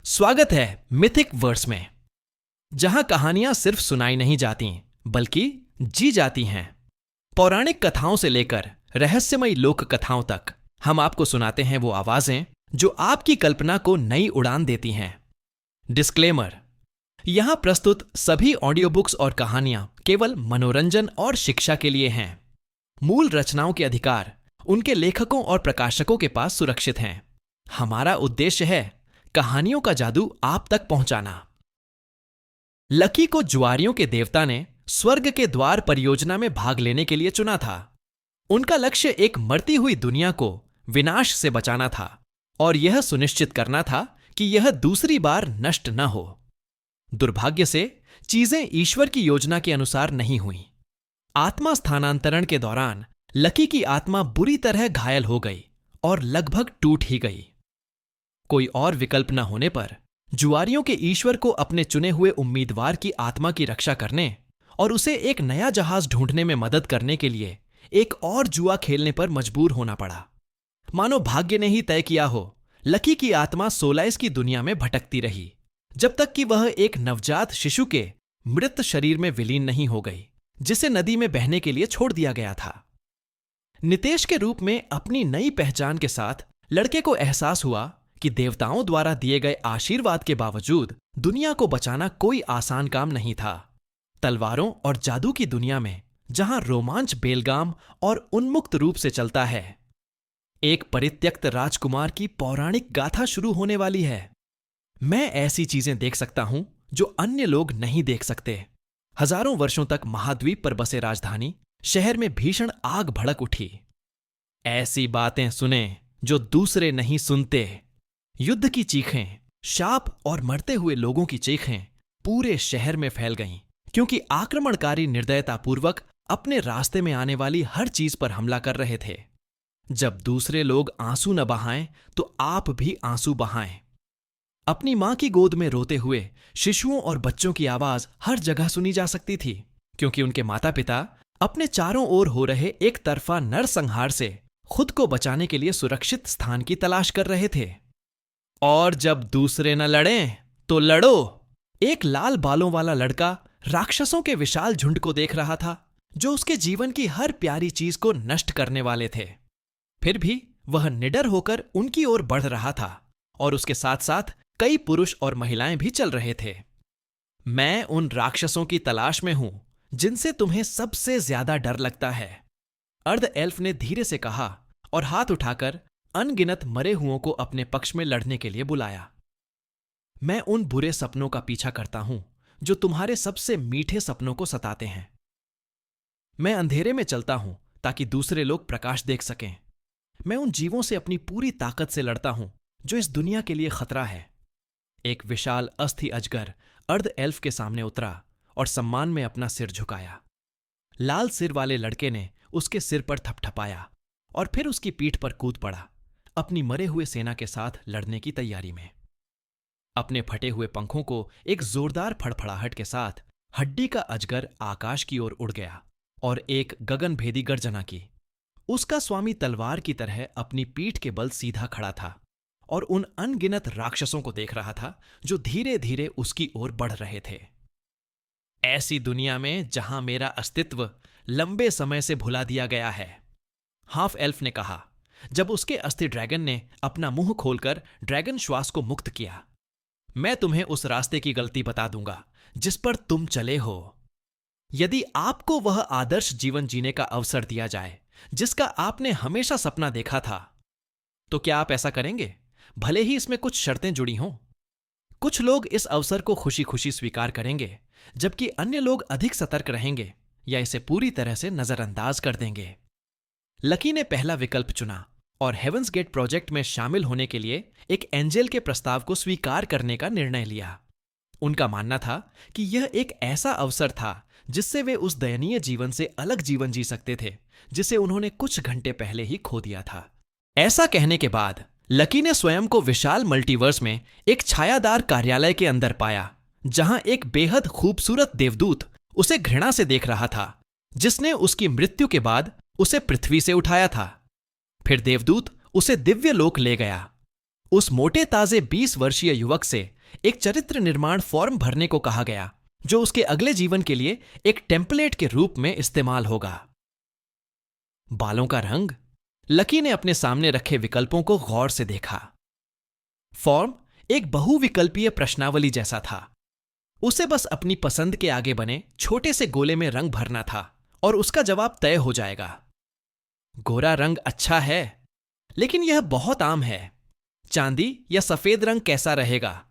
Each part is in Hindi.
स्वागत है मिथिक वर्स में, जहां कहानियां सिर्फ सुनाई नहीं जाती बल्कि जी जाती हैं। पौराणिक कथाओं से लेकर रहस्यमयी लोक कथाओं तक हम आपको सुनाते हैं वो आवाजें जो आपकी कल्पना को नई उड़ान देती हैं। डिस्क्लेमर: यहां प्रस्तुत सभी ऑडियो बुक्स और कहानियां केवल मनोरंजन और शिक्षा के लिए हैं। मूल रचनाओं के अधिकार उनके लेखकों और प्रकाशकों के पास सुरक्षित हैं। हमारा उद्देश्य है कहानियों का जादू आप तक पहुंचाना। लकी को जुआरियों के देवता ने स्वर्ग के द्वार परियोजना में भाग लेने के लिए चुना था। उनका लक्ष्य एक मरती हुई दुनिया को विनाश से बचाना था और यह सुनिश्चित करना था कि यह दूसरी बार नष्ट न हो। दुर्भाग्य से चीजें ईश्वर की योजना के अनुसार नहीं हुईं। आत्मा स्थानांतरण के दौरान लकी की आत्मा बुरी तरह घायल हो गई और लगभग टूट ही गई। कोई और विकल्प न होने पर जुआरियों के ईश्वर को अपने चुने हुए उम्मीदवार की आत्मा की रक्षा करने और उसे एक नया जहाज ढूंढने में मदद करने के लिए एक और जुआ खेलने पर मजबूर होना पड़ा। मानो भाग्य ने ही तय किया हो, लकी की आत्मा सोलाइस की दुनिया में भटकती रही जब तक कि वह एक नवजात शिशु के मृत शरीर में विलीन नहीं हो गई, जिसे नदी में बहने के लिए छोड़ दिया गया था। नितेश के रूप में अपनी नई पहचान के साथ लड़के को एहसास हुआ कि देवताओं द्वारा दिए गए आशीर्वाद के बावजूद दुनिया को बचाना कोई आसान काम नहीं था। तलवारों और जादू की दुनिया में जहां रोमांच बेलगाम और उन्मुक्त रूप से चलता है, एक परित्यक्त राजकुमार की पौराणिक गाथा शुरू होने वाली है। मैं ऐसी चीजें देख सकता हूं जो अन्य लोग नहीं देख सकते। हजारों वर्षों तक महाद्वीप पर बसे राजधानी शहर में भीषण आग भड़क उठी। ऐसी बातें सुने जो दूसरे नहीं सुनते। युद्ध की चीखें, शाप और मरते हुए लोगों की चीखें पूरे शहर में फैल गईं, क्योंकि आक्रमणकारी निर्दयतापूर्वक अपने रास्ते में आने वाली हर चीज पर हमला कर रहे थे। जब दूसरे लोग आंसू न बहाएं तो आप भी आंसू बहाएं। अपनी मां की गोद में रोते हुए शिशुओं और बच्चों की आवाज हर जगह सुनी जा सकती थी, क्योंकि उनके माता पिता अपने चारों ओर हो रहे एक तरफा नरसंहार से खुद को बचाने के लिए सुरक्षित स्थान की तलाश कर रहे थे। और जब दूसरे न लड़ें तो लड़ो। एक लाल बालों वाला लड़का राक्षसों के विशाल झुंड को देख रहा था, जो उसके जीवन की हर प्यारी चीज को नष्ट करने वाले थे। फिर भी वह निडर होकर उनकी ओर बढ़ रहा था और उसके साथ साथ कई पुरुष और महिलाएं भी चल रहे थे। मैं उन राक्षसों की तलाश में हूं जिनसे तुम्हें सबसे ज्यादा डर लगता है, अर्ध एल्फ ने धीरे से कहा और हाथ उठाकर अनगिनत मरे हुओं को अपने पक्ष में लड़ने के लिए बुलाया। मैं उन बुरे सपनों का पीछा करता हूं जो तुम्हारे सबसे मीठे सपनों को सताते हैं। मैं अंधेरे में चलता हूं ताकि दूसरे लोग प्रकाश देख सकें। मैं उन जीवों से अपनी पूरी ताकत से लड़ता हूं जो इस दुनिया के लिए खतरा है। एक विशाल अस्थि अजगर अर्ध एल्फ के सामने उतरा और सम्मान में अपना सिर झुकाया। लाल सिर वाले लड़के ने उसके सिर पर थपथपाया और फिर उसकी पीठ पर कूद पड़ा, अपनी मरे हुए सेना के साथ लड़ने की तैयारी में। अपने फटे हुए पंखों को एक जोरदार फड़फड़ाहट के साथ हड्डी का अजगर आकाश की ओर उड़ गया और एक गगनभेदी गर्जना की। उसका स्वामी तलवार की तरह अपनी पीठ के बल सीधा खड़ा था और उन अनगिनत राक्षसों को देख रहा था जो धीरे धीरे उसकी ओर बढ़ रहे थे। ऐसी दुनिया में जहां मेरा अस्तित्व लंबे समय से भुला दिया गया है, हाफ एल्फ ने कहा जब उसके अस्थि ड्रैगन ने अपना मुंह खोलकर ड्रैगन श्वास को मुक्त किया। मैं तुम्हें उस रास्ते की गलती बता दूंगा जिस पर तुम चले हो। यदि आपको वह आदर्श जीवन जीने का अवसर दिया जाए जिसका आपने हमेशा सपना देखा था, तो क्या आप ऐसा करेंगे, भले ही इसमें कुछ शर्तें जुड़ी हों? कुछ लोग इस अवसर को खुशी खुशी स्वीकार करेंगे, जबकि अन्य लोग अधिक सतर्क रहेंगे या इसे पूरी तरह से नजरअंदाज कर देंगे। लकी ने पहला विकल्प चुना और हेवंस गेट प्रोजेक्ट में शामिल होने के लिए एक एंजेल के प्रस्ताव को स्वीकार करने का निर्णय लिया। उनका मानना था कि यह एक ऐसा अवसर था जिससे वे उस दयनीय जीवन से अलग जीवन जी सकते थे जिसे उन्होंने कुछ घंटे पहले ही खो दिया था। ऐसा कहने के बाद लकी ने स्वयं को विशाल मल्टीवर्स में एक छायादार कार्यालय के अंदर पाया, जहां एक बेहद खूबसूरत देवदूत उसे घृणा से देख रहा था, जिसने उसकी मृत्यु के बाद उसे पृथ्वी से उठाया था। फिर देवदूत उसे दिव्य लोक ले गया उस मोटे ताजे 20 वर्षीय युवक से एक चरित्र निर्माण फॉर्म भरने को कहा गया जो उसके अगले जीवन के लिए एक टेम्पलेट के रूप में इस्तेमाल होगा। बालों का रंग। लकी ने अपने सामने रखे विकल्पों को गौर से देखा। फॉर्म एक बहुविकल्पीय प्रश्नावली जैसा था। उसे बस अपनी पसंद के आगे बने छोटे से गोले में रंग भरना था और उसका जवाब तय हो जाएगा। गोरा रंग अच्छा है, लेकिन यह बहुत आम है। चांदी या सफेद रंग कैसा रहेगा?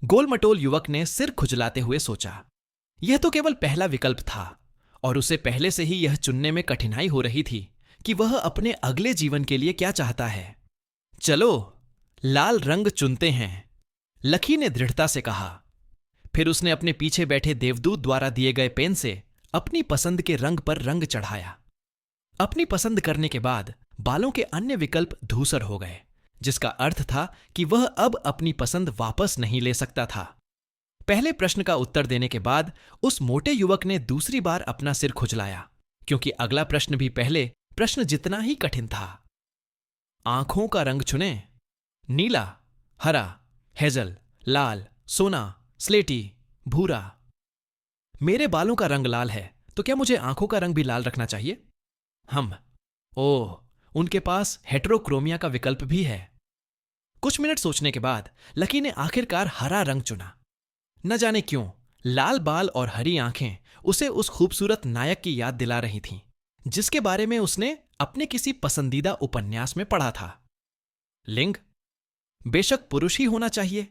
गोलमटोल युवक ने सिर खुजलाते हुए सोचा। यह तो केवल पहला विकल्प था और उसे पहले से ही यह चुनने में कठिनाई हो रही थी कि वह अपने अगले जीवन के लिए क्या चाहता है। चलो लाल रंग चुनते हैं, लकी ने दृढ़ता से कहा। फिर उसने अपने पीछे बैठे देवदूत द्वारा दिए गए पेन से अपनी पसंद के रंग पर रंग चढ़ाया। अपनी पसंद करने के बाद बालों के अन्य विकल्प धूसर हो गए, जिसका अर्थ था कि वह अब अपनी पसंद वापस नहीं ले सकता था। पहले प्रश्न का उत्तर देने के बाद उस मोटे युवक ने दूसरी बार अपना सिर खुजलाया, क्योंकि अगला प्रश्न भी पहले प्रश्न जितना ही कठिन था। आंखों का रंग चुनें। नीला, हरा, हेजल, लाल, सोना, स्लेटी, भूरा। मेरे बालों का रंग लाल है, तो क्या मुझे आंखों का रंग भी लाल रखना चाहिए? ओह, उनके पास हेटेरोक्रोमिया का विकल्प भी है। कुछ मिनट सोचने के बाद लकी ने आखिरकार हरा रंग चुना। न जाने क्यों लाल बाल और हरी आंखें उसे उस खूबसूरत नायक की याद दिला रही थीं, जिसके बारे में उसने अपने किसी पसंदीदा उपन्यास में पढ़ा था। लिंग, बेशक पुरुष ही होना चाहिए।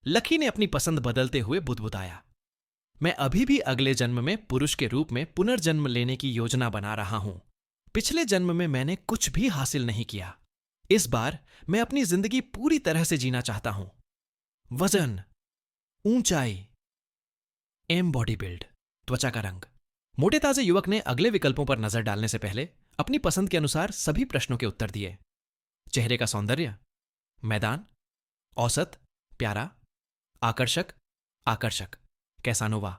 लकी ने अपनी पसंद बदलते हुए बुदबुदाया। मैं अभी भी अगले जन्म में पुरुष के रूप में पुनर्जन्म लेने की योजना बना रहा हूं। पिछले जन्म में मैंने कुछ भी हासिल नहीं किया। इस बार मैं अपनी जिंदगी पूरी तरह से जीना चाहता हूं। वजन, ऊंचाई, एम बॉडी बिल्ड, त्वचा का रंग। मोटे ताजे युवक ने अगले विकल्पों पर नजर डालने से पहले अपनी पसंद के अनुसार सभी प्रश्नों के उत्तर दिए। चेहरे का सौंदर्य, मैदान, औसत, प्यारा, आकर्षक, आकर्षक, कैसानोवा,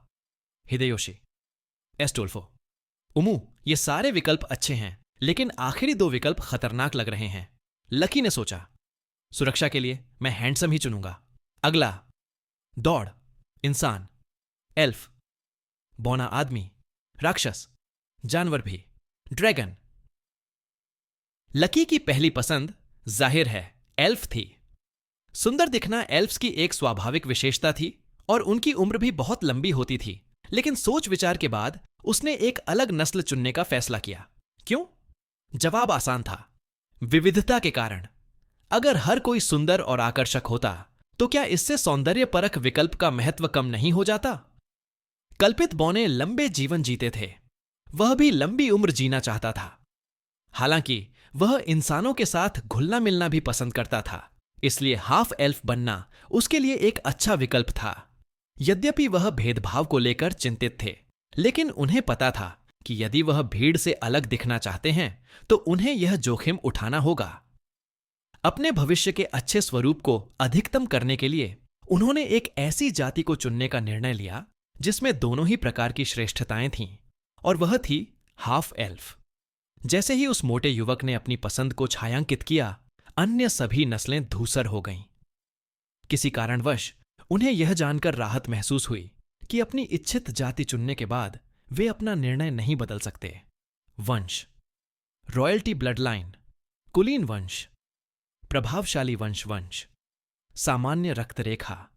हिदेयोशी, एस्टोल्फो। ये सारे विकल्प अच्छे हैं, लेकिन आखिरी दो विकल्प खतरनाक लग रहे हैं। लकी ने सोचा, सुरक्षा के लिए मैं हैंडसम ही चुनूंगा। अगला, दौड़, इंसान, एल्फ, बौना आदमी, राक्षस, जानवर भी, ड्रैगन। लकी की पहली पसंद जाहिर है एल्फ थी। सुंदर दिखना एल्फ्स की एक स्वाभाविक विशेषता थी और उनकी उम्र भी बहुत लंबी होती थी, लेकिन सोच विचार के बाद उसने एक अलग नस्ल चुनने का फैसला किया। क्यों? जवाब आसान था, विविधता के कारण। अगर हर कोई सुंदर और आकर्षक होता तो क्या इससे सौंदर्य परक विकल्प का महत्व कम नहीं हो जाता? कल्पित बौने लंबे जीवन जीते थे, वह भी लंबी उम्र जीना चाहता था। हालांकि वह इंसानों के साथ घुलना मिलना भी पसंद करता था, इसलिए हाफ एल्फ बनना उसके लिए एक अच्छा विकल्प था। यद्यपि वह भेदभाव को लेकर चिंतित थे, लेकिन उन्हें पता था कि यदि वह भीड़ से अलग दिखना चाहते हैं तो उन्हें यह जोखिम उठाना होगा। अपने भविष्य के अच्छे स्वरूप को अधिकतम करने के लिए उन्होंने एक ऐसी जाति को चुनने का निर्णय लिया जिसमें दोनों ही प्रकार की श्रेष्ठताएं थीं, और वह थी हाफ एल्फ। जैसे ही उस मोटे युवक ने अपनी पसंद को छायांकित किया, अन्य सभी नस्लें धूसर हो गईं। किसी कारणवश उन्हें यह जानकर राहत महसूस हुई कि अपनी इच्छित जाति चुनने के बाद वे अपना निर्णय नहीं बदल सकते। वंश, रॉयल्टी ब्लड लाइन, कुलीन वंश, प्रभावशाली वंश, सामान्य रक्तरेखा।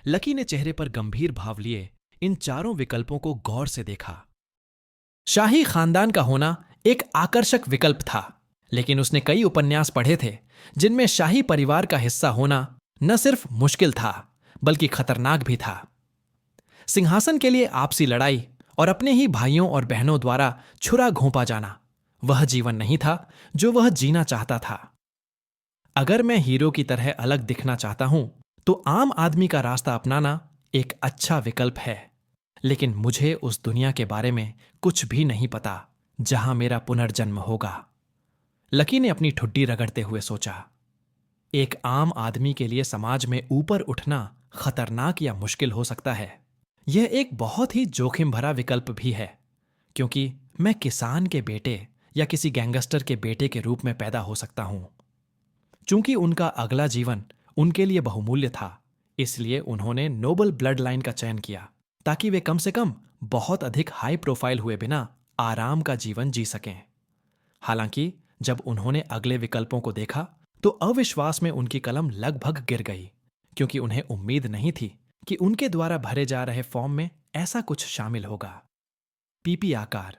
लकी ने चेहरे पर गंभीर भाव लिए इन चारों विकल्पों को गौर से देखा। शाही खानदान का होना एक आकर्षक विकल्प था, लेकिन उसने कई उपन्यास पढ़े थे जिनमें शाही परिवार का हिस्सा होना न सिर्फ मुश्किल था बल्कि खतरनाक भी था। सिंहासन के लिए आपसी लड़ाई और अपने ही भाइयों और बहनों द्वारा छुरा घोंपा जाना वह जीवन नहीं था जो वह जीना चाहता था। अगर मैं हीरो की तरह अलग दिखना चाहता हूं तो आम आदमी का रास्ता अपनाना एक अच्छा विकल्प है, लेकिन मुझे उस दुनिया के बारे में कुछ भी नहीं पता जहां मेरा पुनर्जन्म होगा। लकी ने अपनी ठुड्डी रगड़ते हुए सोचा, एक आम आदमी के लिए समाज में ऊपर उठना खतरनाक या मुश्किल हो सकता है। यह एक बहुत ही जोखिम भरा विकल्प भी है, क्योंकि मैं किसान के बेटे या किसी गैंगस्टर के बेटे के रूप में पैदा हो सकता हूं। चूंकि उनका अगला जीवन उनके लिए बहुमूल्य था, इसलिए उन्होंने नोबल ब्लड लाइन का चयन किया ताकि वे कम से कम बहुत अधिक हाई प्रोफाइल हुए बिना आराम का जीवन जी सकें। हालांकि जब उन्होंने अगले विकल्पों को देखा तो अविश्वास में उनकी कलम लगभग गिर गई, क्योंकि उन्हें उम्मीद नहीं थी कि उनके द्वारा भरे जा रहे फॉर्म में ऐसा कुछ शामिल होगा। पीपी आकार।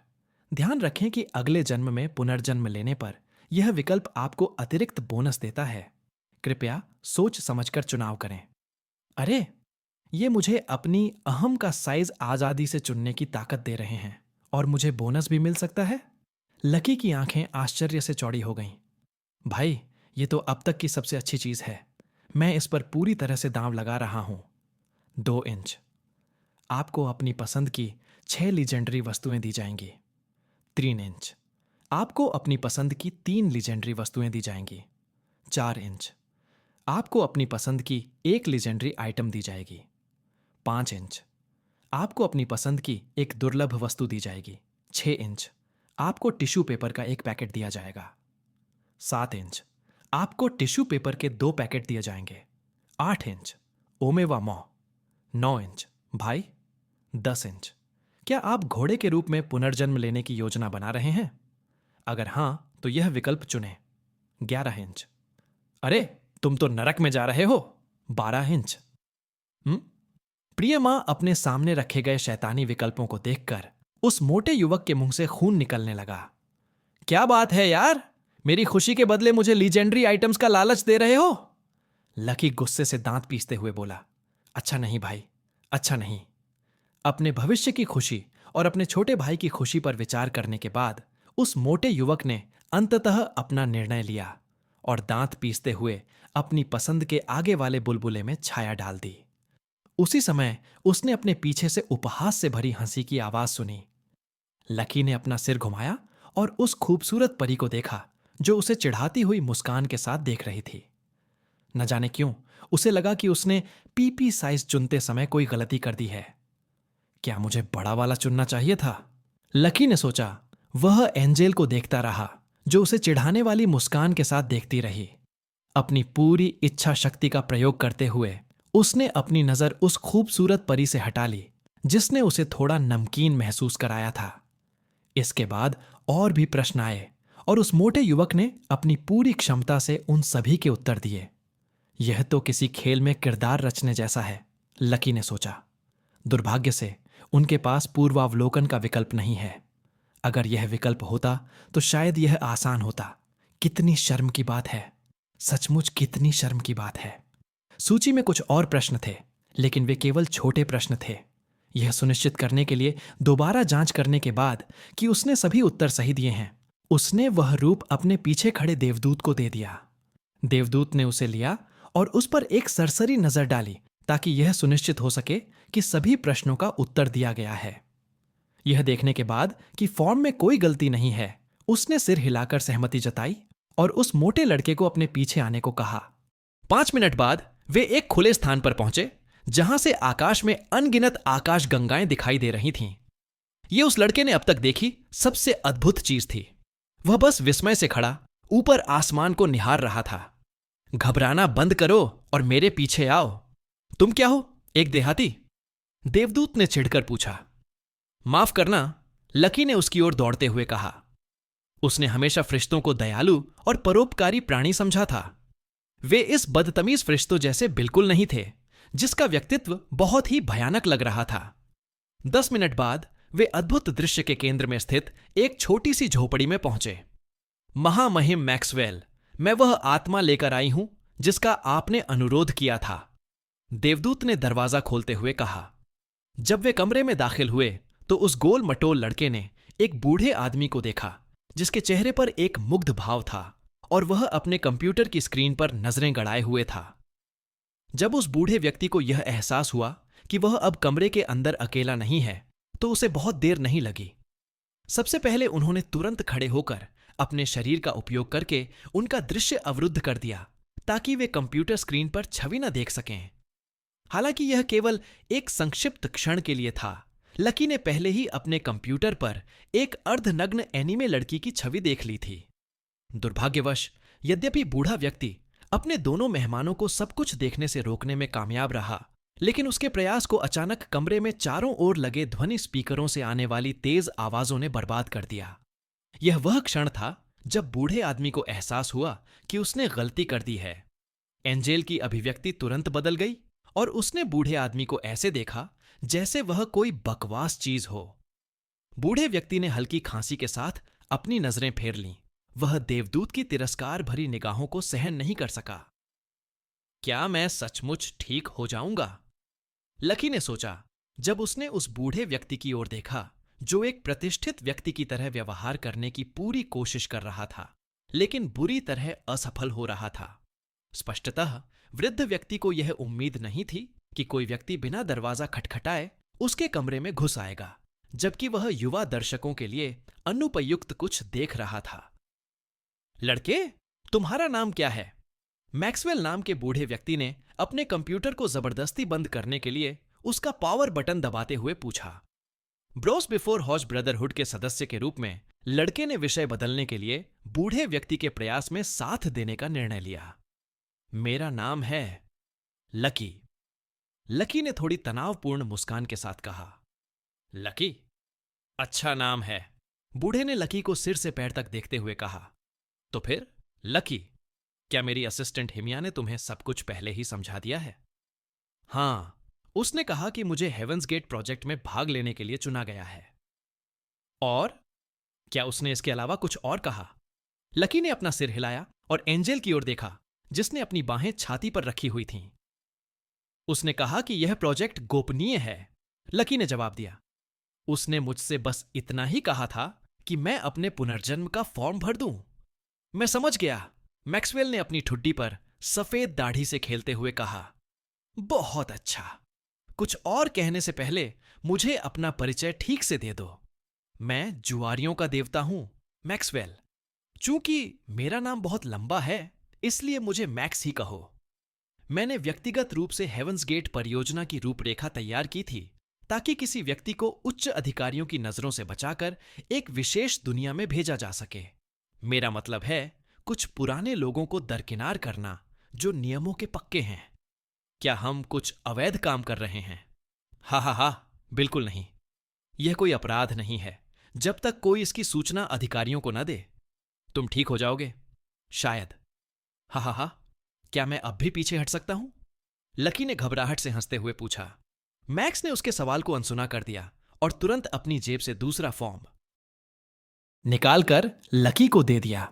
ध्यान रखें कि अगले जन्म में पुनर्जन्म लेने पर यह विकल्प आपको अतिरिक्त बोनस देता है। कृपया सोच समझकर चुनाव करें। अरे, ये मुझे अपनी अहम का साइज आजादी से चुनने की ताकत दे रहे हैं और मुझे बोनस भी मिल सकता है। लकी की आंखें आश्चर्य से चौड़ी हो गईं। भाई, ये तो अब तक की सबसे अच्छी चीज है। मैं इस पर पूरी तरह से दांव लगा रहा हूं। 2 इंच। आपको अपनी पसंद की 6 लीजेंडरी वस्तुएं दी जाएंगी। 3 इंच। आपको अपनी पसंद की 3 लीजेंडरी वस्तुएं दी जाएंगी। 4 इंच। आपको अपनी पसंद की 1 लीजेंडरी आइटम दी जाएगी। 5 इंच। आपको अपनी पसंद की एक दुर्लभ वस्तु दी जाएगी। 6 इंच। आपको टिश्यू पेपर का 1 पैकेट दिया जाएगा। 7 इंच। आपको टिश्यू पेपर के 2 पैकेट दिए जाएंगे। 8 इंच। ओमेवा मॉ। 9 इंच। भाई। 10 इंच। क्या आप घोड़े के रूप में पुनर्जन्म लेने की योजना बना रहे हैं? अगर हां, तो यह विकल्प चुनें। 11 इंच। अरे, तुम तो नरक में जा रहे हो। 12 इंच। प्रिय मां अपने सामने रखे गए शैतानी विकल्पों को देखकर उस मोटे युवक के मुंह से खून निकलने लगा। क्या बात है यार, मेरी खुशी के बदले मुझे लीजेंडरी आइटम्स का लालच दे रहे हो? लकी गुस्से से दांत पीसते हुए बोला। अच्छा नहीं भाई, अच्छा नहीं। अपने भविष्य की खुशी और अपने छोटे भाई की खुशी पर विचार करने के बाद उस मोटे युवक ने अंततः अपना निर्णय लिया और दांत पीसते हुए अपनी पसंद के आगे वाले बुलबुले में छाया डाल दी। उसी समय उसने अपने पीछे से उपहास से भरी हंसी की आवाज सुनी। लकी ने अपना सिर घुमाया और उस खूबसूरत परी को देखा जो उसे चिढ़ाती हुई मुस्कान के साथ देख रही थी। न जाने क्यों उसे लगा कि उसने पीपी साइज चुनते समय कोई गलती कर दी है। क्या मुझे बड़ा वाला चुनना चाहिए था? लकी ने सोचा। वह एंजेल को देखता रहा जो उसे चिढ़ाने वाली मुस्कान के साथ देखती रही। अपनी पूरी इच्छा शक्ति का प्रयोग करते हुए उसने अपनी नजर उस खूबसूरत परी से हटा ली जिसने उसे थोड़ा नमकीन महसूस कराया था। इसके बाद और भी प्रश्न आए और उस मोटे युवक ने अपनी पूरी क्षमता से उन सभी के उत्तर दिए। यह तो किसी खेल में किरदार रचने जैसा है, लकी ने सोचा। दुर्भाग्य से उनके पास पूर्वावलोकन का विकल्प नहीं है। अगर यह विकल्प होता तो शायद यह आसान होता। कितनी शर्म की बात है, सचमुच कितनी शर्म की बात है। सूची में कुछ और प्रश्न थे, लेकिन वे केवल छोटे प्रश्न थे। यह सुनिश्चित करने के लिए दोबारा जांच करने के बाद कि उसने सभी उत्तर सही दिए हैं, उसने वह रूप अपने पीछे खड़े देवदूत को दे दिया। देवदूत ने उसे लिया और उस पर एक सरसरी नजर डाली ताकि यह सुनिश्चित हो सके कि सभी प्रश्नों का उत्तर दिया गया है। यह देखने के बाद कि फॉर्म में कोई गलती नहीं है, उसने सिर हिलाकर सहमति जताई और उस मोटे लड़के को अपने पीछे आने को कहा। 5 मिनट बाद वे एक खुले स्थान पर पहुंचे जहां से आकाश में अनगिनत आकाश गंगाएं दिखाई दे रही थीं। यह उस लड़के ने अब तक देखी सबसे अद्भुत चीज थी। वह बस विस्मय से खड़ा ऊपर आसमान को निहार रहा था। घबराना बंद करो और मेरे पीछे आओ। तुम क्या हो, एक देहाती? देवदूत ने चिढ़कर पूछा। माफ करना, लकी ने उसकी ओर दौड़ते हुए कहा। उसने हमेशा फरिश्तों को दयालु और परोपकारी प्राणी समझा था। वे इस बदतमीज फरिश्तों जैसे बिल्कुल नहीं थे, जिसका व्यक्तित्व बहुत ही भयानक लग रहा था। 10 मिनट बाद वे अद्भुत दृश्य के केंद्र में स्थित एक छोटी सी झोपड़ी में पहुंचे। महामहिम मैक्सवेल, मैं वह आत्मा लेकर आई हूं जिसका आपने अनुरोध किया था, देवदूत ने दरवाजा खोलते हुए कहा। जब वे कमरे में दाखिल हुए तो उस गोल मटोल लड़के ने एक बूढ़े आदमी को देखा जिसके चेहरे पर एक मुग्ध भाव था और वह अपने कंप्यूटर की स्क्रीन पर नजरें गड़ाए हुए था। जब उस बूढ़े व्यक्ति को यह एहसास हुआ कि वह अब कमरे के अंदर अकेला नहीं है तो उसे बहुत देर नहीं लगी। सबसे पहले उन्होंने तुरंत खड़े होकर अपने शरीर का उपयोग करके उनका दृश्य अवरुद्ध कर दिया ताकि वे कंप्यूटर स्क्रीन पर छवि न देख सकें। हालांकि यह केवल एक संक्षिप्त क्षण के लिए था। लकी ने पहले ही अपने कंप्यूटर पर एक अर्धनग्न एनीमे लड़की की छवि देख ली थी। दुर्भाग्यवश यद्यपि बूढ़ा व्यक्ति अपने दोनों मेहमानों को सब कुछ देखने से रोकने में कामयाब रहा, लेकिन उसके प्रयास को अचानक कमरे में चारों ओर लगे ध्वनि स्पीकरों से आने वाली तेज आवाजों ने बर्बाद कर दिया। यह वह क्षण था जब बूढ़े आदमी को एहसास हुआ कि उसने गलती कर दी है। एंजेल की अभिव्यक्ति तुरंत बदल गई और उसने बूढ़े आदमी को ऐसे देखा जैसे वह कोई बकवास चीज हो। बूढ़े व्यक्ति ने हल्की खांसी के साथ अपनी नजरें फेर लीं। वह देवदूत की तिरस्कार भरी निगाहों को सहन नहीं कर सका। क्या मैं सचमुच ठीक हो जाऊंगा? लकी ने सोचा जब उसने उस बूढ़े व्यक्ति की ओर देखा जो एक प्रतिष्ठित व्यक्ति की तरह व्यवहार करने की पूरी कोशिश कर रहा था, लेकिन बुरी तरह असफल हो रहा था। स्पष्टतः वृद्ध व्यक्ति को यह उम्मीद नहीं थी कि कोई व्यक्ति बिना दरवाजा खटखटाए उसके कमरे में घुस आएगा, जबकि वह युवा दर्शकों के लिए अनुपयुक्त कुछ देख रहा था। लड़के, तुम्हारा नाम क्या है? मैक्सवेल नाम के बूढ़े व्यक्ति ने अपने कंप्यूटर को जबरदस्ती बंद करने के लिए उसका पावर बटन दबाते हुए पूछा। ब्रोस बिफोर हॉज ब्रदरहुड के सदस्य के रूप में लड़के ने विषय बदलने के लिए बूढ़े व्यक्ति के प्रयास में साथ देने का निर्णय लिया। मेरा नाम है लकी। लकी ने थोड़ी तनावपूर्ण मुस्कान के साथ कहा। लकी? अच्छा नाम है। बूढ़े ने लकी को सिर से पैर तक देखते हुए कहा। तो फिर लकी, क्या मेरी असिस्टेंट हिमिया ने तुम्हें सब कुछ पहले ही समझा दिया है? हां, उसने कहा कि मुझे हेवंस गेट प्रोजेक्ट में भाग लेने के लिए चुना गया है। और क्या उसने इसके अलावा कुछ और कहा? लकी ने अपना सिर हिलाया और एंजेल की ओर देखा, जिसने अपनी बाहें छाती पर रखी हुई थीं। उसने कहा कि यह प्रोजेक्ट गोपनीय है, लकी ने जवाब दिया। उसने मुझसे बस इतना ही कहा था कि मैं अपने पुनर्जन्म का फॉर्म भर दूं। मैं समझ गया, मैक्सवेल ने अपनी ठुड्डी पर सफेद दाढ़ी से खेलते हुए कहा। बहुत अच्छा। कुछ और कहने से पहले मुझे अपना परिचय ठीक से दे दो। मैं जुआरियों का देवता हूं, मैक्सवेल। चूंकि मेरा नाम बहुत लंबा है, इसलिए मुझे मैक्स ही कहो। मैंने व्यक्तिगत रूप से हेवंस गेट परियोजना की रूपरेखा तैयार की थी ताकि किसी व्यक्ति को उच्च अधिकारियों की नजरों से बचाकर एक विशेष दुनिया में भेजा जा सके। मेरा मतलब है कुछ पुराने लोगों को दरकिनार करना जो नियमों के पक्के हैं। क्या हम कुछ अवैध काम कर रहे हैं? हा हा हा, बिल्कुल नहीं। यह कोई अपराध नहीं है जब तक कोई इसकी सूचना अधिकारियों को न दे। तुम ठीक हो जाओगे शायद। हा हा हा, क्या मैं अब भी पीछे हट सकता हूं? लकी ने घबराहट से हंसते हुए पूछा। मैक्स ने उसके सवाल को अनसुना कर दिया और तुरंत अपनी जेब से दूसरा फॉर्म निकालकर लकी को दे दिया।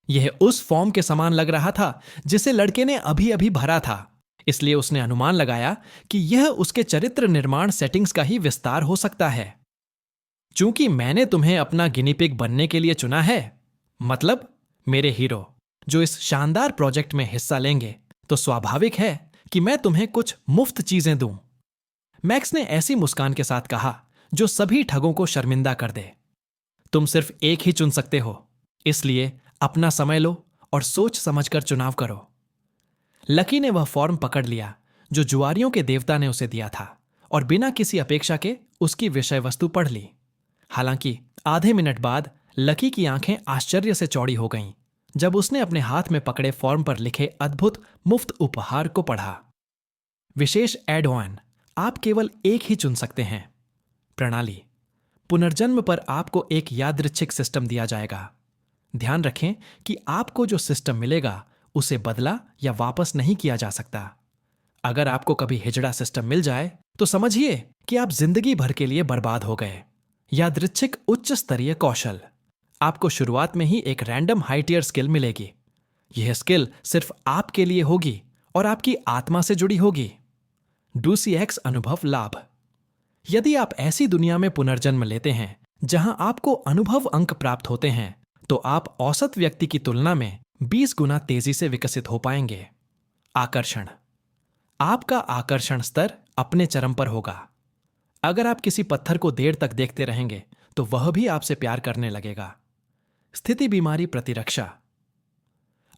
यह उस फॉर्म के समान लग रहा था जिसे लड़के ने अभी अभी भरा था, इसलिए उसने अनुमान लगाया कि यह उसके चरित्र निर्माण सेटिंग्स का ही विस्तार हो सकता है। चूंकि मैंने तुम्हें अपना गिनीपिग बनने के लिए चुना है, मतलब मेरे हीरो जो इस शानदार प्रोजेक्ट में हिस्सा लेंगे, तो स्वाभाविक है कि मैं तुम्हें कुछ मुफ्त चीजें दूं। मैक्स ने ऐसी मुस्कान के साथ कहा जो सभी ठगों को शर्मिंदा कर दे। तुम सिर्फ एक ही चुन सकते हो, इसलिए अपना समय लो और सोच समझकर चुनाव करो। लकी ने वह फॉर्म पकड़ लिया जो जुआरियों के देवता ने उसे दिया था और बिना किसी अपेक्षा के उसकी विषय वस्तु पढ़ ली। हालांकि आधे मिनट बाद लकी की आंखें आश्चर्य से चौड़ी हो गईं जब उसने अपने हाथ में पकड़े फॉर्म पर लिखे अद्भुत मुफ्त उपहार को पढ़ा। विशेष एड ऑन, आप केवल एक ही चुन सकते हैं। प्रणाली, पुनर्जन्म पर आपको एक यादृच्छिक सिस्टम दिया जाएगा। ध्यान रखें कि आपको जो सिस्टम मिलेगा उसे बदला या वापस नहीं किया जा सकता। अगर आपको कभी हिजड़ा सिस्टम मिल जाए तो समझिए कि आप जिंदगी भर के लिए बर्बाद हो गए। यादृच्छिक उच्च स्तरीय कौशल, आपको शुरुआत में ही एक रैंडम हाई टियर स्किल मिलेगी। यह स्किल सिर्फ आपके लिए होगी और आपकी आत्मा से जुड़ी होगी। डूसीएक्स अनुभव लाभ, यदि आप ऐसी दुनिया में पुनर्जन्म लेते हैं जहां आपको अनुभव अंक प्राप्त होते हैं, तो आप औसत व्यक्ति की तुलना में 20 गुना तेजी से विकसित हो पाएंगे। आकर्षण, आपका आकर्षण स्तर अपने चरम पर होगा। अगर आप किसी पत्थर को देर तक देखते रहेंगे तो वह भी आपसे प्यार करने लगेगा। स्थिति बीमारी प्रतिरक्षा,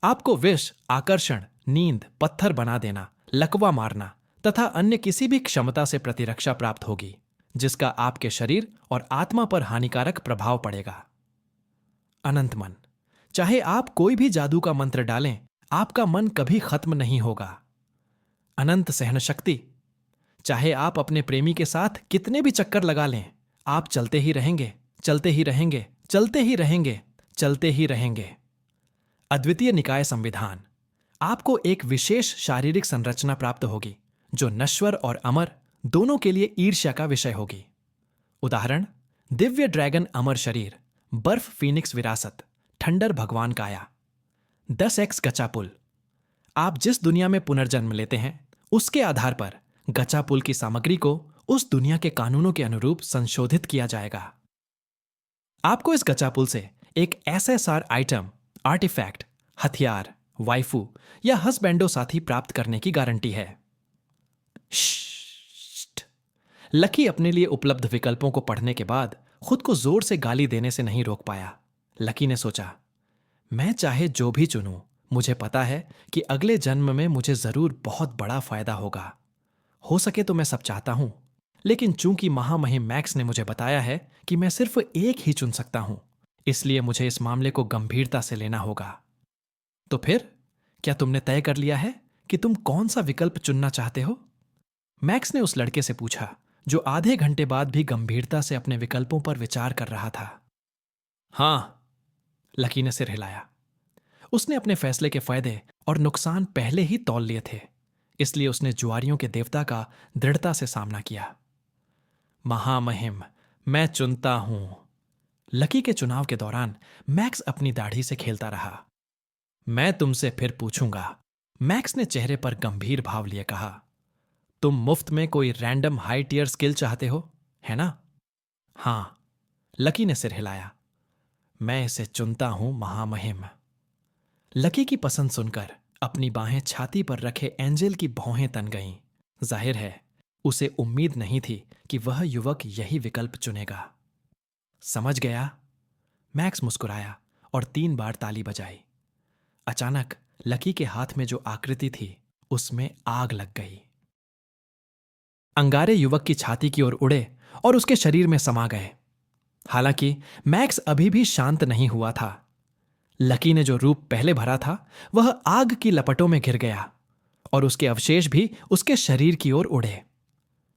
आपको विष, आकर्षण, नींद, पत्थर बना देना, लकवा मारना तथा अन्य किसी भी क्षमता से प्रतिरक्षा प्राप्त होगी जिसका आपके शरीर और आत्मा पर हानिकारक प्रभाव पड़ेगा। अनंत मन, चाहे आप कोई भी जादू का मंत्र डालें, आपका मन कभी खत्म नहीं होगा। अनंत सहन शक्ति। चाहे आप अपने प्रेमी के साथ कितने भी चक्कर लगा लें, आप चलते ही रहेंगे, चलते ही रहेंगे, चलते ही रहेंगे, चलते ही रहेंगे। अद्वितीय निकाय संविधान। आपको एक विशेष शारीरिक संरचना प्राप्त होगी जो नश्वर और अमर दोनों के लिए ईर्ष्या का विषय होगी। उदाहरण, दिव्य ड्रैगन अमर शरीर, बर्फ फीनिक्स विरासत, ठंडर भगवान काया। 10x गचा पुल। आप जिस दुनिया में पुनर्जन्म लेते हैं उसके आधार पर गचा पुल की सामग्री को उस दुनिया के कानूनों के अनुरूप संशोधित किया जाएगा। आपको इस गचा पुल से एक SSR आइटम, आर्टिफैक्ट, हथियार, वाइफू या हस्बैंडो साथी प्राप्त करने की गारंटी है। श्श्ट। लकी अपने लिए उपलब्ध विकल्पों को पढ़ने के बाद खुद को जोर से गाली देने से नहीं रोक पाया। लकी ने सोचा, मैं चाहे जो भी चुनूं, मुझे पता है कि अगले जन्म में मुझे जरूर बहुत बड़ा फायदा होगा। हो सके तो मैं सब चाहता हूं, लेकिन चूंकि महामहिम मैक्स ने मुझे बताया है कि मैं सिर्फ एक ही चुन सकता हूं, इसलिए मुझे इस मामले को गंभीरता से लेना होगा। तो फिर क्या तुमने तय कर लिया है कि तुम कौन सा विकल्प चुनना चाहते हो? मैक्स ने उस लड़के से पूछा जो आधे घंटे बाद भी गंभीरता से अपने विकल्पों पर विचार कर रहा था। हां, लकी ने सिर हिलाया। उसने अपने फैसले के फायदे और नुकसान पहले ही तौल लिए थे, इसलिए उसने जुआरियों के देवता का दृढ़ता से सामना किया। महामहिम, मैं चुनता हूं। लकी के चुनाव के दौरान मैक्स अपनी दाढ़ी से खेलता रहा। मैं तुमसे फिर पूछूंगा, मैक्स ने चेहरे पर गंभीर भाव लिए कहा। तुम मुफ्त में कोई रैंडम हाई टियर स्किल चाहते हो, है ना? हां, लकी ने सिर हिलाया। मैं इसे चुनता हूं महामहिम। लकी की पसंद सुनकर अपनी बाहें छाती पर रखे एंजल की भौहें तन गईं। जाहिर है उसे उम्मीद नहीं थी कि वह युवक यही विकल्प चुनेगा। समझ गया, मैक्स मुस्कुराया और 3 बार ताली बजाई। अचानक लकी के हाथ में जो आकृति थी उसमें आग लग गई। अंगारे युवक की छाती की ओर उड़े और उसके शरीर में समा गए। हालांकि मैक्स अभी भी शांत नहीं हुआ था। लकी ने जो रूप पहले भरा था वह आग की लपटों में घिर गया और उसके अवशेष भी उसके शरीर की ओर उड़े।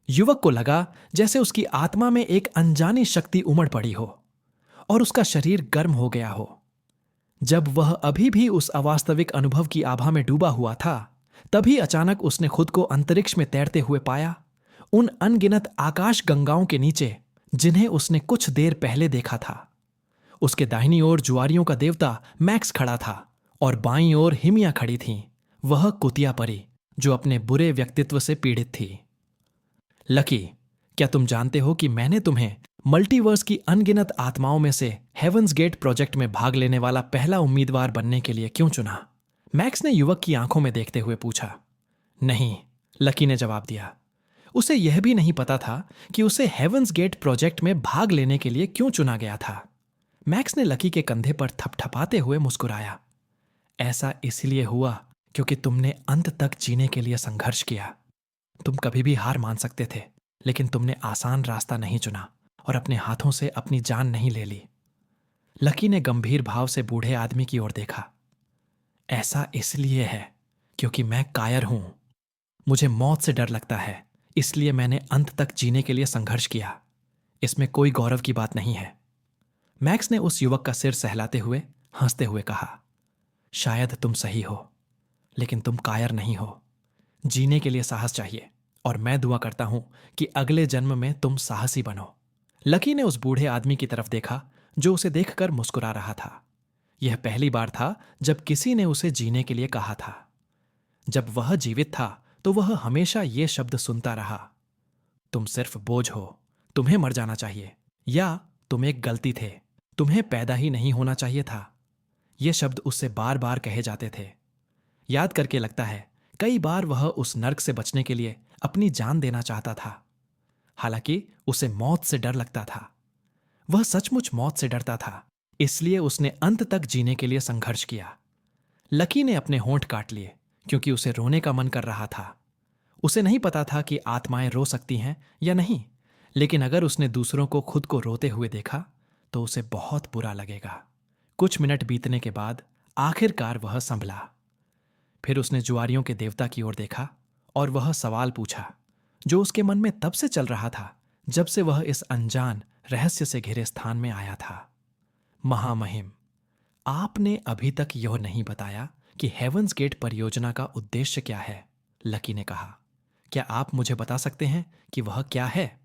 युवक को लगा जैसे उसकी आत्मा में एक अनजानी शक्ति उमड़ पड़ी हो और उसका शरीर गर्म हो गया हो। जब वह अभी भी उस अवास्तविक अनुभव की आभा में डूबा हुआ था, तभी अचानक उसने खुद को अंतरिक्ष में तैरते हुए पाया, उन अनगिनत आकाश गंगाओं के नीचे जिन्हें उसने कुछ देर पहले देखा था। उसके दाहिनी ओर जुआरियों का देवता मैक्स खड़ा था और बाईं ओर हिमिया खड़ी थीं, वह कुतिया परी जो अपने बुरे व्यक्तित्व से पीड़ित थी। लकी, क्या तुम जानते हो कि मैंने तुम्हें मल्टीवर्स की अनगिनत आत्माओं में से हेवंस गेट प्रोजेक्ट में भाग लेने वाला पहला उम्मीदवार बनने के लिए क्यों चुना? मैक्स ने युवक की आंखों में देखते हुए पूछा। नहीं, लकी ने जवाब दिया। उसे यह भी नहीं पता था कि उसे हेवंस गेट प्रोजेक्ट में भाग लेने के लिए क्यों चुना गया था। मैक्स ने लकी के कंधे पर थपथपाते हुए मुस्कुराया। ऐसा इसलिए हुआ क्योंकि तुमने अंत तक जीने के लिए संघर्ष किया। तुम कभी भी हार मान सकते थे, लेकिन तुमने आसान रास्ता नहीं चुना और अपने हाथों से अपनी जान नहीं ले ली। लकी ने गंभीर भाव से बूढ़े आदमी की ओर देखा। ऐसा इसलिए है क्योंकि मैं कायर हूं। मुझे मौत से डर लगता है, इसलिए मैंने अंत तक जीने के लिए संघर्ष किया। इसमें कोई गौरव की बात नहीं है। मैक्स ने उस युवक का सिर सहलाते हुए हंसते हुए कहा। शायद तुम सही हो, लेकिन तुम कायर नहीं हो। जीने के लिए साहस चाहिए और मैं दुआ करता हूं कि अगले जन्म में तुम साहसी बनो। लकी ने उस बूढ़े आदमी की तरफ देखा जो उसे देखकर मुस्कुरा रहा था। यह पहली बार था जब किसी ने उसे जीने के लिए कहा था। जब वह जीवित था तो वह हमेशा ये शब्द सुनता रहा, तुम सिर्फ बोझ हो, तुम्हें मर जाना चाहिए, या तुम एक गलती थे, तुम्हें पैदा ही नहीं होना चाहिए था। ये शब्द उससे बार बार कहे जाते थे। याद करके लगता है कई बार वह उस नर्क से बचने के लिए अपनी जान देना चाहता था। हालांकि उसे मौत से डर लगता था। वह सचमुच मौत से डरता था, इसलिए उसने अंत तक जीने के लिए संघर्ष किया। लकी ने अपने होंठ काट लिए क्योंकि उसे रोने का मन कर रहा था। उसे नहीं पता था कि आत्माएं रो सकती हैं या नहीं, लेकिन अगर उसने दूसरों को खुद को रोते हुए देखा तो उसे बहुत बुरा लगेगा। कुछ मिनट बीतने के बाद आखिरकार वह संभला। फिर उसने जुआरियों के देवता की ओर देखा और वह सवाल पूछा जो उसके मन में तब से चल रहा था जब से वह इस अनजान रहस्य से घिरे स्थान में आया था। महामहिम, आपने अभी तक यह नहीं बताया कि हेवंस गेट परियोजना का उद्देश्य क्या है, लकी ने कहा। क्या आप मुझे बता सकते हैं कि वह क्या है?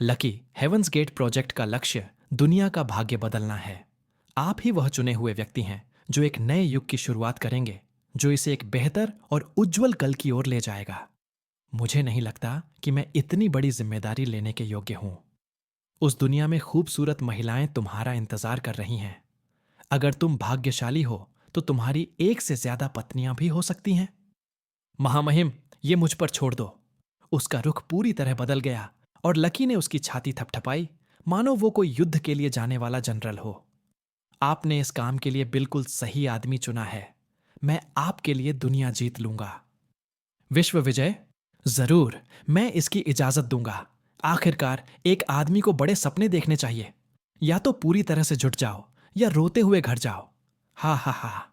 लकी, हेवंस गेट प्रोजेक्ट का लक्ष्य दुनिया का भाग्य बदलना है। आप ही वह चुने हुए व्यक्ति हैं जो एक नए युग की शुरुआत करेंगे, जो इसे एक बेहतर और उज्जवल कल की ओर ले जाएगा। मुझे नहीं लगता कि मैं इतनी बड़ी जिम्मेदारी लेने के योग्य हूं। उस दुनिया में खूबसूरत महिलाएं तुम्हारा इंतजार कर रही हैं। अगर तुम भाग्यशाली हो तो तुम्हारी एक से ज्यादा पत्नियां भी हो सकती हैं। महामहिम, ये मुझ पर छोड़ दो। उसका रुख पूरी तरह बदल गया और लकी ने उसकी छाती थपथपाई, मानो वो कोई युद्ध के लिए जाने वाला जनरल हो। आपने इस काम के लिए बिल्कुल सही आदमी चुना है। मैं आपके लिए दुनिया जीत लूंगा। विश्व विजय? जरूर, मैं इसकी इजाजत दूंगा। आखिरकार एक आदमी को बड़े सपने देखने चाहिए। या तो पूरी तरह से जुट जाओ या रोते हुए घर जाओ। हा हा हा।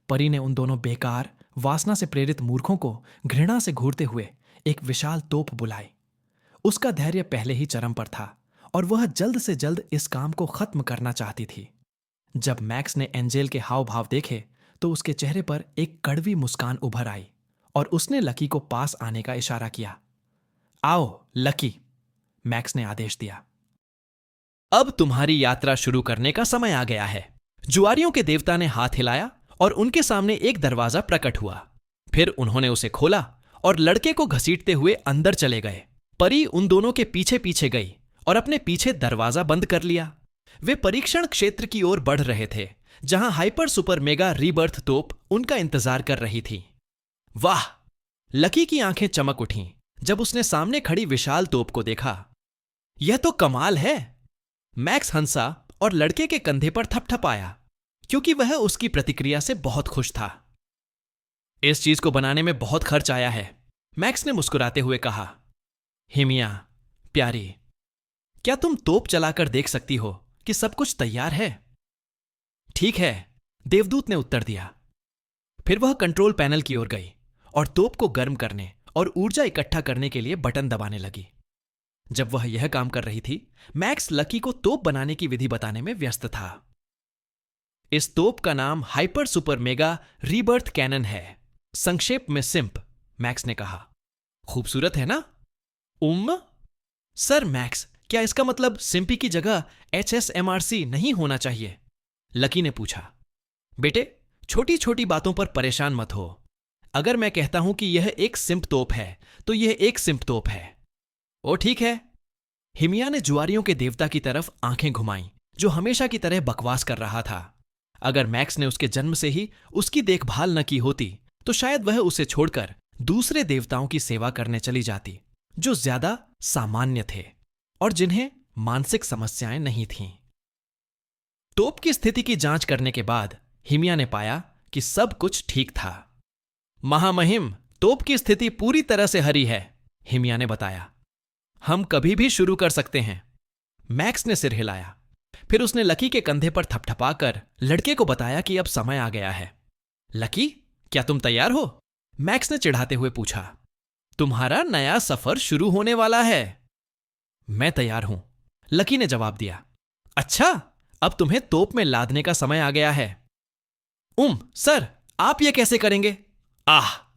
परी ने उन दोनों बेकार, वासना से प्रेरित मूर्खों को घृणा से घूरते हुए एक विशाल तोप बुलाई। उसका धैर्य पहले ही चरम पर था और वह जल्द से जल्द इस काम को खत्म करना चाहती थी। जब मैक्स ने एंजेल के हाव भाव देखे तो उसके चेहरे पर एक कड़वी मुस्कान उभर आई और उसने लकी को पास आने का इशारा किया। आओ लकी, मैक्स ने आदेश दिया। अब तुम्हारी यात्रा शुरू करने का समय आ गया है। जुआरियों के देवता ने हाथ हिलाया और उनके सामने एक दरवाजा प्रकट हुआ। फिर उन्होंने उसे खोला और लड़के को घसीटते हुए अंदर चले गए। परी उन दोनों के पीछे पीछे गई और अपने पीछे दरवाजा बंद कर लिया। वे परीक्षण क्षेत्र की ओर बढ़ रहे थे, जहां हाइपर सुपर मेगा रीबर्थ तोप उनका इंतजार कर रही थी। वाह! लकी की आंखें चमक उठीं जब उसने सामने खड़ी विशाल तोप को देखा। यह तो कमाल है! मैक्स हंसा और लड़के के कंधे पर थपथपाया, क्योंकि वह उसकी प्रतिक्रिया से बहुत खुश था। इस चीज को बनाने में बहुत खर्च आया है, मैक्स ने मुस्कुराते हुए कहा। हिमिया प्यारी, क्या तुम तोप चलाकर देख सकती हो कि सब कुछ तैयार है? ठीक है, देवदूत ने उत्तर दिया। फिर वह कंट्रोल पैनल की ओर गई और तोप को गर्म करने और ऊर्जा इकट्ठा करने के लिए बटन दबाने लगी। जब वह यह काम कर रही थी, मैक्स लकी को तोप बनाने की विधि बताने में व्यस्त था। इस तोप का नाम hyper super mega rebirth cannon है, संक्षेप में सिंप, मैक्स ने कहा। खूबसूरत है ना? सर मैक्स, क्या इसका मतलब सिंपी की जगह HSMRC नहीं होना चाहिए? लकी ने पूछा। बेटे, छोटी छोटी बातों पर परेशान मत हो। अगर मैं कहता हूं कि यह एक सिंप तोप है तो यह एक सिंप तोप है। ओ ठीक है। हिमिया ने जुआरियों के देवता की तरफ आंखें घुमाईं, जो हमेशा की तरह बकवास कर रहा था। अगर मैक्स ने उसके जन्म से ही उसकी देखभाल न की होती तो शायद वह उसे छोड़कर दूसरे देवताओं की सेवा करने चली जाती, जो ज्यादा सामान्य थे और जिन्हें मानसिक समस्याएं नहीं थीं। तोप की स्थिति की जांच करने के बाद हिमिया ने पाया कि सब कुछ ठीक था। महामहिम, तोप की स्थिति पूरी तरह से हरी है, हिमिया ने बताया। हम कभी भी शुरू कर सकते हैं। मैक्स ने सिर हिलाया। फिर उसने लकी के कंधे पर थपथपाकर लड़के को बताया कि अब समय आ गया है। लकी, क्या तुम तैयार हो? मैक्स ने चिढ़ाते हुए पूछा। तुम्हारा नया सफर शुरू होने वाला है। मैं तैयार हूं, लकी ने जवाब दिया। अच्छा, अब तुम्हें तोप में लादने का समय आ गया है। सर, आप यह कैसे करेंगे? आह!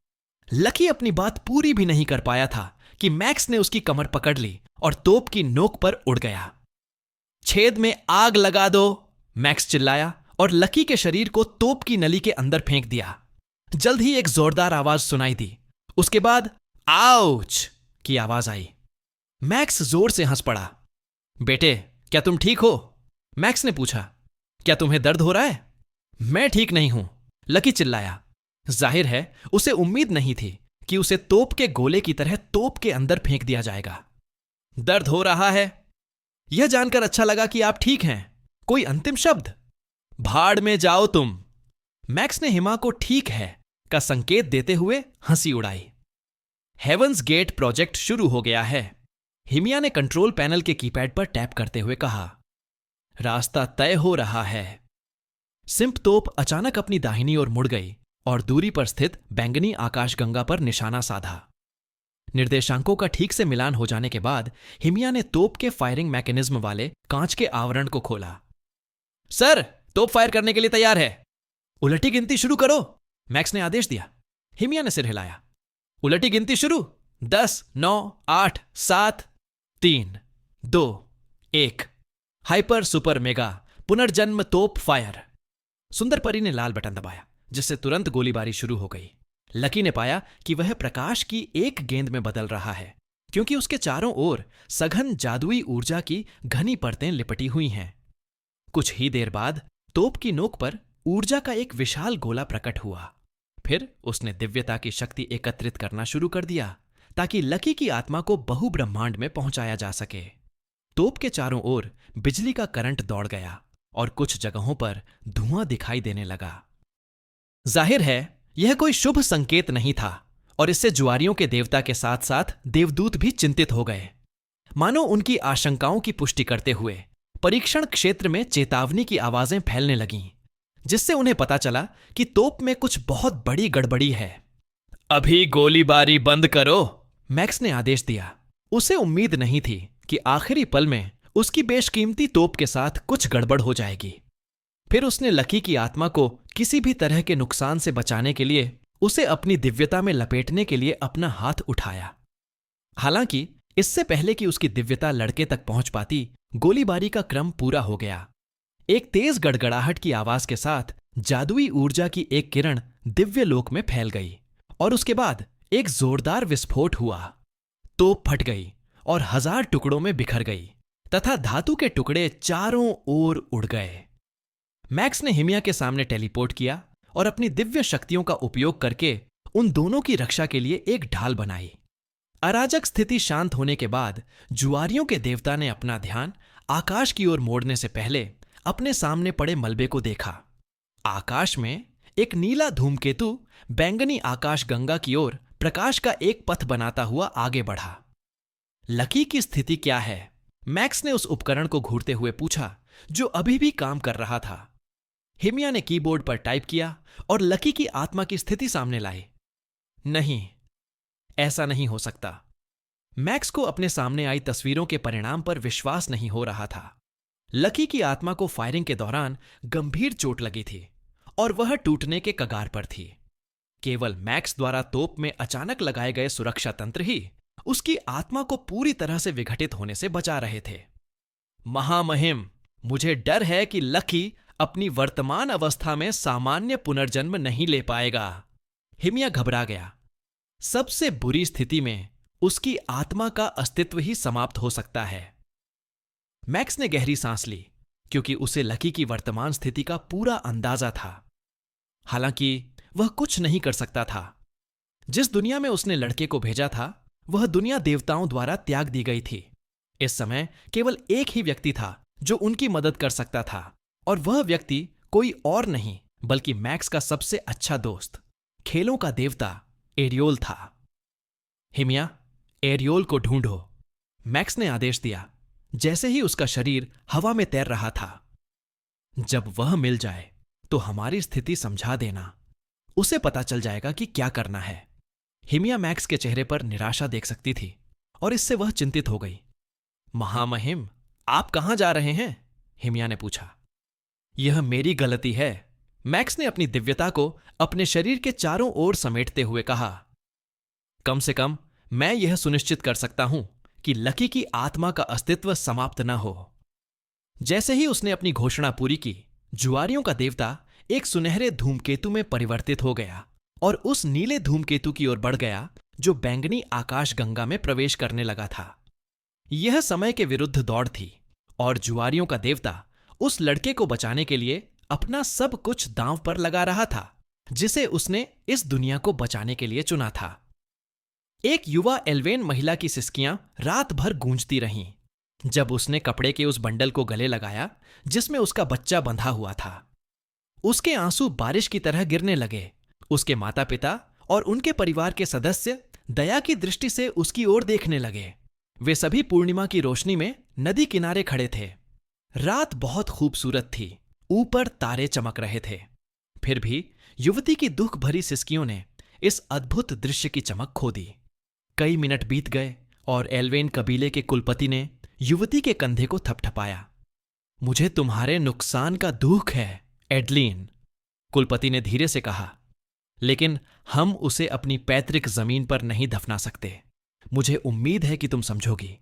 लकी अपनी बात पूरी भी नहीं कर पाया था कि मैक्स ने उसकी कमर पकड़ ली और तोप की नोक पर उड़ गया। छेद में आग लगा दो, मैक्स चिल्लाया और लकी के शरीर को तोप की नली के अंदर फेंक दिया। जल्द ही एक जोरदार आवाज सुनाई दी। उसके बाद आउच की आवाज आई। मैक्स जोर से हंस पड़ा। बेटे, क्या तुम ठीक हो? मैक्स ने पूछा। क्या तुम्हें दर्द हो रहा है? मैं ठीक नहीं हूं, लकी चिल्लाया। जाहिर है उसे उम्मीद नहीं थी कि उसे तोप के गोले की तरह तोप के अंदर फेंक दिया जाएगा। दर्द हो रहा है? यह जानकर अच्छा लगा कि आप ठीक हैं। कोई अंतिम शब्द? भाड़ में जाओ तुम। मैक्स ने हिमा को ठीक है का संकेत देते हुए हंसी उड़ाई। हेवंस गेट प्रोजेक्ट शुरू हो गया है, हिमिया ने कंट्रोल पैनल के कीपैड पर टैप करते हुए कहा। रास्ता तय हो रहा है। सिंप तोप अचानक अपनी दाहिनी ओर मुड़ गई और दूरी पर स्थित बैंगनी आकाशगंगा पर निशाना साधा। निर्देशांकों का ठीक से मिलान हो जाने के बाद हिमिया ने तोप के फायरिंग मैकेनिज्म वाले कांच के आवरण को खोला। सर, तोप फायर करने के लिए तैयार है। उलटी गिनती शुरू करो, मैक्स ने आदेश दिया। हिमिया ने सिर हिलाया। उलटी गिनती शुरू। 10, 9, 8, 7, 3, 2, 1। हाइपर सुपर मेगा पुनर्जन्म तोप फायर। सुंदर परी ने लाल बटन दबाया, जिससे तुरंत गोलीबारी शुरू हो गई। लकी ने पाया कि वह प्रकाश की एक गेंद में बदल रहा है, क्योंकि उसके चारों ओर सघन जादुई ऊर्जा की घनी परतें लिपटी हुई हैं। कुछ ही देर बाद तोप की नोक पर ऊर्जा का एक विशाल गोला प्रकट हुआ। फिर उसने दिव्यता की शक्ति एकत्रित करना शुरू कर दिया, ताकि लकी की आत्मा को बहुब्रह्मांड में पहुंचाया जा सके। तोप के चारों ओर बिजली का करंट दौड़ गया और कुछ जगहों पर धुआं दिखाई देने लगा। जाहिर है यह कोई शुभ संकेत नहीं था, और इससे जुआरियों के देवता के साथ साथ देवदूत भी चिंतित हो गए। मानो उनकी आशंकाओं की पुष्टि करते हुए परीक्षण क्षेत्र में चेतावनी की आवाजें फैलने लगीं, जिससे उन्हें पता चला कि तोप में कुछ बहुत बड़ी गड़बड़ी है। अभी गोलीबारी बंद करो, मैक्स ने आदेश दिया। उसे उम्मीद नहीं थी कि आखिरी पल में उसकी बेशकीमती तोप के साथ कुछ गड़बड़ हो जाएगी। फिर उसने लकी की आत्मा को किसी भी तरह के नुकसान से बचाने के लिए उसे अपनी दिव्यता में लपेटने के लिए अपना हाथ उठाया। हालांकि इससे पहले कि उसकी दिव्यता लड़के तक पहुंच पाती, गोलीबारी का क्रम पूरा हो गया। एक तेज गड़गड़ाहट की आवाज के साथ जादुई ऊर्जा की एक किरण दिव्य लोक में फैल गई, और उसके बाद एक जोरदार विस्फोट हुआ। तोप फट गई और 1000 टुकड़ों में बिखर गई, तथा धातु के टुकड़े चारों ओर उड़ गए। मैक्स ने हिमिया के सामने टेलीपोर्ट किया और अपनी दिव्य शक्तियों का उपयोग करके उन दोनों की रक्षा के लिए एक ढाल बनाई। अराजक स्थिति शांत होने के बाद जुआरियों के देवता ने अपना ध्यान आकाश की ओर मोड़ने से पहले अपने सामने पड़े मलबे को देखा। आकाश में एक नीला धूमकेतु बैंगनी आकाशगंगा की ओर प्रकाश का एक पथ बनाता हुआ आगे बढ़ा। लकी की स्थिति क्या है? मैक्स ने उस उपकरण को घूरते हुए पूछा, जो अभी भी काम कर रहा था। हिमिया ने कीबोर्ड पर टाइप किया और लकी की आत्मा की स्थिति सामने लाई। नहीं, ऐसा नहीं हो सकता। मैक्स को अपने सामने आई तस्वीरों के परिणाम पर विश्वास नहीं हो रहा था। लकी की आत्मा को फायरिंग के दौरान गंभीर चोट लगी थी और वह टूटने के कगार पर थी। केवल मैक्स द्वारा तोप में अचानक लगाए गए सुरक्षा तंत्र ही उसकी आत्मा को पूरी तरह से विघटित होने से बचा रहे थे। महामहिम, मुझे डर है कि लकी अपनी वर्तमान अवस्था में सामान्य पुनर्जन्म नहीं ले पाएगा। हिमिया घबरा गया। सबसे बुरी स्थिति में उसकी आत्मा का अस्तित्व ही समाप्त हो सकता है। मैक्स ने गहरी सांस ली, क्योंकि उसे लकी की वर्तमान स्थिति का पूरा अंदाजा था। हालांकि वह कुछ नहीं कर सकता था। जिस दुनिया में उसने लड़के को भेजा था, वह दुनिया देवताओं द्वारा त्याग दी गई थी। इस समय केवल एक ही व्यक्ति था जो उनकी मदद कर सकता था, और वह व्यक्ति कोई और नहीं बल्कि मैक्स का सबसे अच्छा दोस्त, खेलों का देवता एरियोल था। हिमिया, एरियोल को ढूंढो, मैक्स ने आदेश दिया, जैसे ही उसका शरीर हवा में तैर रहा था। जब वह मिल जाए तो हमारी स्थिति समझा देना, उसे पता चल जाएगा कि क्या करना है। हिमिया मैक्स के चेहरे पर निराशा देख सकती थी, और इससे वह चिंतित हो गई। महामहिम, आप कहां जा रहे हैं? हिमिया ने पूछा। यह मेरी गलती है, मैक्स ने अपनी दिव्यता को अपने शरीर के चारों ओर समेटते हुए कहा। कम से कम मैं यह सुनिश्चित कर सकता हूं कि लकी की आत्मा का अस्तित्व समाप्त न हो। जैसे ही उसने अपनी घोषणा पूरी की, जुआरियों का देवता एक सुनहरे धूमकेतु में परिवर्तित हो गया और उस नीले धूमकेतु की ओर बढ़ गया जो बैंगनी आकाशगंगा में प्रवेश करने लगा था। यह समय के विरुद्ध दौड़ थी, और जुआरियों का देवता उस लड़के को बचाने के लिए अपना सब कुछ दांव पर लगा रहा था, जिसे उसने इस दुनिया को बचाने के लिए चुना था। एक युवा एल्वेन महिला की सिसकियां रात भर गूंजती रहीं जब उसने कपड़े के उस बंडल को गले लगाया जिसमें उसका बच्चा बंधा हुआ था। उसके आंसू बारिश की तरह गिरने लगे। उसके माता पिता और उनके परिवार के सदस्य दया की दृष्टि से उसकी ओर देखने लगे। वे सभी पूर्णिमा की रोशनी में नदी किनारे खड़े थे। रात बहुत खूबसूरत थी, ऊपर तारे चमक रहे थे। फिर भी युवती की दुख भरी सिसकियों ने इस अद्भुत दृश्य की चमक खो दी। कई मिनट बीत गए और एल्वेन कबीले के कुलपति ने युवती के कंधे को थपथपाया। मुझे तुम्हारे नुकसान का दुख है, एडलीन, कुलपति ने धीरे से कहा, लेकिन हम उसे अपनी पैतृक जमीन पर नहीं दफना सकते। मुझे उम्मीद है कि तुम समझोगी।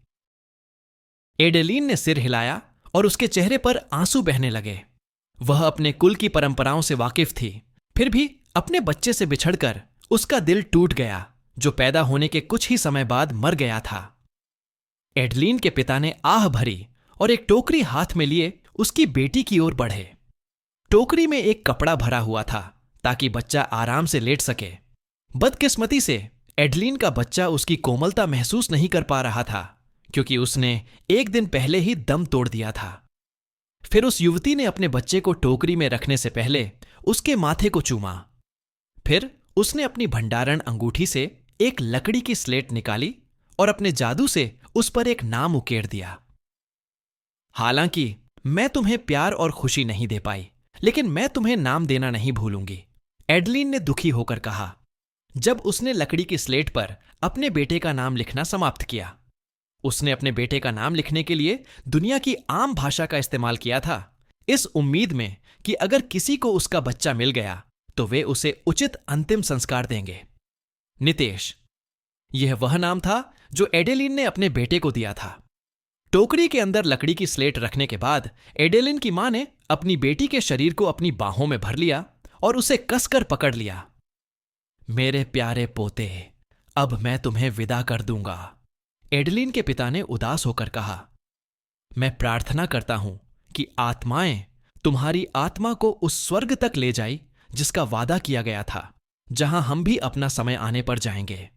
एडेलीन ने सिर हिलाया और उसके चेहरे पर आंसू बहने लगे। वह अपने कुल की परंपराओं से वाकिफ थी, फिर भी अपने बच्चे से बिछड़कर उसका दिल टूट गया, जो पैदा होने के कुछ ही समय बाद मर गया था। एडलीन के पिता ने आह भरी और एक टोकरी हाथ में लिए उसकी बेटी की ओर बढ़े। टोकरी में एक कपड़ा भरा हुआ था ताकि बच्चा आराम से लेट सके। बदकिस्मती से एडलीन का बच्चा उसकी कोमलता महसूस नहीं कर पा रहा था, क्योंकि उसने एक दिन पहले ही दम तोड़ दिया था। फिर उस युवती ने अपने बच्चे को टोकरी में रखने से पहले उसके माथे को चूमा। फिर उसने अपनी भंडारण अंगूठी से एक लकड़ी की स्लेट निकाली और अपने जादू से उस पर एक नाम उकेर दिया। हालांकि मैं तुम्हें प्यार और खुशी नहीं दे पाई, लेकिन मैं तुम्हें नाम देना नहीं भूलूंगी, एडलीन ने दुखी होकर कहा। जब उसने लकड़ी की स्लेट पर अपने बेटे का नाम लिखना समाप्त किया, उसने अपने बेटे का नाम लिखने के लिए दुनिया की आम भाषा का इस्तेमाल किया था, इस उम्मीद में कि अगर किसी को उसका बच्चा मिल गया तो वे उसे उचित अंतिम संस्कार देंगे। नितेश, यह वह नाम था जो एडेलिन ने अपने बेटे को दिया था। टोकरी के अंदर लकड़ी की स्लेट रखने के बाद एडेलिन की मां ने अपनी बेटी के शरीर को अपनी बाहों में भर लिया और उसे कसकर पकड़ लिया। मेरे प्यारे पोते, अब मैं तुम्हें विदा कर दूंगा, एडेलिन के पिता ने उदास होकर कहा। मैं प्रार्थना करता हूं कि आत्माएं तुम्हारी आत्मा को उस स्वर्ग तक ले जाई जिसका वादा किया गया था, जहां हम भी अपना समय आने पर जाएंगे।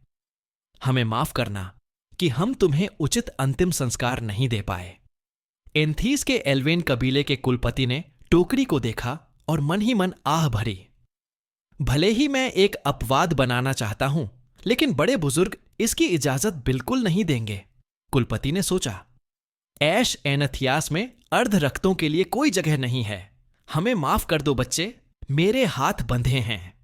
हमें माफ करना कि हम तुम्हें उचित अंतिम संस्कार नहीं दे पाए। एंथीस के एल्वेन कबीले के कुलपति ने टोकरी को देखा और मन ही मन आह भरी। भले ही मैं एक अपवाद बनाना चाहता हूं, लेकिन बड़े बुजुर्ग इसकी इजाजत बिल्कुल नहीं देंगे, कुलपति ने सोचा। ऐश एनथियास में अर्ध रक्तों के लिए कोई जगह नहीं है। हमें माफ कर दो बच्चे, मेरे हाथ बंधे हैं।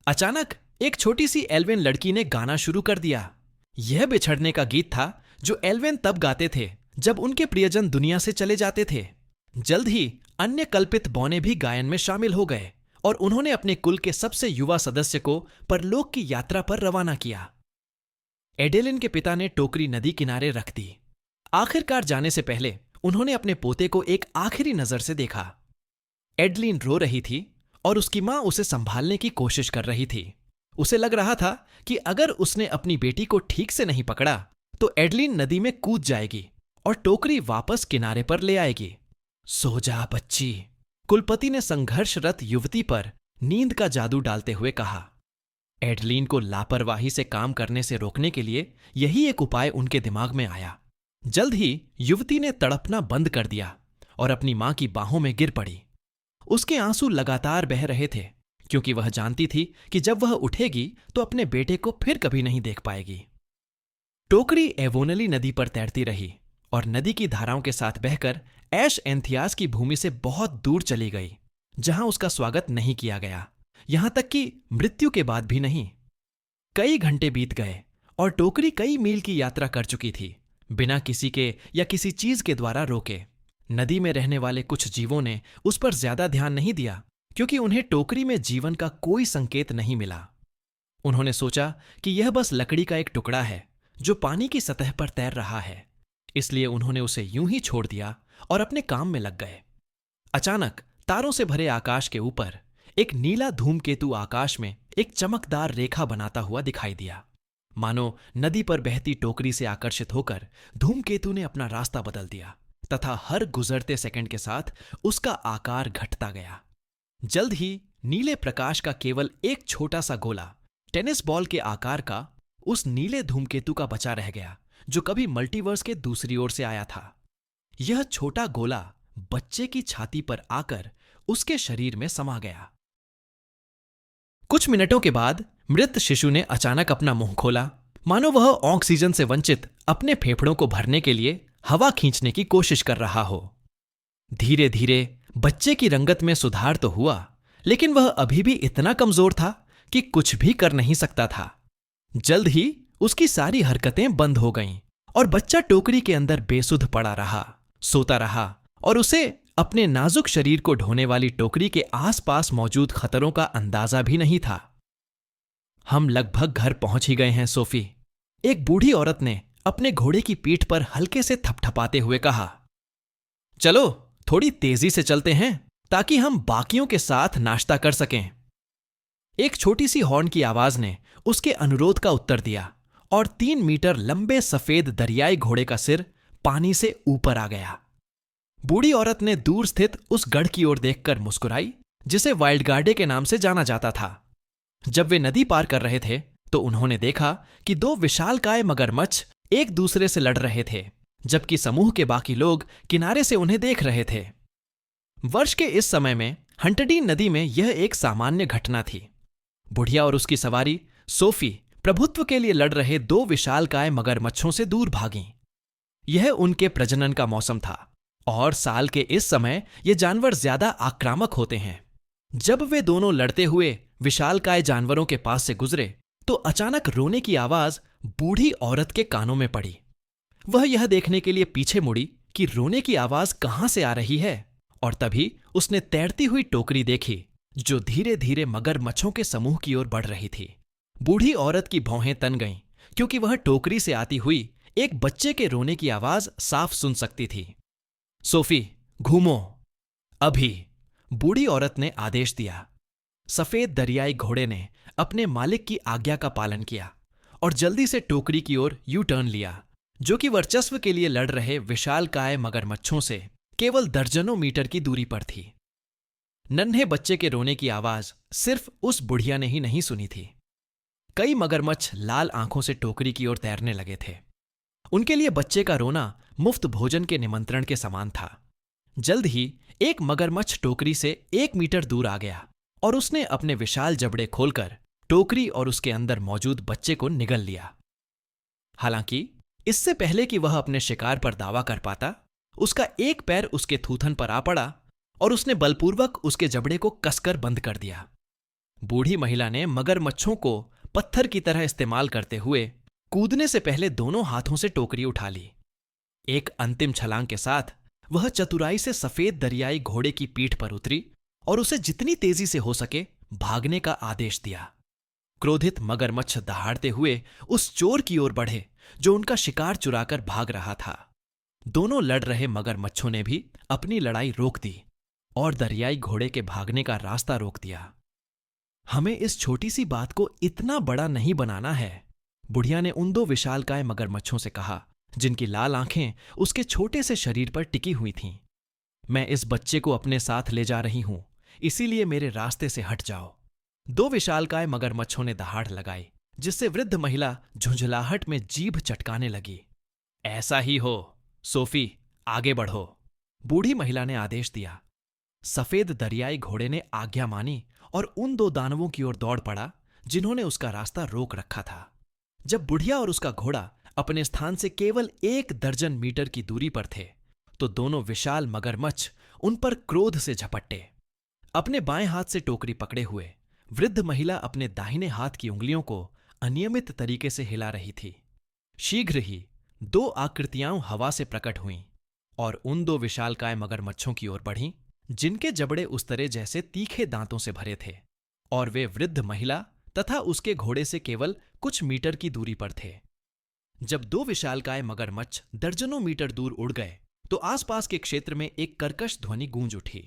अचानक एक छोटी सी एल्वेन लड़की ने गाना शुरू कर दिया। यह बिछड़ने का गीत था जो एल्वेन तब गाते थे जब उनके प्रियजन दुनिया से चले जाते थे। जल्द ही अन्य कल्पित बौने भी गायन में शामिल हो गए और उन्होंने अपने कुल के सबसे युवा सदस्य को परलोक की यात्रा पर रवाना किया। एडेलिन के पिता ने टोकरी नदी किनारे रख दी। आखिरकार जाने से पहले उन्होंने अपने पोते को एक आखिरी नजर से देखा। एडलिन रो रही थी और उसकी मां उसे संभालने की कोशिश कर रही थी। उसे लग रहा था कि अगर उसने अपनी बेटी को ठीक से नहीं पकड़ा तो एडलिन नदी में कूद जाएगी और टोकरी वापस किनारे पर ले आएगी। सो जा बच्ची, कुलपति ने संघर्षरत युवती पर नींद का जादू डालते हुए कहा। एडलिन को लापरवाही से काम करने से रोकने के लिए यही एक उपाय उनके दिमाग में आया। जल्द ही युवती ने तड़पना बंद कर दिया और अपनी मां की बाहों में गिर पड़ी। उसके आंसू लगातार बह रहे थे, क्योंकि वह जानती थी कि जब वह उठेगी तो अपने बेटे को फिर कभी नहीं देख पाएगी। टोकरी एवोनली नदी पर तैरती रही और नदी की धाराओं के साथ बहकर ऐश एंथियास की भूमि से बहुत दूर चली गई, जहां उसका स्वागत नहीं किया गया, यहां तक कि मृत्यु के बाद भी नहीं। कई घंटे बीत गए और टोकरी कई मील की यात्रा कर चुकी थी, बिना किसी के या किसी चीज के द्वारा रोके। नदी में रहने वाले कुछ जीवों ने उस पर ज्यादा ध्यान नहीं दिया, क्योंकि उन्हें टोकरी में जीवन का कोई संकेत नहीं मिला। उन्होंने सोचा कि यह बस लकड़ी का एक टुकड़ा है जो पानी की सतह पर तैर रहा है, इसलिए उन्होंने उसे यूं ही छोड़ दिया और अपने काम में लग गए। अचानक तारों से भरे आकाश के ऊपर एक नीला धूमकेतु आकाश में एक चमकदार रेखा बनाता हुआ दिखाई दिया। मानो नदी पर बहती टोकरी से आकर्षित होकर धूमकेतु ने अपना रास्ता बदल दिया तथा हर गुजरते सेकंड के साथ उसका आकार घटता गया। जल्द ही नीले प्रकाश का केवल एक छोटा सा गोला टेनिस बॉल के आकार का उस नीले धूमकेतु का बचा रह गया, जो कभी मल्टीवर्स के दूसरी ओर से आया था। यह छोटा गोला बच्चे की छाती पर आकर उसके शरीर में समा गया। कुछ मिनटों के बाद मृत शिशु ने अचानक अपना मुंह खोला, मानो वह ऑक्सीजन से वंचित अपने फेफड़ों को भरने के लिए हवा खींचने की कोशिश कर रहा हो। धीरे धीरे बच्चे की रंगत में सुधार तो हुआ, लेकिन वह अभी भी इतना कमजोर था कि कुछ भी कर नहीं सकता था। जल्द ही उसकी सारी हरकतें बंद हो गईं और बच्चा टोकरी के अंदर बेसुध पड़ा रहा, सोता रहा और उसे अपने नाजुक शरीर को ढोने वाली टोकरी के आसपास मौजूद खतरों का अंदाजा भी नहीं था। हम लगभग घर पहुंच ही गए हैं, सोफी, एक बूढ़ी औरत ने अपने घोड़े की पीठ पर हल्के से थपथपाते हुए कहा। चलो थोड़ी तेजी से चलते हैं ताकि हम बाकियों के साथ नाश्ता कर सकें। एक छोटी सी हॉर्न की आवाज ने उसके अनुरोध का उत्तर दिया और 3 मीटर लंबे सफेद दरियाई घोड़े का सिर पानी से ऊपर आ गया। बूढ़ी औरत ने दूर स्थित उस गढ़ की ओर देखकर मुस्कुराई जिसे वाइल्ड गार्डे के नाम से जाना जाता था। जब वे नदी पार कर रहे थे तो उन्होंने देखा कि 2 विशालकाय मगरमच्छ एक दूसरे से लड़ रहे थे, जबकि समूह के बाकी लोग किनारे से उन्हें देख रहे थे। वर्ष के इस समय में हंटरडीन नदी में यह एक सामान्य घटना थी। बुढ़िया और उसकी सवारी सोफी प्रभुत्व के लिए लड़ रहे 2 विशालकाय मगरमच्छों से दूर भागीं। यह उनके प्रजनन का मौसम था और साल के इस समय ये जानवर ज्यादा आक्रामक होते हैं। जब वे दोनों लड़ते हुए विशालकाय जानवरों के पास से गुजरे तो अचानक रोने की आवाज बूढ़ी औरत के कानों में पड़ी। वह यह देखने के लिए पीछे मुड़ी कि रोने की आवाज कहां से आ रही है और तभी उसने तैरती हुई टोकरी देखी जो धीरे धीरे मगरमच्छों के समूह की ओर बढ़ रही थी। बूढ़ी औरत की भौहें तन गईं क्योंकि वह टोकरी से आती हुई एक बच्चे के रोने की आवाज साफ सुन सकती थी। सोफी, घूमो अभी, बूढ़ी औरत ने आदेश दिया। सफेद दरियाई घोड़े ने अपने मालिक की आज्ञा का पालन किया और जल्दी से टोकरी की ओर यू टर्न लिया, जो कि वर्चस्व के लिए लड़ रहे विशालकाय मगरमच्छों से केवल दर्जनों मीटर की दूरी पर थी। नन्हे बच्चे के रोने की आवाज सिर्फ उस बुढ़िया ने ही नहीं सुनी थी। कई मगरमच्छ लाल आंखों से टोकरी की ओर तैरने लगे थे। उनके लिए बच्चे का रोना मुफ्त भोजन के निमंत्रण के समान था। जल्द ही एक मगरमच्छ टोकरी से 1 मीटर दूर आ गया और उसने अपने विशाल जबड़े खोलकर टोकरी और उसके अंदर मौजूद बच्चे को निगल लिया। हालांकि इससे पहले कि वह अपने शिकार पर दावा कर पाता, उसका एक पैर उसके थूथन पर आ पड़ा और उसने बलपूर्वक उसके जबड़े को कसकर बंद कर दिया। बूढ़ी महिला ने मगरमच्छों को पत्थर की तरह इस्तेमाल करते हुए कूदने से पहले दोनों हाथों से टोकरी उठा ली। एक अंतिम छलांग के साथ वह चतुराई से सफेद दरियाई घोड़े की पीठ पर उतरी और उसे जितनी तेजी से हो सके भागने का आदेश दिया। क्रोधित मगरमच्छ दहाड़ते हुए उस चोर की ओर बढ़े जो उनका शिकार चुराकर भाग रहा था। दोनों लड़ रहे मगरमच्छों ने भी अपनी लड़ाई रोक दी और दरियाई घोड़े के भागने का रास्ता रोक दिया। हमें इस छोटी सी बात को इतना बड़ा नहीं बनाना है, बुढ़िया ने उन 2 विशालकाय मगरमच्छों से कहा जिनकी लाल आंखें उसके छोटे से शरीर पर टिकी हुई थीं। मैं इस बच्चे को अपने साथ ले जा रही हूं, इसीलिए मेरे रास्ते से हट जाओ। 2 विशालकाय मगरमच्छों ने दहाड़ लगाई जिससे वृद्ध महिला झुंझलाहट में जीभ चटकाने लगी। ऐसा ही हो सोफी, आगे बढ़ो, बूढ़ी महिला ने आदेश दिया। सफेद दरियाई घोड़े ने आज्ञा मानी और उन 2 दानवों की ओर दौड़ पड़ा जिन्होंने उसका रास्ता रोक रखा था। जब बुढ़िया और उसका घोड़ा अपने स्थान से केवल 1 दर्जन मीटर की दूरी पर थे तो दोनों विशाल मगरमच्छ उन पर क्रोध से झपटे। अपने बाएं हाथ से टोकरी पकड़े हुए वृद्ध महिला अपने दाहिने हाथ की उंगलियों को अनियमित तरीके से हिला रही थी। शीघ्र ही 2 आकृतियां हवा से प्रकट हुईं और उन 2 विशालकाय मगरमच्छों की ओर बढ़ीं जिनके जबड़े उस्तरे जैसे तीखे दांतों से भरे थे और वे वृद्ध महिला तथा उसके घोड़े से केवल कुछ मीटर की दूरी पर थे। जब 2 विशालकाय मगरमच्छ दर्जनों मीटर दूर उड़ गए तो आसपास के क्षेत्र में एक कर्कश ध्वनि गूंज उठी।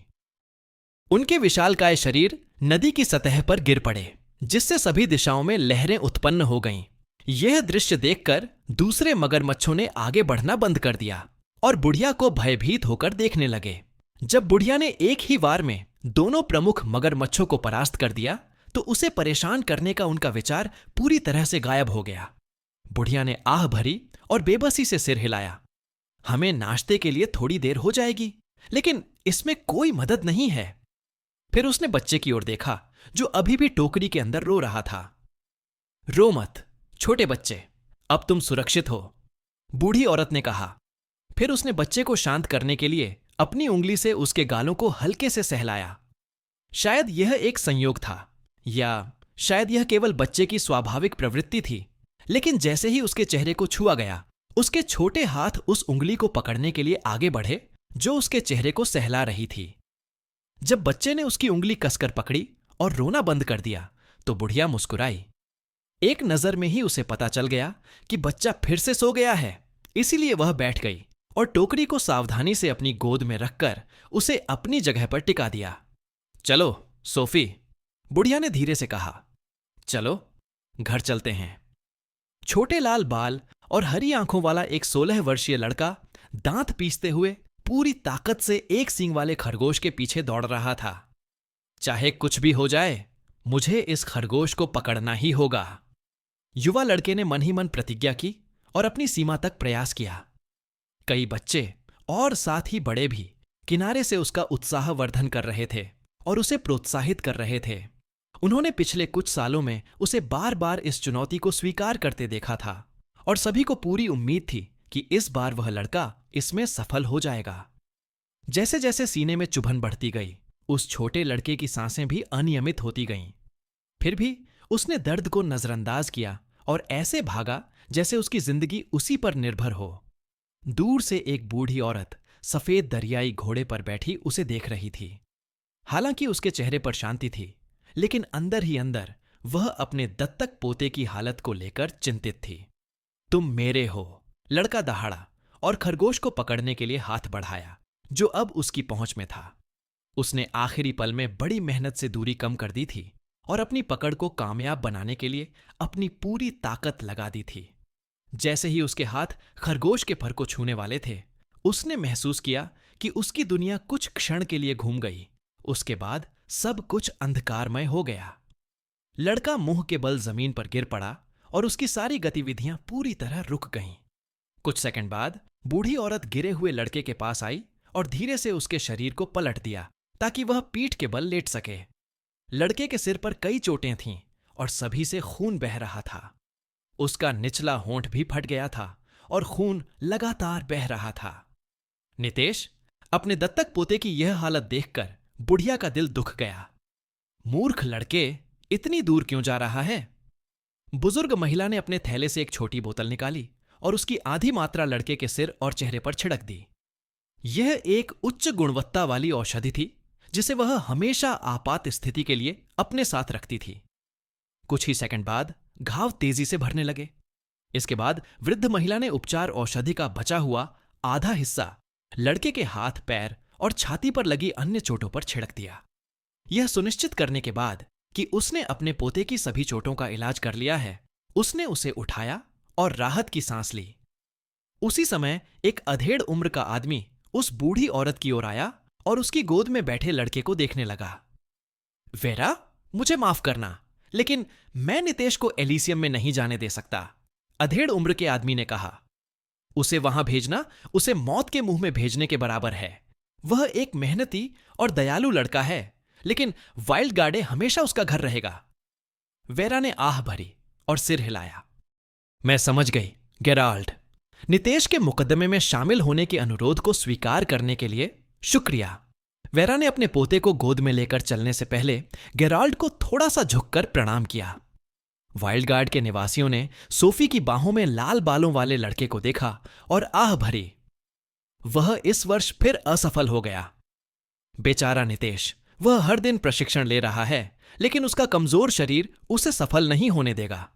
उनके विशालकाय शरीर नदी की सतह पर गिर पड़े जिससे सभी दिशाओं में लहरें उत्पन्न हो गईं। यह दृश्य देखकर दूसरे मगरमच्छों ने आगे बढ़ना बंद कर दिया और बुढ़िया को भयभीत होकर देखने लगे। जब बुढ़िया ने एक ही वार में दोनों प्रमुख मगरमच्छों को परास्त कर दिया तो उसे परेशान करने का उनका विचार पूरी तरह से गायब हो गया। बुढ़िया ने आह भरी और बेबसी से सिर हिलाया। हमें नाश्ते के लिए थोड़ी देर हो जाएगी, लेकिन इसमें कोई मदद नहीं है। फिर उसने बच्चे की ओर देखा जो अभी भी टोकरी के अंदर रो रहा था। रो मत छोटे बच्चे, अब तुम सुरक्षित हो, बूढ़ी औरत ने कहा। फिर उसने बच्चे को शांत करने के लिए अपनी उंगली से उसके गालों को हल्के से सहलाया। शायद यह एक संयोग था, या शायद यह केवल बच्चे की स्वाभाविक प्रवृत्ति थी, लेकिन जैसे ही उसके चेहरे को छुआ गया, उसके छोटे हाथ उस उंगली को पकड़ने के लिए आगे बढ़े जो उसके चेहरे को सहला रही थी। जब बच्चे ने उसकी उंगली कसकर पकड़ी और रोना बंद कर दिया तो बुढ़िया मुस्कुराई। एक नजर में ही उसे पता चल गया कि बच्चा फिर से सो गया है, इसीलिए वह बैठ गई और टोकरी को सावधानी से अपनी गोद में रखकर उसे अपनी जगह पर टिका दिया। चलो सोफी, बुढ़िया ने धीरे से कहा, चलो घर चलते हैं। छोटे लाल बाल और हरी आंखों वाला एक 16 वर्षीय लड़का दांत पीसते हुए पूरी ताकत से एक सींग वाले खरगोश के पीछे दौड़ रहा था। चाहे कुछ भी हो जाए, मुझे इस खरगोश को पकड़ना ही होगा। युवा लड़के ने मन ही मन प्रतिज्ञा की और अपनी सीमा तक प्रयास किया। कई बच्चे और साथ ही बड़े भी किनारे से उसका उत्साहवर्धन कर रहे थे और उसे प्रोत्साहित कर रहे थे। उन्होंने पिछले कुछ सालों में उसे बार बार इस चुनौती को स्वीकार करते देखा था और सभी को पूरी उम्मीद थी कि इस बार वह लड़का इसमें सफल हो जाएगा। जैसे जैसे सीने में चुभन बढ़ती गई, उस छोटे लड़के की सांसें भी अनियमित होती गईं। फिर भी उसने दर्द को नजरअंदाज किया और ऐसे भागा जैसे उसकी जिंदगी उसी पर निर्भर हो। दूर से एक बूढ़ी औरत सफेद दरियाई घोड़े पर बैठी उसे देख रही थी। हालांकि उसके चेहरे पर शांति थी, लेकिन अंदर ही अंदर वह अपने दत्तक पोते की हालत को लेकर चिंतित थी। तुम मेरे हो, लड़का दहाड़ा और खरगोश को पकड़ने के लिए हाथ बढ़ाया जो अब उसकी पहुंच में था। उसने आखिरी पल में बड़ी मेहनत से दूरी कम कर दी थी और अपनी पकड़ को कामयाब बनाने के लिए अपनी पूरी ताकत लगा दी थी। जैसे ही उसके हाथ खरगोश के फर को छूने वाले थे, उसने महसूस किया कि उसकी दुनिया कुछ क्षण के लिए घूम गई। उसके बाद सब कुछ अंधकारमय हो गया। लड़का मुंह के बल जमीन पर गिर पड़ा और उसकी सारी गतिविधियां पूरी तरह रुक गईं। कुछ सेकंड बाद बूढ़ी औरत गिरे हुए लड़के के पास आई और धीरे से उसके शरीर को पलट दिया ताकि वह पीठ के बल लेट सके। लड़के के सिर पर कई चोटें थीं और सभी से खून बह रहा था। उसका निचला होंठ भी फट गया था और खून लगातार बह रहा था। नितेश, अपने दत्तक पोते की यह हालत देखकर बुढ़िया का दिल दुख गया। मूर्ख लड़के, इतनी दूर क्यों जा रहा है? बुजुर्ग महिला ने अपने थैले से एक छोटी बोतल निकाली और उसकी आधी मात्रा लड़के के सिर और चेहरे पर छिड़क दी। यह एक उच्च गुणवत्ता वाली औषधि थी जिसे वह हमेशा आपात स्थिति के लिए अपने साथ रखती थी। कुछ ही सेकंड बाद घाव तेजी से भरने लगे। इसके बाद वृद्ध महिला ने उपचार औषधि का बचा हुआ आधा हिस्सा लड़के के हाथ, पैर और छाती पर लगी अन्य चोटों पर छिड़क दिया। यह सुनिश्चित करने के बाद कि उसने अपने पोते की सभी चोटों का इलाज कर लिया है, उसने उसे उठाया और राहत की सांस ली। उसी समय एक अधेड़ उम्र का आदमी उस बूढ़ी औरत की ओर आया और उसकी गोद में बैठे लड़के को देखने लगा। वेरा, मुझे माफ करना, लेकिन मैं नितेश को एलिसियम में नहीं जाने दे सकता, अधेड़ उम्र के आदमी ने कहा। उसे वहां भेजना उसे मौत के मुंह में भेजने के बराबर है। वह एक मेहनती और दयालु लड़का है, लेकिन वाइल्ड गार्डे हमेशा उसका घर रहेगा। वेरा ने आह भरी और सिर हिलाया। मैं समझ गई, गेराल्ड। नितेश के मुकदमे में शामिल होने के अनुरोध को स्वीकार करने के लिए शुक्रिया। वेरा ने अपने पोते को गोद में लेकर चलने से पहले गेराल्ड को थोड़ा सा झुककर प्रणाम किया। वाइल्ड गार्ड के निवासियों ने सोफी की बाहों में लाल बालों वाले लड़के को देखा और आह भरी। वह इस वर्ष फिर असफल हो गया। बेचारा नितेश, वह हर दिन प्रशिक्षण ले रहा है, लेकिन उसका कमजोर शरीर उसे सफल नहीं होने देगा।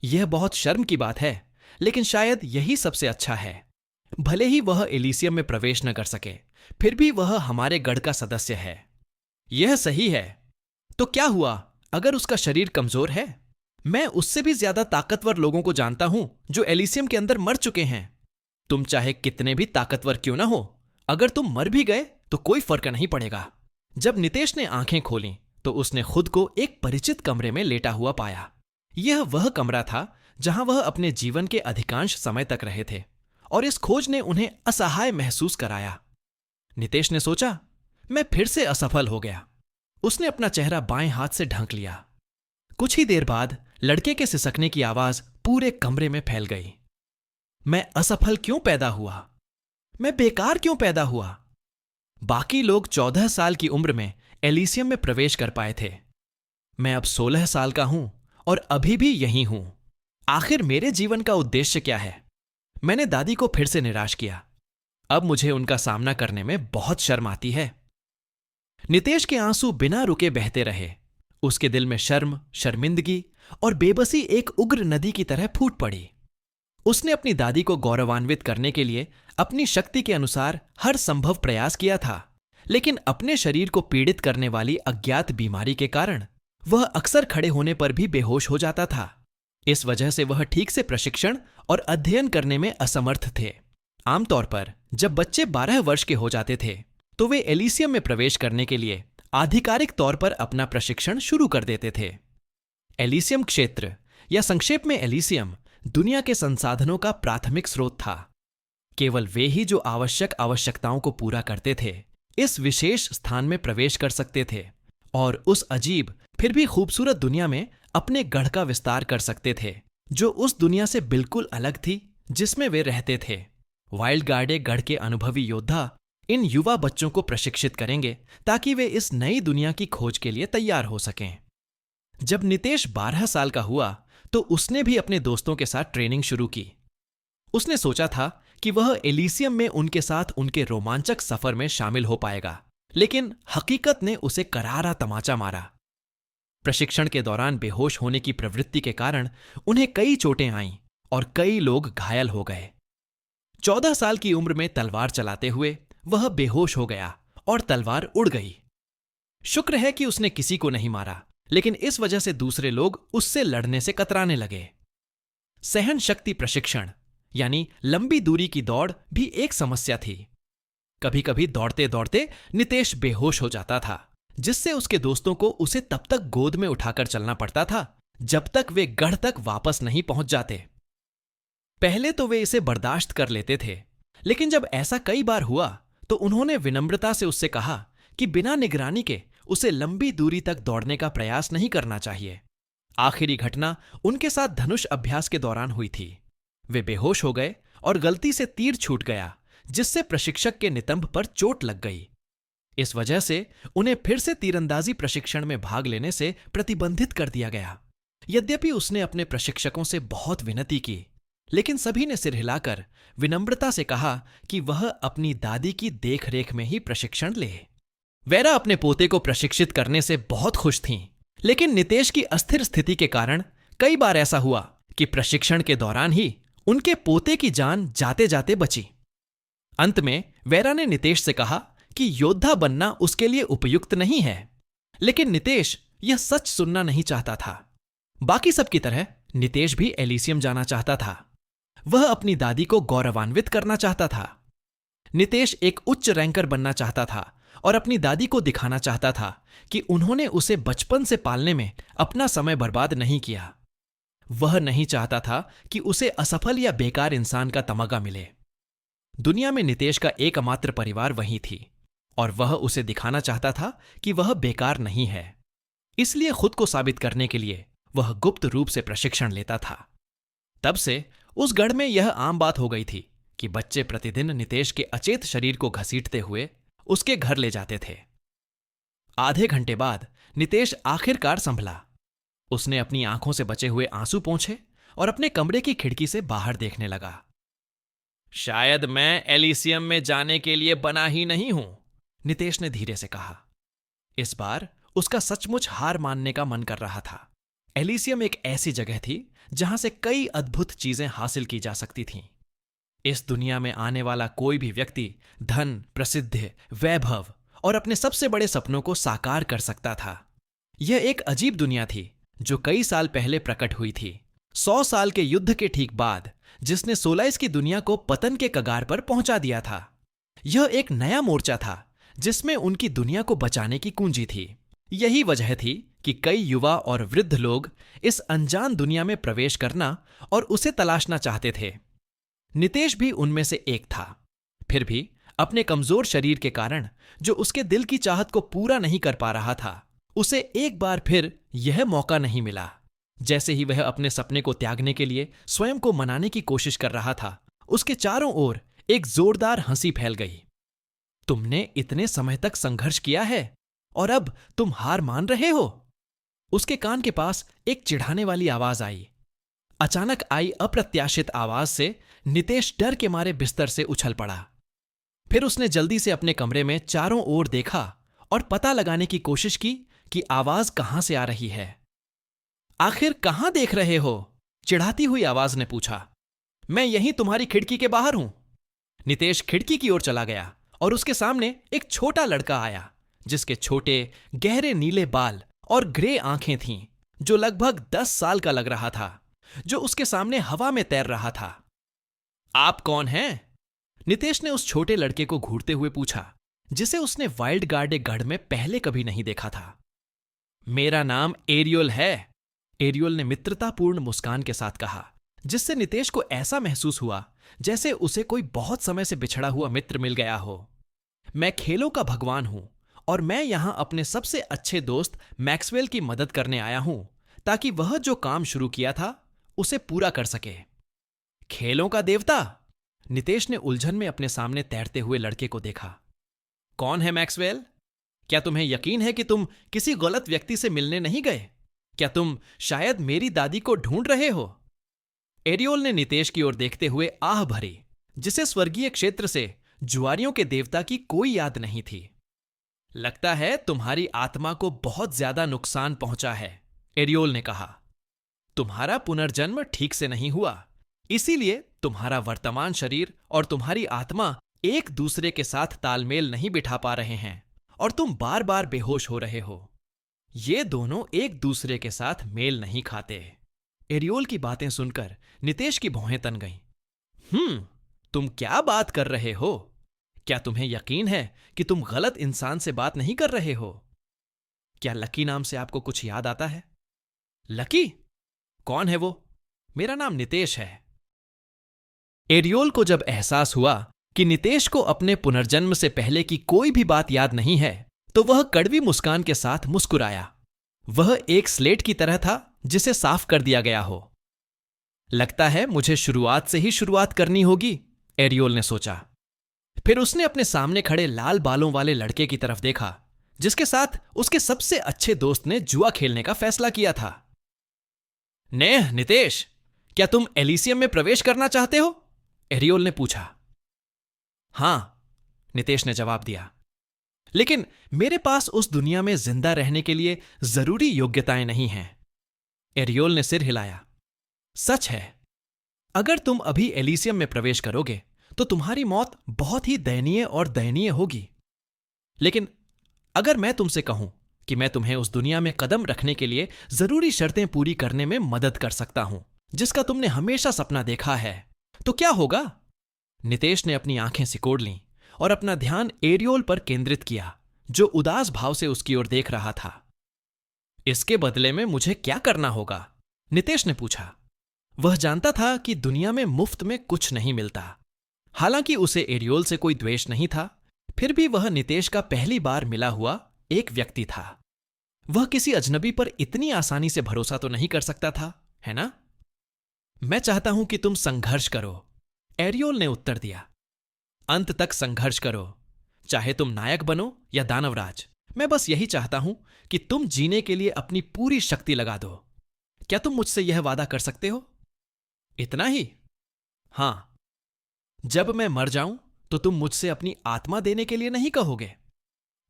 यह बहुत शर्म की बात है, लेकिन शायद यही सबसे अच्छा है। भले ही वह एलिसियम में प्रवेश न कर सके, फिर भी वह हमारे गढ़ का सदस्य है। यह सही है। तो क्या हुआ अगर उसका शरीर कमजोर है? मैं उससे भी ज्यादा ताकतवर लोगों को जानता हूं जो एलिसियम के अंदर मर चुके हैं। तुम चाहे कितने भी ताकतवर क्यों ना हो, अगर तुम मर भी गए तो कोई फर्क नहीं पड़ेगा। जब नितेश ने आंखें खोलीं तो उसने खुद को एक परिचित कमरे में लेटा हुआ पाया। यह वह कमरा था जहां वह अपने जीवन के अधिकांश समय तक रहे थे, और इस खोज ने उन्हें असहाय महसूस कराया। नितेश ने सोचा, मैं फिर से असफल हो गया। उसने अपना चेहरा बाएं हाथ से ढक लिया। कुछ ही देर बाद लड़के के सिसकने की आवाज पूरे कमरे में फैल गई। मैं असफल क्यों पैदा हुआ? मैं बेकार क्यों पैदा हुआ? बाकी लोग 14 साल की उम्र में एलिसियम में प्रवेश कर पाए थे। मैं अब 16 साल का हूं और अभी भी यहीं हूं। आखिर मेरे जीवन का उद्देश्य क्या है? मैंने दादी को फिर से निराश किया। अब मुझे उनका सामना करने में बहुत शर्म आती है। नितेश के आंसू बिना रुके बहते रहे। उसके दिल में शर्म, शर्मिंदगी और बेबसी एक उग्र नदी की तरह फूट पड़ी। उसने अपनी दादी को गौरवान्वित करने के लिए अपनी शक्ति के अनुसार हर संभव प्रयास किया था, लेकिन अपने शरीर को पीड़ित करने वाली अज्ञात बीमारी के कारण वह अक्सर खड़े होने पर भी बेहोश हो जाता था। इस वजह से वह ठीक से प्रशिक्षण और अध्ययन करने में असमर्थ थे। आमतौर पर जब बच्चे 12 वर्ष के हो जाते थे तो वे एलिसियम में प्रवेश करने के लिए आधिकारिक तौर पर अपना प्रशिक्षण शुरू कर देते थे। एलिसियम क्षेत्र, या संक्षेप में एलिसियम, दुनिया के संसाधनों का प्राथमिक स्रोत था। केवल वे ही जो आवश्यकताओं को पूरा करते थे इस विशेष स्थान में प्रवेश कर सकते थे और उस अजीब फिर भी खूबसूरत दुनिया में अपने गढ़ का विस्तार कर सकते थे, जो उस दुनिया से बिल्कुल अलग थी जिसमें वे रहते थे। वाइल्ड गार्डे गढ़ के अनुभवी योद्धा इन युवा बच्चों को प्रशिक्षित करेंगे ताकि वे इस नई दुनिया की खोज के लिए तैयार हो सकें। जब नितेश 12 साल का हुआ तो उसने भी अपने दोस्तों के साथ ट्रेनिंग शुरू की। उसने सोचा था कि वह एलिसियम में उनके साथ उनके रोमांचक सफर में शामिल हो पाएगा, लेकिन हकीकत ने उसे करारा तमाचा मारा। प्रशिक्षण के दौरान बेहोश होने की प्रवृत्ति के कारण उन्हें कई चोटें आईं और कई लोग घायल हो गए। 14 साल की उम्र में तलवार चलाते हुए वह बेहोश हो गया और तलवार उड़ गई। शुक्र है कि उसने किसी को नहीं मारा, लेकिन इस वजह से दूसरे लोग उससे लड़ने से कतराने लगे। सहन शक्ति प्रशिक्षण यानी लंबी दूरी की दौड़ भी एक समस्या थी। कभी कभी दौड़ते दौड़ते नितेश बेहोश हो जाता था, जिससे उसके दोस्तों को उसे तब तक गोद में उठाकर चलना पड़ता था जब तक वे गढ़ तक वापस नहीं पहुंच जाते। पहले तो वे इसे बर्दाश्त कर लेते थे, लेकिन जब ऐसा कई बार हुआ तो उन्होंने विनम्रता से उससे कहा कि बिना निगरानी के उसे लंबी दूरी तक दौड़ने का प्रयास नहीं करना चाहिए। आखिरी घटना उनके साथ धनुष अभ्यास के दौरान हुई थी। वे बेहोश हो गए और गलती से तीर छूट गया, जिससे प्रशिक्षक के नितंब पर चोट लग गई। इस वजह से उन्हें फिर से तीरंदाजी प्रशिक्षण में भाग लेने से प्रतिबंधित कर दिया गया। यद्यपि उसने अपने प्रशिक्षकों से बहुत विनती की, लेकिन सभी ने सिर हिलाकर विनम्रता से कहा कि वह अपनी दादी की देखरेख में ही प्रशिक्षण ले। वेरा अपने पोते को प्रशिक्षित करने से बहुत खुश थीं, लेकिन नितेश की अस्थिर स्थिति के कारण कई बार ऐसा हुआ कि प्रशिक्षण के दौरान ही उनके पोते की जान जाते जाते बची। अंत में वेरा ने नितेश से कहा कि योद्धा बनना उसके लिए उपयुक्त नहीं है, लेकिन नितेश यह सच सुनना नहीं चाहता था। बाकी सबकी तरह नितेश भी एलिसियम जाना चाहता था। वह अपनी दादी को गौरवान्वित करना चाहता था। नितेश एक उच्च रैंकर बनना चाहता था और अपनी दादी को दिखाना चाहता था कि उन्होंने उसे बचपन से पालने में अपना समय बर्बाद नहीं किया। वह नहीं चाहता था कि उसे असफल या बेकार इंसान का तमगा मिले। दुनिया में नितेश का एकमात्र परिवार वही थी और वह उसे दिखाना चाहता था कि वह बेकार नहीं है। इसलिए खुद को साबित करने के लिए वह गुप्त रूप से प्रशिक्षण लेता था। तब से उस गढ़ में यह आम बात हो गई थी कि बच्चे प्रतिदिन नितेश के अचेत शरीर को घसीटते हुए उसके घर ले जाते थे। आधे घंटे बाद नितेश आखिरकार संभला। उसने अपनी आंखों से बचे हुए आंसू पोंछे और अपने कमरे की खिड़की से बाहर देखने लगा। शायद मैं एलिसियम में जाने के लिए बना ही नहीं हूं, नितेश ने धीरे से कहा। इस बार उसका सचमुच हार मानने का मन कर रहा था। एलिसियम एक ऐसी जगह थी जहां से कई अद्भुत चीजें हासिल की जा सकती थीं। इस दुनिया में आने वाला कोई भी व्यक्ति धन, प्रसिद्धि, वैभव और अपने सबसे बड़े सपनों को साकार कर सकता था। यह एक अजीब दुनिया थी जो कई साल पहले प्रकट हुई थी, 100 साल के युद्ध के ठीक बाद, जिसने सोलाइस की दुनिया को पतन के कगार पर पहुंचा दिया था। यह एक नया मोर्चा था जिसमें उनकी दुनिया को बचाने की कुंजी थी। यही वजह थी कि कई युवा और वृद्ध लोग इस अनजान दुनिया में प्रवेश करना और उसे तलाशना चाहते थे। नितेश भी उनमें से एक था। फिर भी अपने कमजोर शरीर के कारण जो उसके दिल की चाहत को पूरा नहीं कर पा रहा था, उसे एक बार फिर यह मौका नहीं मिला। जैसे ही वह अपने सपने को त्यागने के लिए स्वयं को मनाने की कोशिश कर रहा था, उसके चारों ओर एक जोरदार हंसी फैल गई। तुमने इतने समय तक संघर्ष किया है और अब तुम हार मान रहे हो? उसके कान के पास एक चिढ़ाने वाली आवाज आई। अचानक आई अप्रत्याशित आवाज से नितेश डर के मारे बिस्तर से उछल पड़ा। फिर उसने जल्दी से अपने कमरे में चारों ओर देखा और पता लगाने की कोशिश की कि आवाज कहां से आ रही है। आखिर कहां देख रहे हो? चिढ़ाती हुई आवाज ने पूछा। मैं यहीं तुम्हारी खिड़की के बाहर हूं। नितेश खिड़की की ओर चला गया और उसके सामने एक छोटा लड़का आया जिसके छोटे गहरे नीले बाल और ग्रे आंखें थीं, जो लगभग 10 साल का लग रहा था, जो उसके सामने हवा में तैर रहा था। आप कौन हैं? नितेश ने उस छोटे लड़के को घूरते हुए पूछा, जिसे उसने वाइल्ड गार्डे गढ़ में पहले कभी नहीं देखा था। मेरा नाम एरियोल है, एरियोल ने मित्रतापूर्ण मुस्कान के साथ कहा, जिससे नितेश को ऐसा महसूस हुआ जैसे उसे कोई बहुत समय से बिछड़ा हुआ मित्र मिल गया हो। मैं खेलों का भगवान हूं और मैं यहां अपने सबसे अच्छे दोस्त मैक्सवेल की मदद करने आया हूं ताकि वह जो काम शुरू किया था उसे पूरा कर सके। खेलों का देवता? नितेश ने उलझन में अपने सामने तैरते हुए लड़के को देखा। कौन है मैक्सवेल? क्या तुम्हें यकीन है कि तुम किसी गलत व्यक्ति से मिलने नहीं गए? क्या तुम शायद मेरी दादी को ढूंढ रहे हो? एरियोल ने नितेश की ओर देखते हुए आह भरी, जिसे स्वर्गीय क्षेत्र से जुआरियों के देवता की कोई याद नहीं थी। लगता है तुम्हारी आत्मा को बहुत ज्यादा नुकसान पहुंचा है, एरियोल ने कहा। तुम्हारा पुनर्जन्म ठीक से नहीं हुआ, इसीलिए तुम्हारा वर्तमान शरीर और तुम्हारी आत्मा एक दूसरे के साथ तालमेल नहीं बिठा पा रहे हैं और तुम बार बार बेहोश हो रहे हो। ये दोनों एक दूसरे के साथ मेल नहीं खाते। एरियोल की बातें सुनकर नितेश की भौहें तन गईं। तुम क्या बात कर रहे हो? क्या तुम्हें यकीन है कि तुम गलत इंसान से बात नहीं कर रहे हो? क्या लकी नाम से आपको कुछ याद आता है? लकी? कौन है वो? मेरा नाम नितेश है। एरियोल को जब एहसास हुआ कि नितेश को अपने पुनर्जन्म से पहले की कोई भी बात याद नहीं है, तो वह कड़वी मुस्कान के साथ मुस्कुराया। वह एक स्लेट की तरह था जिसे साफ कर दिया गया हो। लगता है मुझे शुरुआत से ही शुरुआत करनी होगी, एरियोल ने सोचा। फिर उसने अपने सामने खड़े लाल बालों वाले लड़के की तरफ देखा, जिसके साथ उसके सबसे अच्छे दोस्त ने जुआ खेलने का फैसला किया था। नेह, नितेश, क्या तुम एलिसियम में प्रवेश करना चाहते हो? एरियोल ने पूछा। हां, नितेश ने जवाब दिया, लेकिन मेरे पास उस दुनिया में जिंदा रहने के लिए जरूरी योग्यताएं नहीं हैं। एरियोल ने सिर हिलाया। सच है, अगर तुम अभी एलिसियम में प्रवेश करोगे तो तुम्हारी मौत बहुत ही दयनीय और दयनीय होगी। लेकिन अगर मैं तुमसे कहूं कि मैं तुम्हें उस दुनिया में कदम रखने के लिए जरूरी शर्तें पूरी करने में मदद कर सकता हूं, जिसका तुमने हमेशा सपना देखा है, तो क्या होगा? नितेश ने अपनी आंखें सिकोड़ लीं और अपना ध्यान एरियोल पर केंद्रित किया, जो उदास भाव से उसकी ओर देख रहा था। इसके बदले में मुझे क्या करना होगा? नितेश ने पूछा। वह जानता था कि दुनिया में मुफ्त में कुछ नहीं मिलता। हालांकि उसे एरियोल से कोई द्वेष नहीं था, फिर भी वह नितेश का पहली बार मिला हुआ एक व्यक्ति था। वह किसी अजनबी पर इतनी आसानी से भरोसा तो नहीं कर सकता था, है ना? मैं चाहता हूं कि तुम संघर्ष करो, एरियोल ने उत्तर दिया। अंत तक संघर्ष करो, चाहे तुम नायक बनो या दानवराज। मैं बस यही चाहता हूं कि तुम जीने के लिए अपनी पूरी शक्ति लगा दो। क्या तुम मुझसे यह वादा कर सकते हो? इतना ही? हां। जब मैं मर जाऊं तो तुम मुझसे अपनी आत्मा देने के लिए नहीं कहोगे?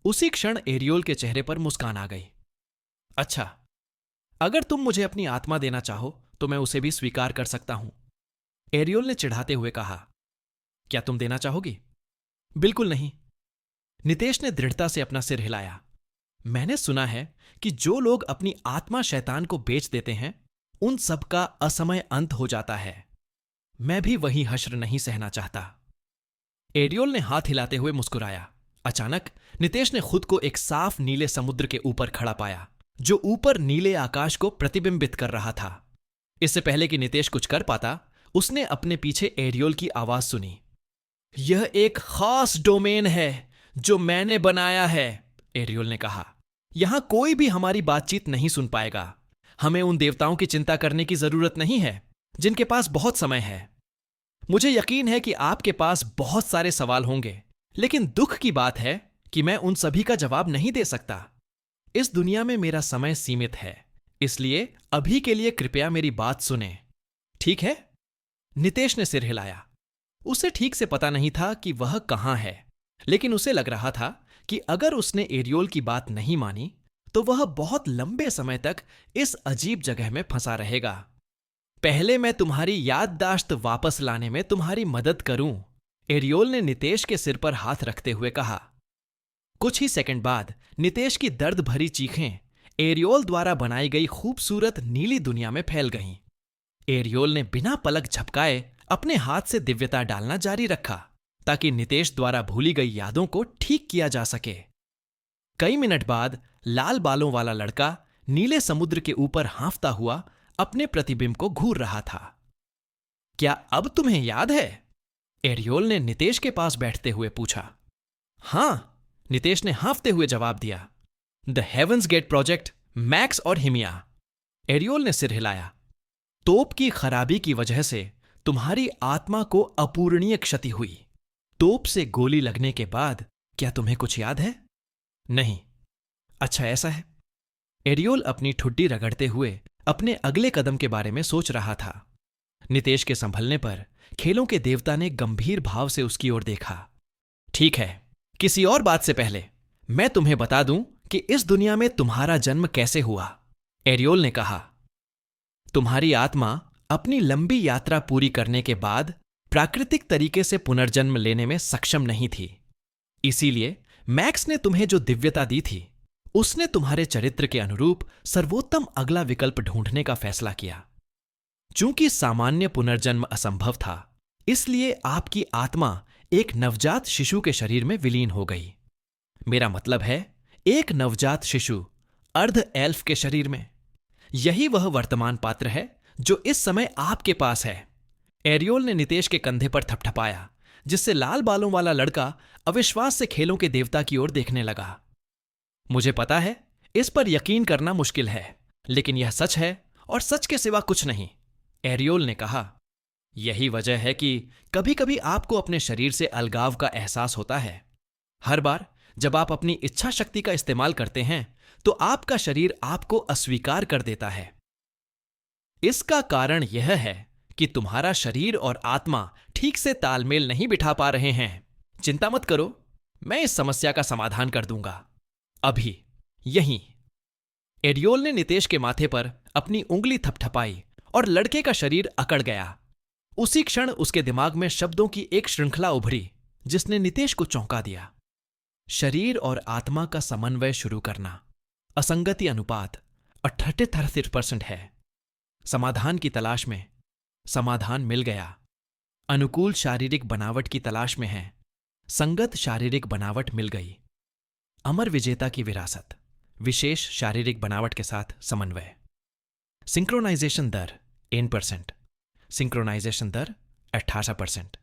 उसी क्षण एरियोल के चेहरे पर मुस्कान आ गई। अच्छा, अगर तुम मुझे अपनी आत्मा देना चाहो तो मैं उसे भी स्वीकार कर सकता हूं, एरियोल ने चिढ़ाते हुए कहा। क्या तुम देना चाहोगी? बिल्कुल नहीं, नितेश ने दृढ़ता से अपना सिर हिलाया। मैंने सुना है कि जो लोग अपनी आत्मा शैतान को बेच देते हैं, उन सबका असमय अंत हो जाता है। मैं भी वही हश्र नहीं सहना चाहता। एरियोल ने हाथ हिलाते हुए मुस्कुराया। अचानक नितेश ने खुद को एक साफ नीले समुद्र के ऊपर खड़ा पाया, जो ऊपर नीले आकाश को प्रतिबिंबित कर रहा था। इससे पहले कि नितेश कुछ कर पाता, उसने अपने पीछे एरियोल की आवाज सुनी। यह एक खास डोमेन है जो मैंने बनाया है, एरियोल ने कहा। यहां कोई भी हमारी बातचीत नहीं सुन पाएगा। हमें उन देवताओं की चिंता करने की जरूरत नहीं है जिनके पास बहुत समय है। मुझे यकीन है कि आपके पास बहुत सारे सवाल होंगे, लेकिन दुख की बात है कि मैं उन सभी का जवाब नहीं दे सकता। इस दुनिया में मेरा समय सीमित है, इसलिए अभी के लिए कृपया मेरी बात सुने, ठीक है? नितेश ने सिर हिलाया। उसे ठीक से पता नहीं था कि वह कहां है, लेकिन उसे लग रहा था कि अगर उसने एरियोल की बात नहीं मानी तो वह बहुत लंबे समय तक इस अजीब जगह में फंसा रहेगा। पहले मैं तुम्हारी याददाश्त वापस लाने में तुम्हारी मदद करूं, एरियोल ने नितेश के सिर पर हाथ रखते हुए कहा। कुछ ही सेकंड बाद नितेश की दर्द भरी चीखें एरियोल द्वारा बनाई गई खूबसूरत नीली दुनिया में फैल गईं। एरियोल ने बिना पलक झपकाए अपने हाथ से दिव्यता डालना जारी रखा ताकि नितेश द्वारा भूली गई यादों को ठीक किया जा सके। कई मिनट बाद लाल बालों वाला लड़का नीले समुद्र के ऊपर हाँफता हुआ अपने प्रतिबिंब को घूर रहा था। क्या अब तुम्हें याद है? एरियोल ने नितेश के पास बैठते हुए पूछा। हां, नितेश ने हाँफते हुए जवाब दिया। The heavens gate project, Max और हिमिया। एरियोल ने सिर हिलाया। तोप की खराबी की वजह से तुम्हारी आत्मा को अपूरणीय क्षति हुई। तोप से गोली लगने के बाद क्या तुम्हें कुछ याद है? नहीं। अच्छा, ऐसा है। एरियोल अपनी ठुड्डी रगड़ते हुए अपने अगले कदम के बारे में सोच रहा था। नितेश के संभलने पर खेलों के देवता ने गंभीर भाव से उसकी ओर देखा। ठीक है, किसी और बात से पहले मैं तुम्हें बता दूं कि इस दुनिया में तुम्हारा जन्म कैसे हुआ, एरियोल ने कहा। तुम्हारी आत्मा अपनी लंबी यात्रा पूरी करने के बाद प्राकृतिक तरीके से पुनर्जन्म लेने में सक्षम नहीं थी। इसीलिए मैक्स ने तुम्हें जो दिव्यता दी थी, उसने तुम्हारे चरित्र के अनुरूप सर्वोत्तम अगला विकल्प ढूंढने का फैसला किया। चूंकि सामान्य पुनर्जन्म असंभव था, इसलिए आपकी आत्मा एक नवजात शिशु के शरीर में विलीन हो गई। मेरा मतलब है, एक नवजात शिशु अर्ध एल्फ के शरीर में। यही वह वर्तमान पात्र है जो इस समय आपके पास है। एरियोल ने नितेश के कंधे पर थपथपाया, जिससे लाल बालों वाला लड़का अविश्वास से खेलों के देवता की ओर देखने लगा। मुझे पता है, इस पर यकीन करना मुश्किल है, लेकिन यह सच है और सच के सिवा कुछ नहीं, एरियोल ने कहा। यही वजह है कि कभी कभी आपको अपने शरीर से अलगाव का एहसास होता है। हर बार जब आप अपनी इच्छा शक्ति का इस्तेमाल करते हैं तो आपका शरीर आपको अस्वीकार कर देता है। इसका कारण यह है कि तुम्हारा शरीर और आत्मा ठीक से तालमेल नहीं बिठा पा रहे हैं। चिंता मत करो, मैं इस समस्या का समाधान कर दूंगा, अभी यहीं। एरियोल ने नितेश के माथे पर अपनी उंगली थपथपाई और लड़के का शरीर अकड़ गया। उसी क्षण उसके दिमाग में शब्दों की एक श्रृंखला उभरी जिसने नितेश को चौंका दिया। शरीर और आत्मा का समन्वय शुरू करना। असंगति अनुपात 38% है। समाधान की तलाश में। समाधान मिल गया। अनुकूल शारीरिक बनावट की तलाश में है। संगत शारीरिक बनावट मिल गई। अमर विजेता की विरासत। विशेष शारीरिक बनावट के साथ समन्वय। सिंक्रोनाइजेशन दर 1%। सिंक्रोनाइजेशन दर 18%।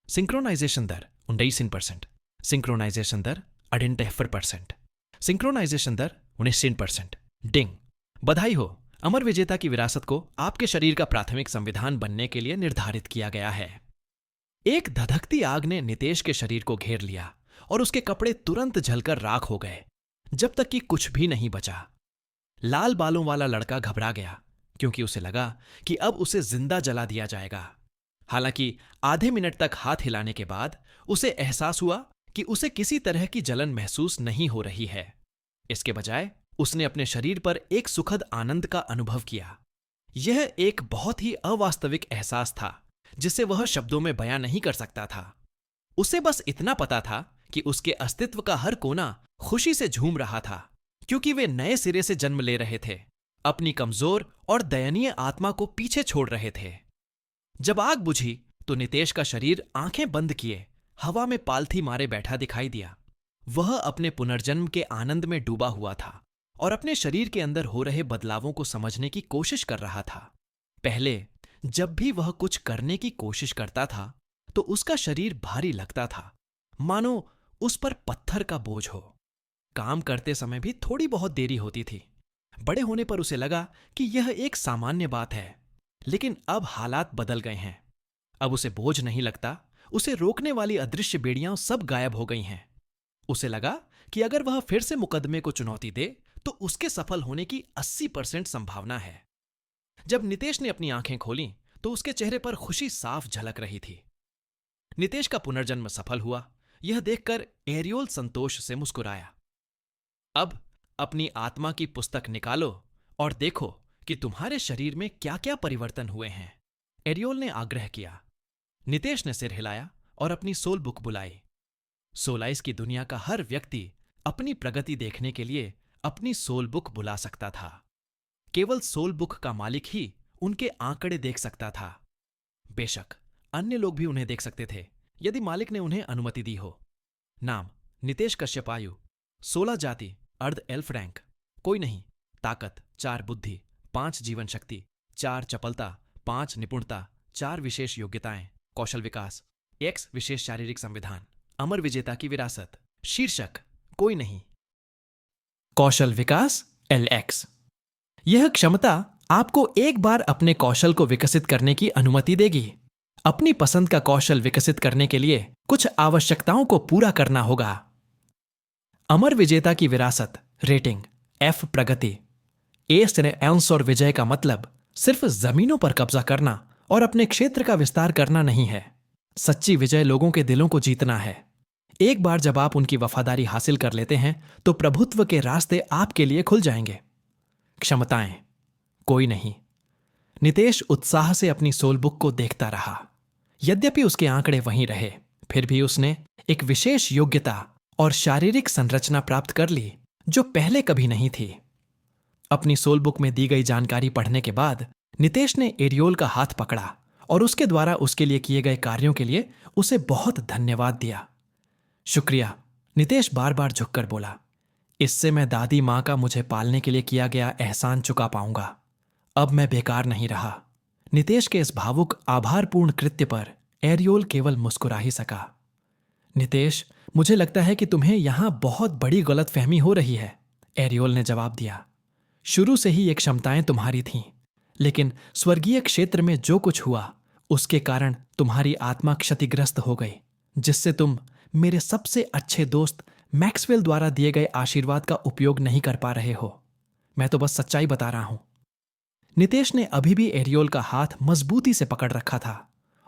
सिंक्रोनाइजेशन दर 19%। सिंक्रोनाइजेशन दर 48%। सिंक्रोनाइजेशन दर 19%। डिंग! बधाई हो, अमर विजेता की विरासत को आपके शरीर का प्राथमिक संविधान बनने के लिए निर्धारित किया गया है। एक धधकती आग ने नितेश के शरीर को घेर लिया और उसके कपड़े तुरंत जलकर राख हो गए, जब तक कि कुछ भी नहीं बचा। लाल बालों वाला लड़का घबरा गया क्योंकि उसे लगा कि अब उसे जिंदा जला दिया जाएगा। हालांकि आधे मिनट तक हाथ हिलाने के बाद उसे एहसास हुआ कि उसे किसी तरह की जलन महसूस नहीं हो रही है। इसके बजाय उसने अपने शरीर पर एक सुखद आनंद का अनुभव किया। यह एक बहुत ही अवास्तविक एहसास था जिसे वह शब्दों में बयां नहीं कर सकता था। उसे बस इतना पता था कि उसके अस्तित्व का हर कोना खुशी से झूम रहा था, क्योंकि वे नए सिरे से जन्म ले रहे थे, अपनी कमजोर और दयनीय आत्मा को पीछे छोड़ रहे थे। जब आग बुझी तो नितेश का शरीर आंखें बंद किए हवा में पालथी मारे बैठा दिखाई दिया। वह अपने पुनर्जन्म के आनंद में डूबा हुआ था और अपने शरीर के अंदर हो रहे बदलावों को समझने की कोशिश कर रहा था। पहले जब भी वह कुछ करने की कोशिश करता था तो उसका शरीर भारी लगता था, मानो उस पर पत्थर का बोझ हो। काम करते समय भी थोड़ी बहुत देरी होती थी। बड़े होने पर उसे लगा कि यह एक सामान्य बात है, लेकिन अब हालात बदल गए हैं। अब उसे बोझ नहीं लगता। उसे रोकने वाली अदृश्य बेड़ियां सब गायब हो गई हैं। उसे लगा कि अगर वह फिर से मुकदमे को चुनौती दे तो उसके सफल होने की 80% संभावना है। जब नितेश ने अपनी आंखें खोलीं, तो उसके चेहरे पर खुशी साफ झलक रही थी। नितेश का पुनर्जन्म सफल हुआ, यह देखकर एरियोल संतोष से मुस्कुराया। अब अपनी आत्मा की पुस्तक निकालो और देखो कि तुम्हारे शरीर में क्या क्या परिवर्तन हुए हैं, एरियोल ने आग्रह किया। नितेश ने सिर हिलाया और अपनी सोल बुक बुलाई। सोलाइस की दुनिया का हर व्यक्ति अपनी प्रगति देखने के लिए अपनी सोल बुक बुला सकता था। केवल सोल बुक का मालिक ही उनके आंकड़े देख सकता था। बेशक अन्य लोग भी उन्हें देख सकते थे यदि मालिक ने उन्हें अनुमति दी हो। नाम नितेश कश्यप, आयु 16, जाति अर्ध एल्फ रैंक, कोई नहीं, ताकत 4, बुद्धि 5, जीवन शक्ति 4, चपलता 5, निपुणता 4, विशेष योग्यताएं, कौशल विकास X, विशेष शारीरिक संविधान, अमर विजेता की विरासत, शीर्षक कोई नहीं, कौशल विकास LX। यह क्षमता आपको एक बार अपने कौशल को विकसित करने की अनुमति देगी। अपनी पसंद का कौशल विकसित करने के लिए कुछ आवश्यकताओं को पूरा करना होगा। अमर विजेता की विरासत, रेटिंग F, प्रगति। A से अंश और विजय का मतलब सिर्फ जमीनों पर कब्जा करना और अपने क्षेत्र का विस्तार करना नहीं है। सच्ची विजय लोगों के दिलों को जीतना है। एक बार जब आप उनकी वफादारी हासिल कर लेते हैं तो प्रभुत्व के रास्ते आपके लिए खुल जाएंगे। क्षमताएं कोई नहीं। नितेश उत्साह से अपनी सोल बुक को देखता रहा। यद्यपि उसके आंकड़े वहीं रहे, फिर भी उसने एक विशेष योग्यता और शारीरिक संरचना प्राप्त कर ली जो पहले कभी नहीं थी। अपनी सोल बुक में दी गई जानकारी पढ़ने के बाद नितेश ने एरियोल का हाथ पकड़ा और उसके द्वारा उसके लिए किए गए कार्यों के लिए उसे बहुत धन्यवाद दिया। शुक्रिया, नितेश बार बार झुककर बोला। इससे मैं दादी माँ का मुझे पालने के लिए किया गया एहसान चुका पाऊंगा। अब मैं बेकार नहीं रहा। नितेश के इस भावुक आभारपूर्ण कृत्य पर एरियोल केवल मुस्कुरा ही सका। नितेश, मुझे लगता है कि तुम्हें यहां बहुत बड़ी गलतफहमी हो रही है, एरियोल ने जवाब दिया। शुरू से ही ये क्षमताएं तुम्हारी थीं, लेकिन स्वर्गीय क्षेत्र में जो कुछ हुआ उसके कारण तुम्हारी आत्मा क्षतिग्रस्त हो गई, जिससे तुम मेरे सबसे अच्छे दोस्त मैक्सवेल द्वारा दिए गए आशीर्वाद का उपयोग नहीं कर पा रहे हो। मैं तो बस सच्चाई बता रहा हूं। नितेश ने अभी भी एरियोल का हाथ मजबूती से पकड़ रखा था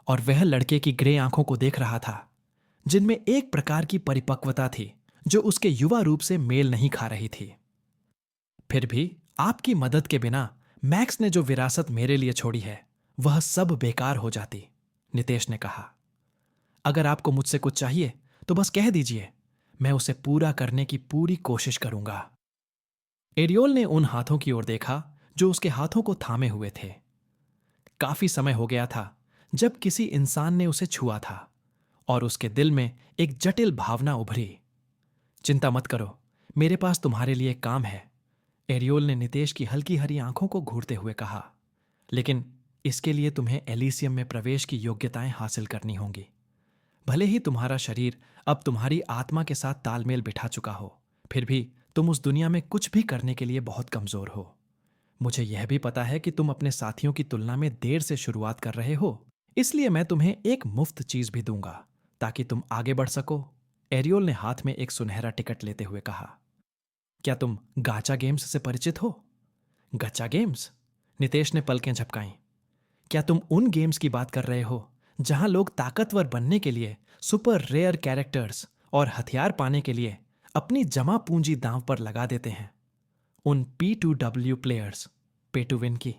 और वह लड़के की ग्रे आंखों को देख रहा था, जिनमें एक प्रकार की परिपक्वता थी जो उसके युवा रूप से मेल नहीं खा रही थी। फिर भी आपकी मदद के बिना मैक्स ने जो विरासत मेरे लिए छोड़ी है वह सब बेकार हो जाती, नितेश ने कहा। अगर आपको मुझसे कुछ चाहिए तो बस कह दीजिए, मैं उसे पूरा करने की पूरी कोशिश करूंगा। एरियोल ने उन हाथों की ओर देखा जो उसके हाथों को थामे हुए थे। काफी समय हो गया था जब किसी इंसान ने उसे छुआ था और उसके दिल में एक जटिल भावना उभरी। चिंता मत करो, मेरे पास तुम्हारे लिए काम है, एरियोल ने नितेश की हल्की हरी आंखों को घूरते हुए कहा। लेकिन इसके लिए तुम्हें एलिसियम में प्रवेश की योग्यताएं हासिल करनी होंगी। भले ही तुम्हारा शरीर अब तुम्हारी आत्मा के साथ तालमेल बिठा चुका हो, फिर भी तुम उस दुनिया में कुछ भी करने के लिए बहुत कमजोर हो। मुझे यह भी पता है कि तुम अपने साथियों की तुलना में देर से शुरुआत कर रहे हो, इसलिए मैं तुम्हें एक मुफ्त चीज भी दूंगा ताकि तुम आगे बढ़ सको, एरियोल ने हाथ में एक सुनहरा टिकट लेते हुए कहा। क्या तुम गाचा गेम्स से परिचित हो? गचा गेम्स? नितेश ने पलकें झपकाईं। क्या तुम उन गेम्स की बात कर रहे हो जहां लोग ताकतवर बनने के लिए सुपर रेयर कैरेक्टर्स और हथियार पाने के लिए अपनी जमा पूंजी दांव पर लगा देते हैं? उन P2W प्लेयर्स, पे टू विन की,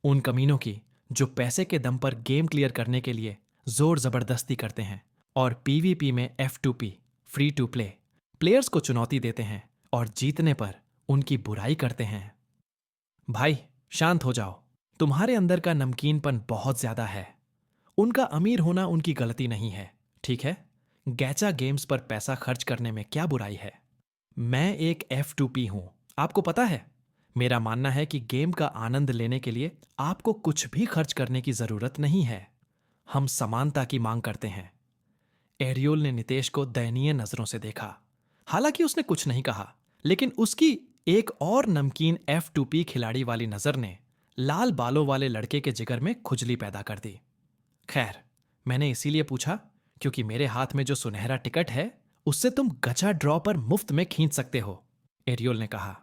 उन कमीनों की जो पैसे के दम पर गेम क्लियर करने के लिए जोर जबरदस्ती करते हैं और PvP में F2P, free to play, players को चुनौती देते हैं और जीतने पर उनकी बुराई करते हैं। भाई शांत हो जाओ, तुम्हारे अंदर का नमकीनपन बहुत ज्यादा है। उनका अमीर होना उनकी गलती नहीं है, ठीक है? गैचा गेम्स पर पैसा खर्च करने में क्या बुराई है? मैं एक F2P हूं, आपको पता है। मेरा मानना है कि गेम का आनंद लेने के लिए आपको कुछ भी खर्च करने की जरूरत नहीं है। हम समानता की मांग करते हैं। एरियोल ने नितेश को दयनीय नजरों से देखा। हालांकि उसने कुछ नहीं कहा, लेकिन उसकी एक और नमकीन F2P खिलाड़ी वाली नजर ने लाल बालों वाले लड़के के जिगर में खुजली पैदा कर दी। खैर, मैंने इसीलिए पूछा क्योंकि मेरे हाथ में जो सुनहरा टिकट है उससे तुम गचा ड्रॉ पर मुफ्त में खींच सकते हो, एरियोल ने कहा।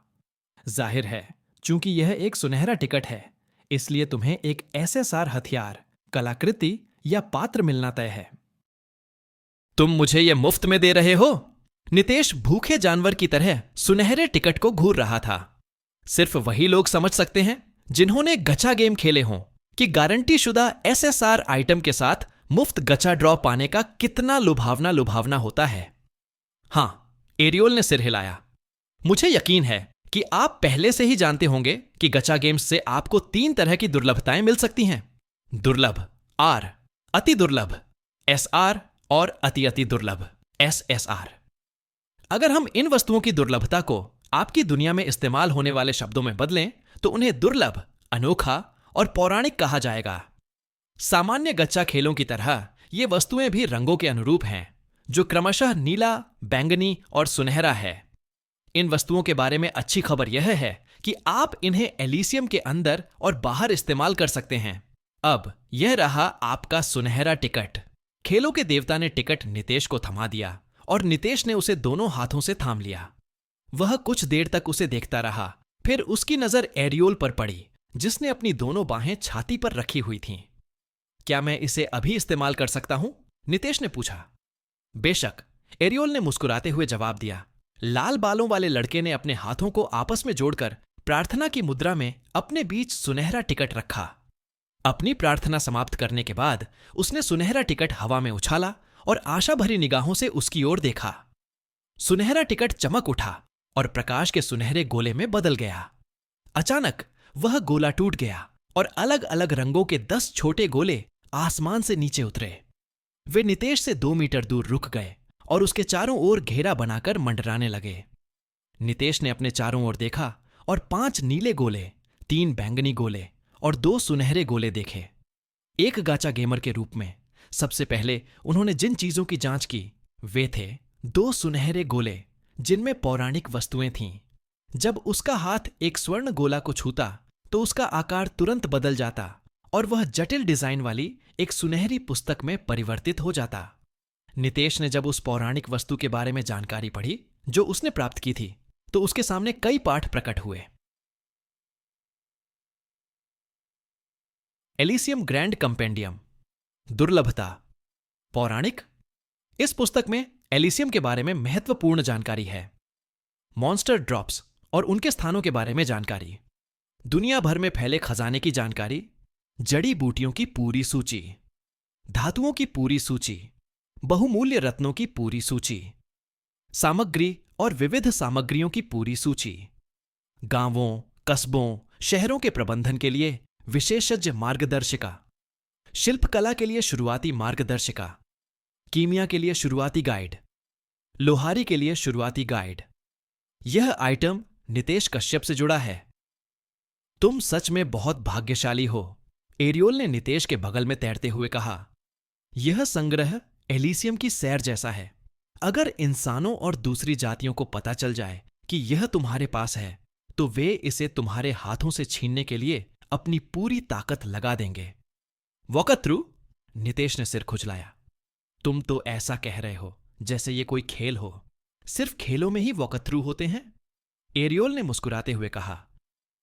जाहिर है, चूंकि यह एक सुनहरा टिकट है, इसलिए तुम्हें एक SSR हथियार, कलाकृति या पात्र मिलना तय है। तुम मुझे यह मुफ्त में दे रहे हो? नितेश भूखे जानवर की तरह सुनहरे टिकट को घूर रहा था। सिर्फ वही लोग समझ सकते हैं जिन्होंने गचा गेम खेले हों कि गारंटी शुदा SSR आइटम के साथ मुफ्त गचा ड्रॉ पाने का कितना लुभावना होता है। हां, एरियोल ने सिर हिलाया। मुझे यकीन है कि आप पहले से ही जानते होंगे कि गचा गेम्स से आपको 3 तरह की दुर्लभताएं मिल सकती हैं। दुर्लभ R, अति दुर्लभ SR और अति अति दुर्लभ SSR। अगर हम इन वस्तुओं की दुर्लभता को आपकी दुनिया में इस्तेमाल होने वाले शब्दों में बदलें तो उन्हें दुर्लभ, अनोखा और पौराणिक कहा जाएगा। सामान्य गच्चा खेलों की तरह ये वस्तुएं भी रंगों के अनुरूप हैं, जो क्रमशः नीला, बैंगनी और सुनहरा है। इन वस्तुओं के बारे में अच्छी खबर यह है कि आप इन्हें एलिसियम के अंदर और बाहर इस्तेमाल कर सकते हैं। अब यह रहा आपका सुनहरा टिकट। खेलों के देवता ने टिकट नितेश को थमा दिया और नितेश ने उसे दोनों हाथों से थाम लिया। वह कुछ देर तक उसे देखता रहा, फिर उसकी नजर एरियोल पर पड़ी, जिसने अपनी दोनों बाहें छाती पर रखी हुई थीं। क्या मैं इसे अभी इस्तेमाल कर सकता हूं? नितेश ने पूछा। बेशक, एरियोल ने मुस्कुराते हुए जवाब दिया। लाल बालों वाले लड़के ने अपने हाथों को आपस में जोड़कर प्रार्थना की मुद्रा में अपने बीच सुनहरा टिकट रखा। अपनी प्रार्थना समाप्त करने के बाद उसने सुनहरा टिकट हवा में उछाला और आशा भरी निगाहों से उसकी ओर देखा। सुनहरा टिकट चमक उठा और प्रकाश के सुनहरे गोले में बदल गया। अचानक वह गोला टूट गया और अलग अलग रंगों के 10 छोटे गोले आसमान से नीचे उतरे। वे नितेश से 2 मीटर दूर रुक गए और उसके चारों ओर घेरा बनाकर मंडराने लगे। नितेश ने अपने चारों ओर देखा और 5 नीले गोले, 3 बैंगनी गोले और 2 सुनहरे गोले देखे। एक गाचा गेमर के रूप में सबसे पहले उन्होंने जिन चीजों की जांच की वे थे 2 सुनहरे गोले जिनमें पौराणिक वस्तुएं थीं। जब उसका हाथ एक स्वर्ण गोला को छूता तो उसका आकार तुरंत बदल जाता और वह जटिल डिजाइन वाली एक सुनहरी पुस्तक में परिवर्तित हो जाता। नितेश ने जब उस पौराणिक वस्तु के बारे में जानकारी पढ़ी जो उसने प्राप्त की थी, तो उसके सामने कई पाठ प्रकट हुए। एलिसियम ग्रैंड कंपेंडियम, दुर्लभता, पौराणिक। इस पुस्तक में एलिसियम के बारे में महत्वपूर्ण जानकारी है। मॉन्स्टर ड्रॉप्स और उनके स्थानों के बारे में जानकारी, दुनिया भर में फैले खजाने की जानकारी, जड़ी बूटियों की पूरी सूची, धातुओं की पूरी सूची, बहुमूल्य रत्नों की पूरी सूची, सामग्री और विविध सामग्रियों की पूरी सूची, गांवों, कस्बों, शहरों के प्रबंधन के लिए विशेषज्ञ मार्गदर्शिका, शिल्पकला के लिए शुरुआती मार्गदर्शिका, कीमिया के लिए शुरुआती गाइड, लोहारी के लिए शुरुआती गाइड। यह आइटम नितेश कश्यप से जुड़ा है। तुम सच में बहुत भाग्यशाली हो, एरियोल ने नितेश के बगल में तैरते हुए कहा। यह संग्रह एलिसियम की सैर जैसा है। अगर इंसानों और दूसरी जातियों को पता चल जाए कि यह तुम्हारे पास है, तो वे इसे तुम्हारे हाथों से छीनने के लिए अपनी पूरी ताकत लगा देंगे। वॉकथ्रू, नितेश ने सिर खुजलाया। तुम तो ऐसा कह रहे हो जैसे ये कोई खेल हो। सिर्फ खेलों में ही वॉकथ्रू होते हैं? एरियोल ने मुस्कुराते हुए कहा।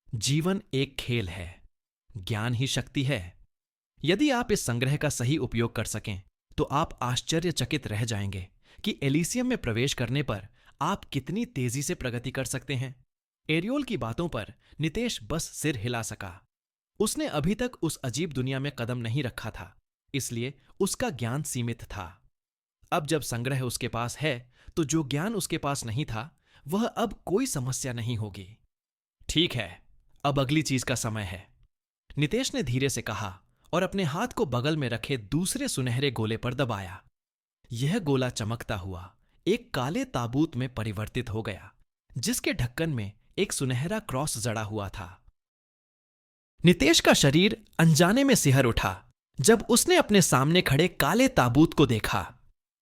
जीवन एक खेल है, ज्ञान ही शक्ति है। यदि आप इस संग्रह का सही उपयोग कर सकें तो आप आश्चर्यचकित रह जाएंगे कि एलिसियम में प्रवेश करने पर आप कितनी तेजी से प्रगति कर सकते हैं। एरियोल की बातों पर नितेश बस सिर हिला सका। उसने अभी तक उस अजीब दुनिया में कदम नहीं रखा था, इसलिए उसका ज्ञान सीमित था। अब जब संग्रह उसके पास है तो जो ज्ञान उसके पास नहीं था वह अब कोई समस्या नहीं होगी। ठीक है, अब अगली चीज का समय है, नितेश ने धीरे से कहा और अपने हाथ को बगल में रखे दूसरे सुनहरे गोले पर दबाया। यह गोला चमकता हुआ एक काले ताबूत में परिवर्तित हो गया, जिसके ढक्कन में एक सुनहरा क्रॉस जड़ा हुआ था। नितेश का शरीर अनजाने में सिहर उठा जब उसने अपने सामने खड़े काले ताबूत को देखा।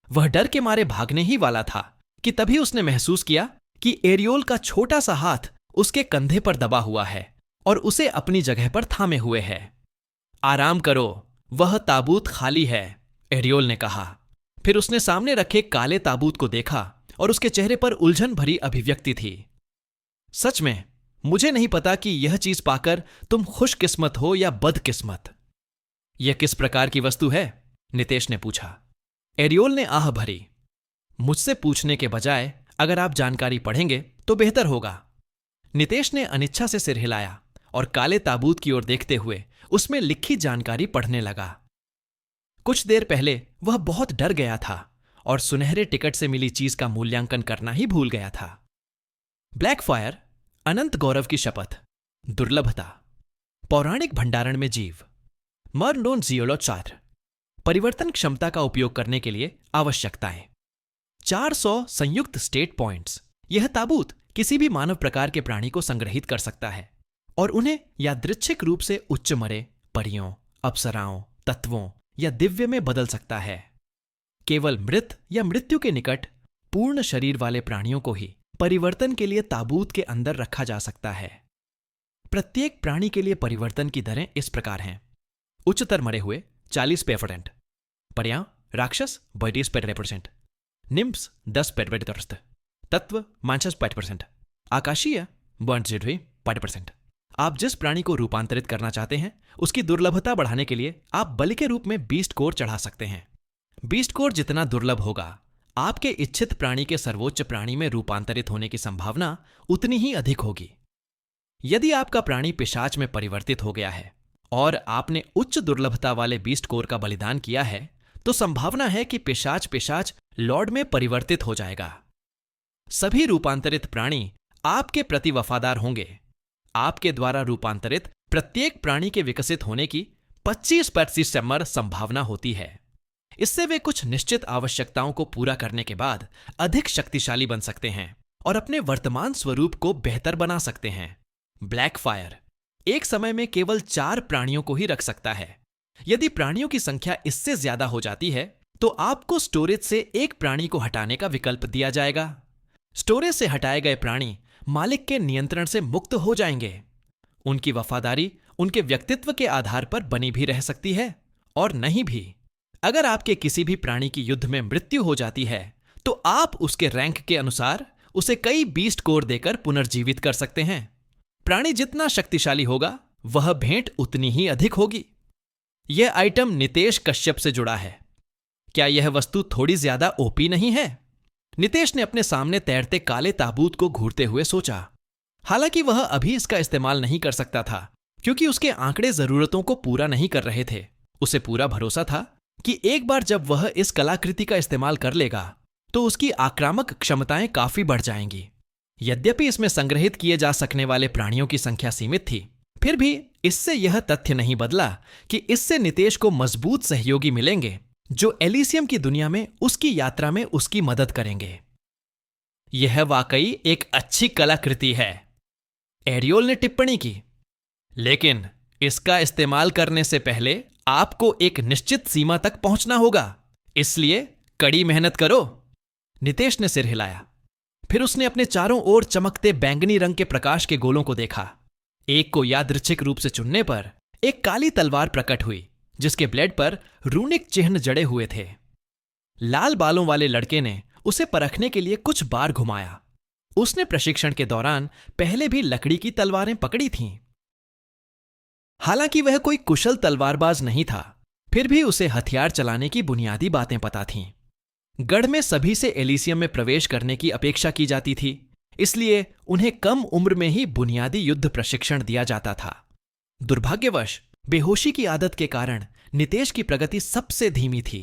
वह डर के मारे भागने ही वाला था कि तभी उसने महसूस किया कि एरियोल का छोटा सा हाथ उसके कंधे पर दबा हुआ है और उसे अपनी जगह पर थामे हुए है। आराम करो, वह ताबूत खाली है, एरियोल ने कहा। फिर उसने सामने रखे काले ताबूत को देखा और उसके चेहरे पर उलझन भरी अभिव्यक्ति थी। सच में मुझे नहीं पता कि यह चीज पाकर तुम खुशकिस्मत हो या बदकिस्मत। यह किस प्रकार की वस्तु है? नितेश ने पूछा। एरियोल ने आह भरी। मुझसे पूछने के बजाय अगर आप जानकारी पढ़ेंगे तो बेहतर होगा। नितेश ने अनिच्छा से सिर हिलाया और काले ताबूत की ओर देखते हुए उसमें लिखी जानकारी पढ़ने लगा। कुछ देर पहले वह बहुत डर गया था और सुनहरे टिकट से मिली चीज का मूल्यांकन करना ही भूल गया था। ब्लैकफायर, अनंत गौरव की शपथ, दुर्लभता, पौराणिक भंडारण में जीव, मर्नोन जियोलॉचार, परिवर्तन क्षमता का उपयोग करने के लिए आवश्यकताएं, 400 संयुक्त स्टेट पॉइंट्स। यह ताबूत किसी भी मानव प्रकार के प्राणी को संग्रहित कर सकता है और उन्हें यादृच्छिक रूप से उच्च मरे, परियों, अप्सराओं, तत्वों या दिव्य में बदल सकता है। केवल मृत या मृत्यु के निकट पूर्ण शरीर वाले प्राणियों को ही परिवर्तन के लिए ताबूत के अंदर रखा जा सकता है। प्रत्येक प्राणी के लिए परिवर्तन की दरें इस प्रकार हैं। उच्चतर मरे हुए 40%, पर्याय राक्षस 32%, निम्स 10%, तत्व -5%, आकाशीय 5%। आप जिस प्राणी को रूपांतरित करना चाहते हैं उसकी दुर्लभता बढ़ाने के लिए आप बलि के रूप में बीस्ट कोर चढ़ा सकते हैं। बीस्ट कोर जितना दुर्लभ होगा, आपके इच्छित प्राणी के सर्वोच्च प्राणी में रूपांतरित होने की संभावना उतनी ही अधिक होगी। यदि आपका प्राणी पिशाच में परिवर्तित हो गया है और आपने उच्च दुर्लभता वाले बीस्ट कोर का बलिदान किया है तो संभावना है कि पिशाच लॉर्ड में परिवर्तित हो जाएगा। सभी रूपांतरित प्राणी आपके प्रति वफादार होंगे। आपके द्वारा रूपांतरित प्रत्येक प्राणी के विकसित होने की 25% संभावना होती है। इससे वे कुछ निश्चित आवश्यकताओं को पूरा करने के बाद अधिक शक्तिशाली बन सकते हैं और अपने वर्तमान स्वरूप को बेहतर बना सकते हैं। ब्लैकफायर एक समय में केवल 4 प्राणियों को ही रख सकता है। यदि प्राणियों की संख्या इससे ज्यादा हो जाती है तो आपको स्टोरेज से एक प्राणी को हटाने का विकल्प दिया जाएगा। स्टोरेज से हटाए गए प्राणी मालिक के नियंत्रण से मुक्त हो जाएंगे। उनकी वफादारी उनके व्यक्तित्व के आधार पर बनी भी रह सकती है और नहीं भी। अगर आपके किसी भी प्राणी की युद्ध में मृत्यु हो जाती है तो आप उसके रैंक के अनुसार उसे कई बीस्ट कोर देकर पुनर्जीवित कर सकते हैं। प्राणी जितना शक्तिशाली होगा वह भेंट उतनी ही अधिक होगी। यह आइटम नितेश कश्यप से जुड़ा है। क्या यह वस्तु थोड़ी ज्यादा ओपी नहीं है? नितेश ने अपने सामने तैरते काले ताबूत को घूरते हुए सोचा। हालांकि वह अभी इसका इस्तेमाल नहीं कर सकता था क्योंकि उसके आंकड़े जरूरतों को पूरा नहीं कर रहे थे। उसे पूरा भरोसा था कि एक बार जब वह इस कलाकृति का इस्तेमाल कर लेगा तो उसकी आक्रामक क्षमताएं काफी बढ़ जाएंगी। यद्यपि इसमें संग्रहित किए जा सकने वाले प्राणियों की संख्या सीमित थी, फिर भी इससे यह तथ्य नहीं बदला कि इससे नितेश को मजबूत सहयोगी मिलेंगे जो एलिसियम की दुनिया में उसकी यात्रा में उसकी मदद करेंगे। यह वाकई एक अच्छी कलाकृति है, एरियोल ने टिप्पणी की, लेकिन इसका इस्तेमाल करने से पहले आपको एक निश्चित सीमा तक पहुंचना होगा, इसलिए कड़ी मेहनत करो। नितेश ने सिर हिलाया। फिर उसने अपने चारों ओर चमकते बैंगनी रंग के प्रकाश के गोलों को देखा। एक को यादृच्छिक रूप से चुनने पर एक काली तलवार प्रकट हुई जिसके ब्लेड पर रूनिक चिन्ह जड़े हुए थे। लाल बालों वाले लड़के ने उसे परखने के लिए कुछ बार घुमाया। उसने प्रशिक्षण के दौरान पहले भी लकड़ी की तलवारें पकड़ी थीं। हालांकि वह कोई कुशल तलवारबाज नहीं था, फिर भी उसे हथियार चलाने की बुनियादी बातें पता थीं। गढ़ में सभी से एलिसियम में प्रवेश करने की अपेक्षा की जाती थी, इसलिए उन्हें कम उम्र में ही बुनियादी युद्ध प्रशिक्षण दिया जाता था। दुर्भाग्यवश बेहोशी की आदत के कारण नितेश की प्रगति सबसे धीमी थी।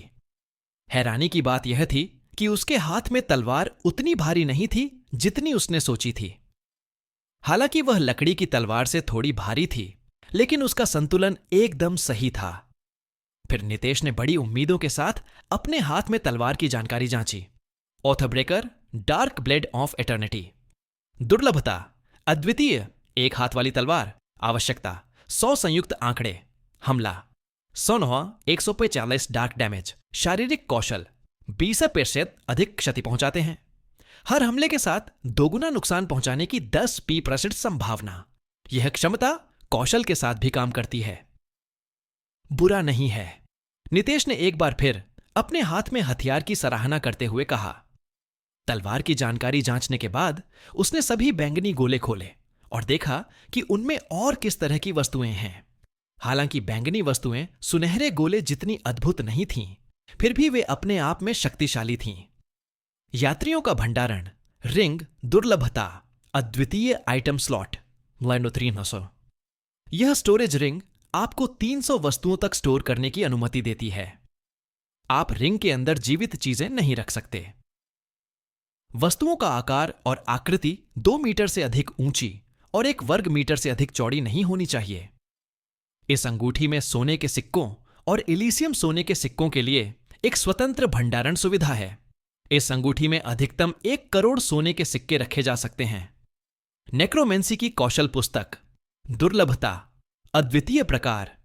हैरानी की बात यह थी कि उसके हाथ में तलवार उतनी भारी नहीं थी जितनी उसने सोची थी। हालांकि वह लकड़ी की तलवार से थोड़ी भारी थी, लेकिन उसका संतुलन एकदम सही था। फिर नितेश ने बड़ी उम्मीदों के साथ अपने हाथ में तलवार की जानकारी जांची। ऑथब्रेकर, डार्क ब्लेड ऑफ एटर्निटी। दुर्लभता, अद्वितीय, एक हाथ वाली तलवार। आवश्यकता, 100 संयुक्त आंकड़े। हमला, 109 145 डार्क डैमेज। शारीरिक कौशल, 20% अधिक क्षति पहुंचाते हैं। हर हमले के साथ दोगुना नुकसान पहुंचाने की 10% संभावना। यह क्षमता कौशल के साथ भी काम करती है। बुरा नहीं है, नितेश ने एक बार फिर अपने हाथ में हथियार की सराहना करते हुए कहा। तलवार की जानकारी जांचने के बाद उसने सभी बैंगनी गोले खोले और देखा कि उनमें और किस तरह की वस्तुएं हैं। हालांकि बैंगनी वस्तुएं सुनहरे गोले जितनी अद्भुत नहीं थीं, फिर भी वे अपने आप में शक्तिशाली थीं। यात्रियों का भंडारण, रिंग, दुर्लभता, अद्वितीय आइटम स्लॉट, लाइनो 300। यह स्टोरेज रिंग आपको 300 वस्तुओं तक स्टोर करने की अनुमति देती है। आप रिंग के अंदर जीवित चीजें नहीं रख सकते। वस्तुओं का आकार और आकृति 2 मीटर से अधिक ऊंची और 1 वर्ग मीटर से अधिक चौड़ी नहीं होनी चाहिए। इस अंगूठी में सोने के सिक्कों और इलीसियम सोने के सिक्कों के लिए एक स्वतंत्र भंडारण सुविधा है। इस अंगूठी में अधिकतम 1 करोड़ सोने के सिक्के रखे जा सकते हैं। नेक्रोमेंसी की कौशल पुस्तक, दुर्लभता, अद्वितीय प्रकार,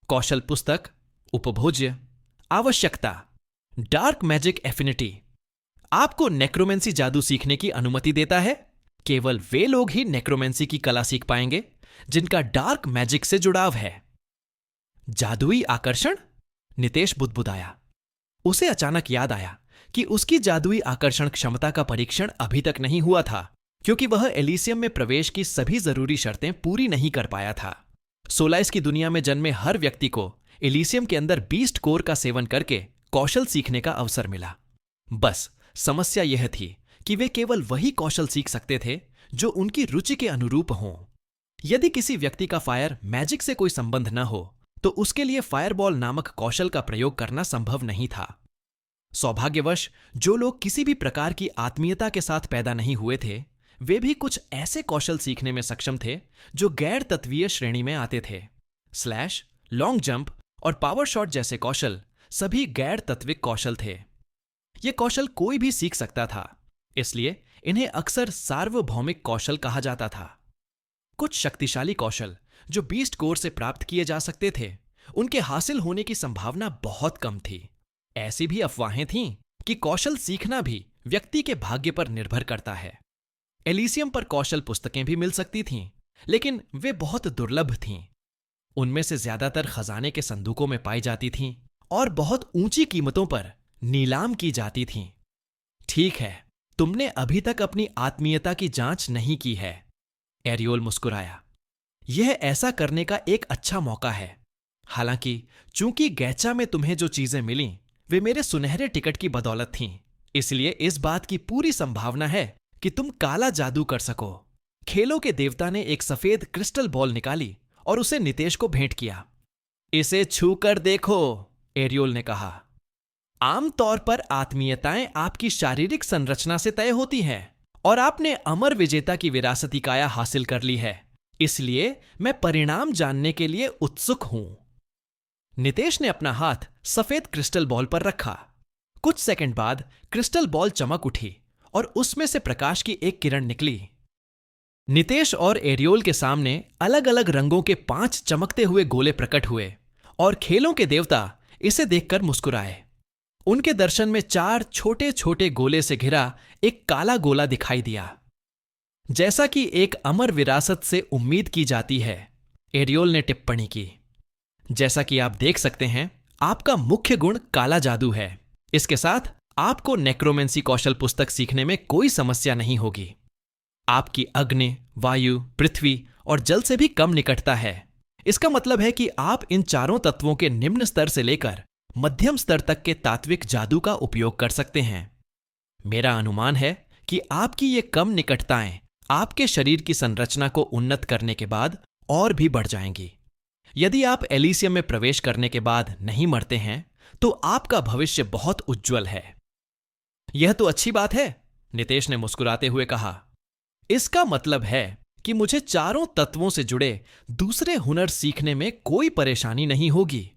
कौशल पुस्तक, उपभोज्य, आवश्यकता, डार्क मैजिक एफिनिटी आपको नेक्रोमेंसी जादू सीखने की अनुमति देता है। केवल वे लोग ही नेक्रोमेंसी की कला सीख पाएंगे जिनका डार्क मैजिक से जुड़ाव है। जादुई आकर्षण? नितेश बुदबुदाया। उसे अचानक याद आया कि उसकी जादुई आकर्षण क्षमता का परीक्षण अभी तक नहीं हुआ था, क्योंकि वह एलिसियम में प्रवेश की सभी जरूरी शर्तें पूरी नहीं कर पाया था। सोलाइस की दुनिया में जन्मे हर व्यक्ति को एलिसियम के अंदर बीस्ट कोर का सेवन करके कौशल सीखने का अवसर मिला। बस समस्या यह थी कि वे केवल वही कौशल सीख सकते थे जो उनकी रुचि के अनुरूप हों। यदि किसी व्यक्ति का फायर मैजिक से कोई संबंध न हो तो उसके लिए फायरबॉल नामक कौशल का प्रयोग करना संभव नहीं था। सौभाग्यवश जो लोग किसी भी प्रकार की आत्मीयता के साथ पैदा नहीं हुए थे, वे भी कुछ ऐसे कौशल सीखने में सक्षम थे जो गैर तत्वीय श्रेणी में आते थे। स्लैश, लॉन्ग जंप और पावर शॉट जैसे कौशल सभी गैर तत्विक कौशल थे। ये कौशल कोई भी सीख सकता था, इसलिए इन्हें अक्सर सार्वभौमिक कौशल कहा जाता था। कुछ शक्तिशाली कौशल जो बीस्ट कोर से प्राप्त किए जा सकते थे, उनके हासिल होने की संभावना बहुत कम थी। ऐसी भी अफवाहें थीं कि कौशल सीखना भी व्यक्ति के भाग्य पर निर्भर करता है। एलिसियम पर कौशल पुस्तकें भी मिल सकती थीं, लेकिन वे बहुत दुर्लभ थीं। उनमें से ज्यादातर खजाने के संदूकों में पाई जाती थीं और बहुत ऊंची कीमतों पर नीलाम की जाती थीं। ठीक है, तुमने अभी तक अपनी आत्मीयता की जांच नहीं की है, एरियोल मुस्कुराया। यह ऐसा करने का एक अच्छा मौका है। हालांकि चूंकि गैचा में तुम्हें जो चीजें मिलीं वे मेरे सुनहरे टिकट की बदौलत थीं, इसलिए इस बात की पूरी संभावना है कि तुम काला जादू कर सको। खेलों के देवता ने एक सफेद क्रिस्टल बॉल निकाली और उसे नितेश को भेंट किया। इसे छूकर देखो, एरियोल ने कहा। आमतौर पर आत्मीयताएं आपकी शारीरिक संरचना से तय होती हैं और आपने अमर विजेता की विरासती काया हासिल कर ली है, इसलिए मैं परिणाम जानने के लिए उत्सुक हूं। नितेश ने अपना हाथ सफेद क्रिस्टल बॉल पर रखा। कुछ सेकंड बाद क्रिस्टल बॉल चमक उठी और उसमें से प्रकाश की एक किरण निकली। नितेश और एरियोल के सामने अलग अलग रंगों के 5 चमकते हुए गोले प्रकट हुए और खेलों के देवता इसे देखकर मुस्कुराए। उनके दर्शन में 4 छोटे छोटे गोले से घिरा एक काला गोला दिखाई दिया। जैसा कि एक अमर विरासत से उम्मीद की जाती है, एरियोल ने टिप्पणी की। जैसा कि आप देख सकते हैं, आपका मुख्य गुण काला जादू है। इसके साथ आपको नेक्रोमेंसी कौशल पुस्तक सीखने में कोई समस्या नहीं होगी। आपकी अग्नि, वायु, पृथ्वी और जल से भी कम निकटता है। इसका मतलब है कि आप इन चारों तत्वों के निम्न स्तर से लेकर मध्यम स्तर तक के तात्विक जादू का उपयोग कर सकते हैं। मेरा अनुमान है कि आपकी ये कम निकटताएं आपके शरीर की संरचना को उन्नत करने के बाद और भी बढ़ जाएंगी। यदि आप एलिसियम में प्रवेश करने के बाद नहीं मरते हैं तो आपका भविष्य बहुत उज्जवल है। यह तो अच्छी बात है, नितेश ने मुस्कुराते हुए कहा। इसका मतलब है कि मुझे चारों तत्वों से जुड़े दूसरे हुनर सीखने में कोई परेशानी नहीं होगी।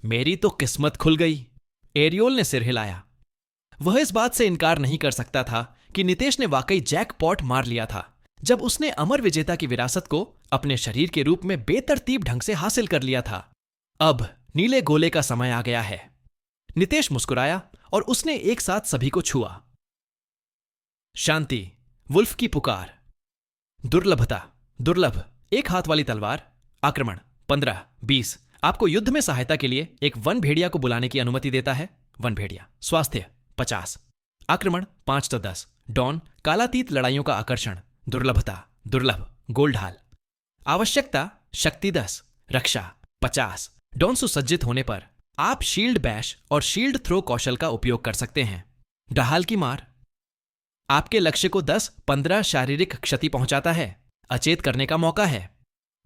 मेरी तो किस्मत खुल गई। एरियोल ने सिर हिलाया। वह इस बात से इनकार नहीं कर सकता था कि नितेश ने वाकई जैकपॉट मार लिया था जब उसने अमर विजेता की विरासत को अपने शरीर के रूप में बेतरतीब ढंग से हासिल कर लिया था। अब नीले गोले का समय आ गया है। नितेश मुस्कुराया और उसने एक साथ सभी को छुआ। शांति, वुल्फ की पुकार, दुर्लभता, दुर्लभ, एक हाथ वाली तलवार, आक्रमण 15, 20 आपको युद्ध में सहायता के लिए एक वन भेड़िया को बुलाने की अनुमति देता है। वन भेड़िया। स्वास्थ्य 50, आक्रमण 5 तो 10, डॉन, कालातीत लड़ाइयों का आकर्षण, दुर्लभता, दुर्लभ, गोल ढाल। आवश्यकता शक्ति 10, रक्षा 50। डॉन सुसज्जित होने पर आप शील्ड बैश और शील्ड थ्रो कौशल का उपयोग कर सकते हैं। ढाल की मार आपके लक्ष्य को 10-15 शारीरिक क्षति पहुंचाता है, अचेत करने का मौका है।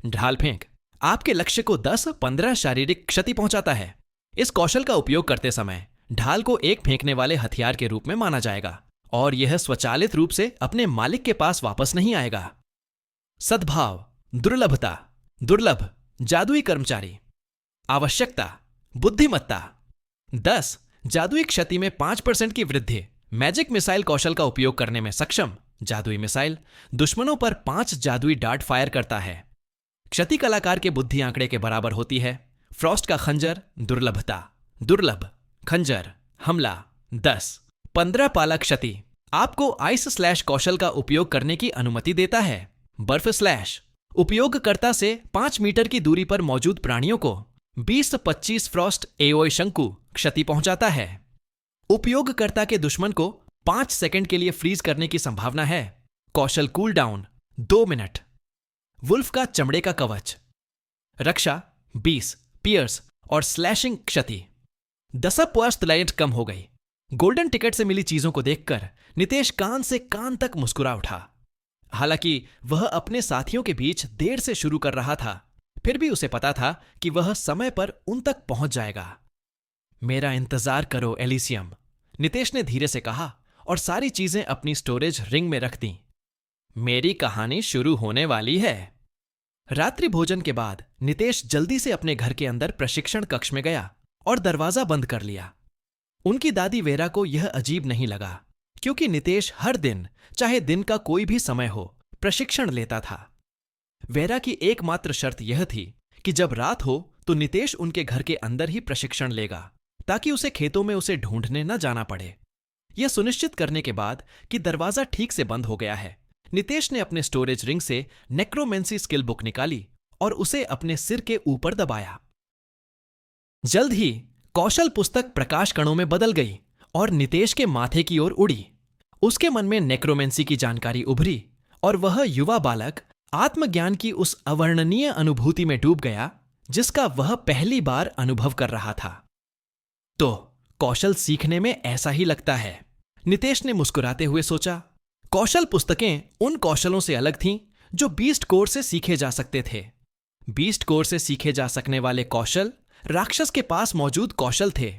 ढाल फेंक आपके लक्ष्य को 10-15 शारीरिक क्षति पहुंचाता है। इस कौशल का उपयोग करते समय ढाल को एक फेंकने वाले हथियार के रूप में माना जाएगा और यह स्वचालित रूप से अपने मालिक के पास वापस नहीं आएगा। सद्भाव दुर्लभता दुर्लभ जादुई कर्मचारी। आवश्यकता बुद्धिमत्ता 10 जादुई क्षति में 5% की वृद्धि। मैजिक मिसाइल कौशल का उपयोग करने में सक्षम जादुई मिसाइल दुश्मनों पर 5 जादुई डार्ट फायर करता है। क्षति कलाकार के बुद्धि आंकड़े के बराबर होती है। फ्रॉस्ट का खंजर दुर्लभता दुर्लभ खंजर हमला 10 15 पाला क्षति आपको आइस स्लैश कौशल का उपयोग करने की अनुमति देता है। बर्फ स्लैश उपयोगकर्ता से 5 मीटर की दूरी पर मौजूद प्राणियों को 20-25 फ्रॉस्ट एओए शंकु क्षति पहुंचाता है। उपयोगकर्ता के दुश्मन को 5 सेकंड के लिए फ्रीज करने की संभावना है। कौशल कूल डाउन 2 मिनट। वुल्फ का चमड़े का कवच। रक्षा 20 पियर्स और स्लैशिंग क्षति। 10% कम हो गई। गोल्डन टिकट से मिली चीजों को देखकर नितेश कान से कान तक मुस्कुरा उठा। हालांकि वह अपने साथियों के बीच देर से शुरू कर रहा था, फिर भी उसे पता था कि वह समय पर उन तक पहुंच जाएगा। मेरा इंतजार करो एलिसियम, नितेश ने धीरे से कहा और सारी चीजें अपनी स्टोरेज रिंग में रख दी। मेरी कहानी शुरू होने वाली है। रात्रि भोजन के बाद नितेश जल्दी से अपने घर के अंदर प्रशिक्षण कक्ष में गया और दरवाजा बंद कर लिया। उनकी दादी वेरा को यह अजीब नहीं लगा, क्योंकि नितेश हर दिन, चाहे दिन का कोई भी समय हो, प्रशिक्षण लेता था। वेरा की एकमात्र शर्त यह थी कि जब रात हो तो नितेश उनके घर के अंदर ही प्रशिक्षण लेगा, ताकि उसे खेतों में उसे ढूंढने न जाना पड़े। यह सुनिश्चित करने के बाद कि दरवाजा ठीक से बंद हो गया है, नितेश ने अपने स्टोरेज रिंग से नेक्रोमेंसी स्किल बुक निकाली और उसे अपने सिर के ऊपर दबाया। जल्द ही कौशल पुस्तक प्रकाश कणों में बदल गई और नितेश के माथे की ओर उड़ी। उसके मन में नेक्रोमेंसी की जानकारी उभरी और वह युवा बालक आत्मज्ञान की उस अवर्णनीय अनुभूति में डूब गया जिसका वह पहली बार अनुभव कर रहा था। तो कौशल सीखने में ऐसा ही लगता है, नितेश ने मुस्कुराते हुए सोचा। कौशल पुस्तकें उन कौशलों से अलग थीं जो बीस्ट कोर से सीखे जा सकते थे। बीस्ट कोर से सीखे जा सकने वाले कौशल राक्षस के पास मौजूद कौशल थे।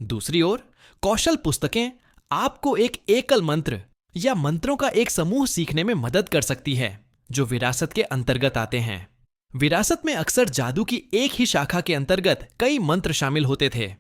दूसरी ओर कौशल पुस्तकें आपको एक एकल मंत्र या मंत्रों का एक समूह सीखने में मदद कर सकती है जो विरासत के अंतर्गत आते हैं। विरासत में अक्सर जादू की एक ही शाखा के अंतर्गत कई मंत्र शामिल होते थे।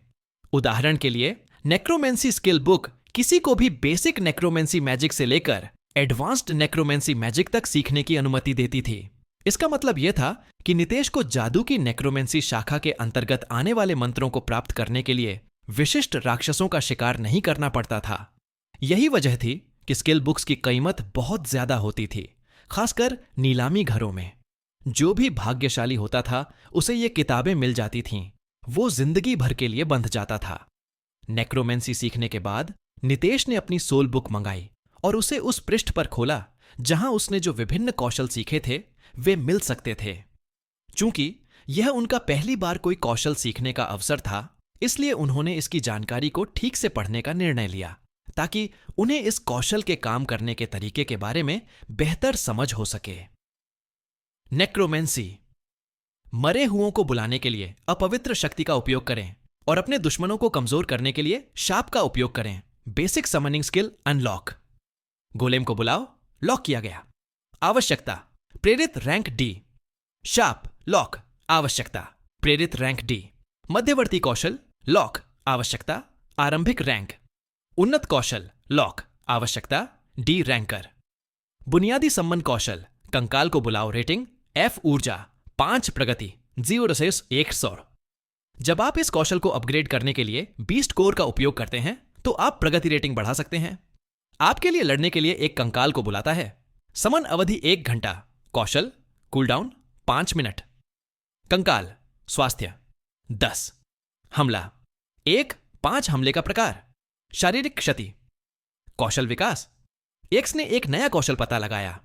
उदाहरण के लिए नेक्रोमेंसी स्किल बुक किसी को भी बेसिक नेक्रोमेंसी मैजिक से लेकर एडवांस्ड नेक्रोमेंसी मैजिक तक सीखने की अनुमति देती थी। इसका मतलब यह था कि नितेश को जादू की नेक्रोमेंसी शाखा के अंतर्गत आने वाले मंत्रों को प्राप्त करने के लिए विशिष्ट राक्षसों का शिकार नहीं करना पड़ता था। यही वजह थी कि स्किल बुक्स की कीमत बहुत ज्यादा होती थी, खासकर नीलामी घरों में। जो भी भाग्यशाली होता था उसे ये किताबें मिल जाती थीं। वो जिंदगी भर के लिए बंध जाता था। नेक्रोमेंसी सीखने के बाद नितेश ने अपनी सोल बुक मंगाई और उसे उस पृष्ठ पर खोला जहां उसने जो विभिन्न कौशल सीखे थे वे मिल सकते थे। चूंकि यह उनका पहली बार कोई कौशल सीखने का अवसर था, इसलिए उन्होंने इसकी जानकारी को ठीक से पढ़ने का निर्णय लिया ताकि उन्हें इस कौशल के काम करने के तरीके के बारे में बेहतर समझ हो सके। नेक्रोमेंसी। मरे हुओं को बुलाने के लिए अपवित्र शक्ति का उपयोग करें और अपने दुश्मनों को कमजोर करने के लिए शाप का उपयोग करें। Basic summoning skill unlock. Golem को बुलाओ, लॉक किया गया। आवश्यकता प्रेरित रैंक डी। शाप लॉक। आवश्यकता प्रेरित रैंक डी। मध्यवर्ती कौशल लॉक। आवश्यकता आरंभिक रैंक। उन्नत कौशल लॉक। आवश्यकता डी रैंकर। बुनियादी सम्मन कौशल कंकाल को बुलाओ। रेटिंग F ऊर्जा 5 प्रगति 0 से 100। जब आप इस कौशल को अपग्रेड करने के लिए बीस्ट कोर का उपयोग करते हैं तो आप प्रगति रेटिंग बढ़ा सकते हैं। आपके लिए लड़ने के लिए एक कंकाल को बुलाता है। समन अवधि 1 घंटा। कौशल कूलडाउन 5 मिनट। कंकाल स्वास्थ्य 10। हमला 1-5 हमले का प्रकार। शारीरिक क्षति। कौशल विकास। एक्स ने एक नया कौशल पता लगाया।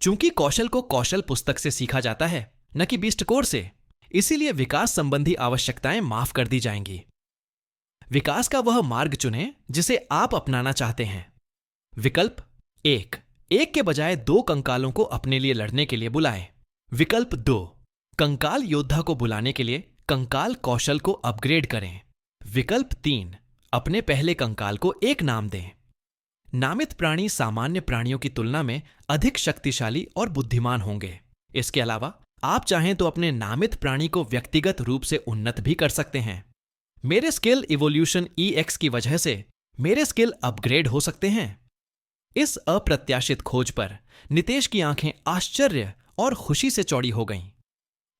चूंकि कौशल को कौशल पुस्तक से सीखा जाता है, न कि बीस्ट कोड से, इसीलिए विकास संबंधी आवश्यकताएं माफ कर दी जाएंगी। विकास का वह मार्ग चुनें जिसे आप अपनाना चाहते हैं। विकल्प 1, एक के बजाय 2 कंकालों को अपने लिए लड़ने के लिए बुलाएं। विकल्प 2, कंकाल योद्धा को बुलाने के लिए कंकाल कौशल को अपग्रेड करें। विकल्प 3, अपने पहले कंकाल को एक नाम दें। नामित प्राणी सामान्य प्राणियों की तुलना में अधिक शक्तिशाली और बुद्धिमान होंगे। इसके अलावा आप चाहें तो अपने नामित प्राणी को व्यक्तिगत रूप से उन्नत भी कर सकते हैं। मेरे स्किल इवोल्यूशन EX की वजह से मेरे स्किल अपग्रेड हो सकते हैं। इस अप्रत्याशित खोज पर नितेश की आंखें आश्चर्य और खुशी से चौड़ी हो गईं।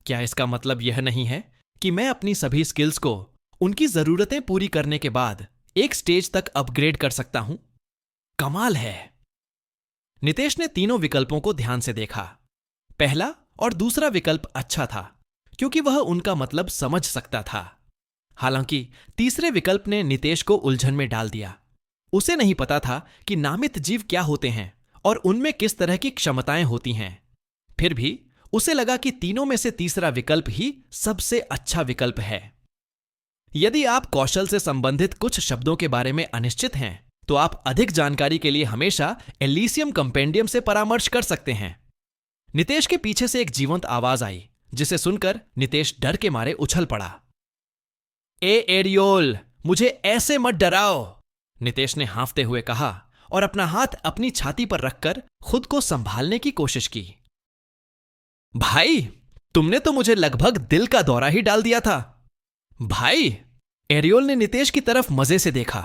क्या इसका मतलब यह नहीं है कि मैं अपनी सभी स्किल्स को उनकी जरूरतें पूरी करने के बाद एक स्टेज तक अपग्रेड कर सकता हूं? कमाल है। नितेश ने तीनों विकल्पों को ध्यान से देखा। पहला और दूसरा विकल्प अच्छा था क्योंकि वह उनका मतलब समझ सकता था। हालांकि तीसरे विकल्प ने नितेश को उलझन में डाल दिया। उसे नहीं पता था कि नामित जीव क्या होते हैं और उनमें किस तरह की क्षमताएं होती हैं। फिर भी उसे लगा कि तीनों में से तीसरा विकल्प ही सबसे अच्छा विकल्प है। यदि आप कौशल से संबंधित कुछ शब्दों के बारे में अनिश्चित हैं, तो आप अधिक जानकारी के लिए हमेशा एलिसियम कंपेंडियम से परामर्श कर सकते हैं। नितेश के पीछे से एक जीवंत आवाज आई, जिसे सुनकर नितेश डर के मारे उछल पड़ा। ए एरियोल, मुझे ऐसे मत डराओ, नितेश ने हांफते हुए कहा और अपना हाथ अपनी छाती पर रखकर खुद को संभालने की कोशिश की। भाई, तुमने तो मुझे लगभग दिल का दौरा ही डाल दिया था। भाई, एरियोल ने नितेश की तरफ मजे से देखा।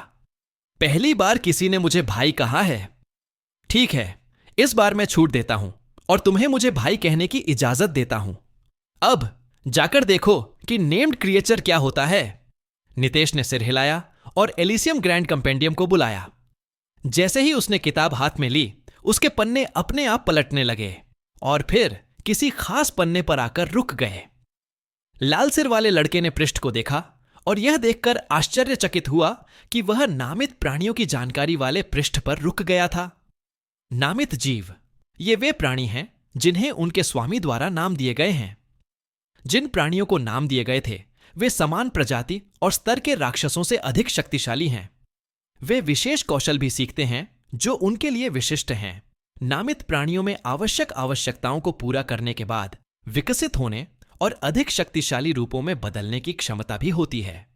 पहली बार किसी ने मुझे भाई कहा है। ठीक है, इस बार मैं छूट देता हूं और तुम्हें मुझे भाई कहने की इजाजत देता हूं। अब जाकर देखो कि नेम्ड क्रिएचर क्या होता है। नितेश ने सिर हिलाया और एलिसियम ग्रैंड कंपेंडियम को बुलाया। जैसे ही उसने किताब हाथ में ली, उसके पन्ने अपने आप पलटने लगे और फिर किसी खास पन्ने पर आकर रुक गए। लाल सिर वाले लड़के ने पृष्ठ को देखा और यह देखकर आश्चर्यचकित हुआ कि वह नामित प्राणियों की जानकारी वाले पृष्ठ पर रुक गया था। नामित जीव, ये वे प्राणी हैं जिन्हें उनके स्वामी द्वारा नाम दिए गए हैं। जिन प्राणियों को नाम दिए गए थे, वे समान प्रजाति और स्तर के राक्षसों से अधिक शक्तिशाली हैं। वे विशेष कौशल भी सीखते हैं जो उनके लिए विशिष्ट हैं। नामित प्राणियों में आवश्यक आवश्यकताओं को पूरा करने के बाद विकसित होने और अधिक शक्तिशाली रूपों में बदलने की क्षमता भी होती है।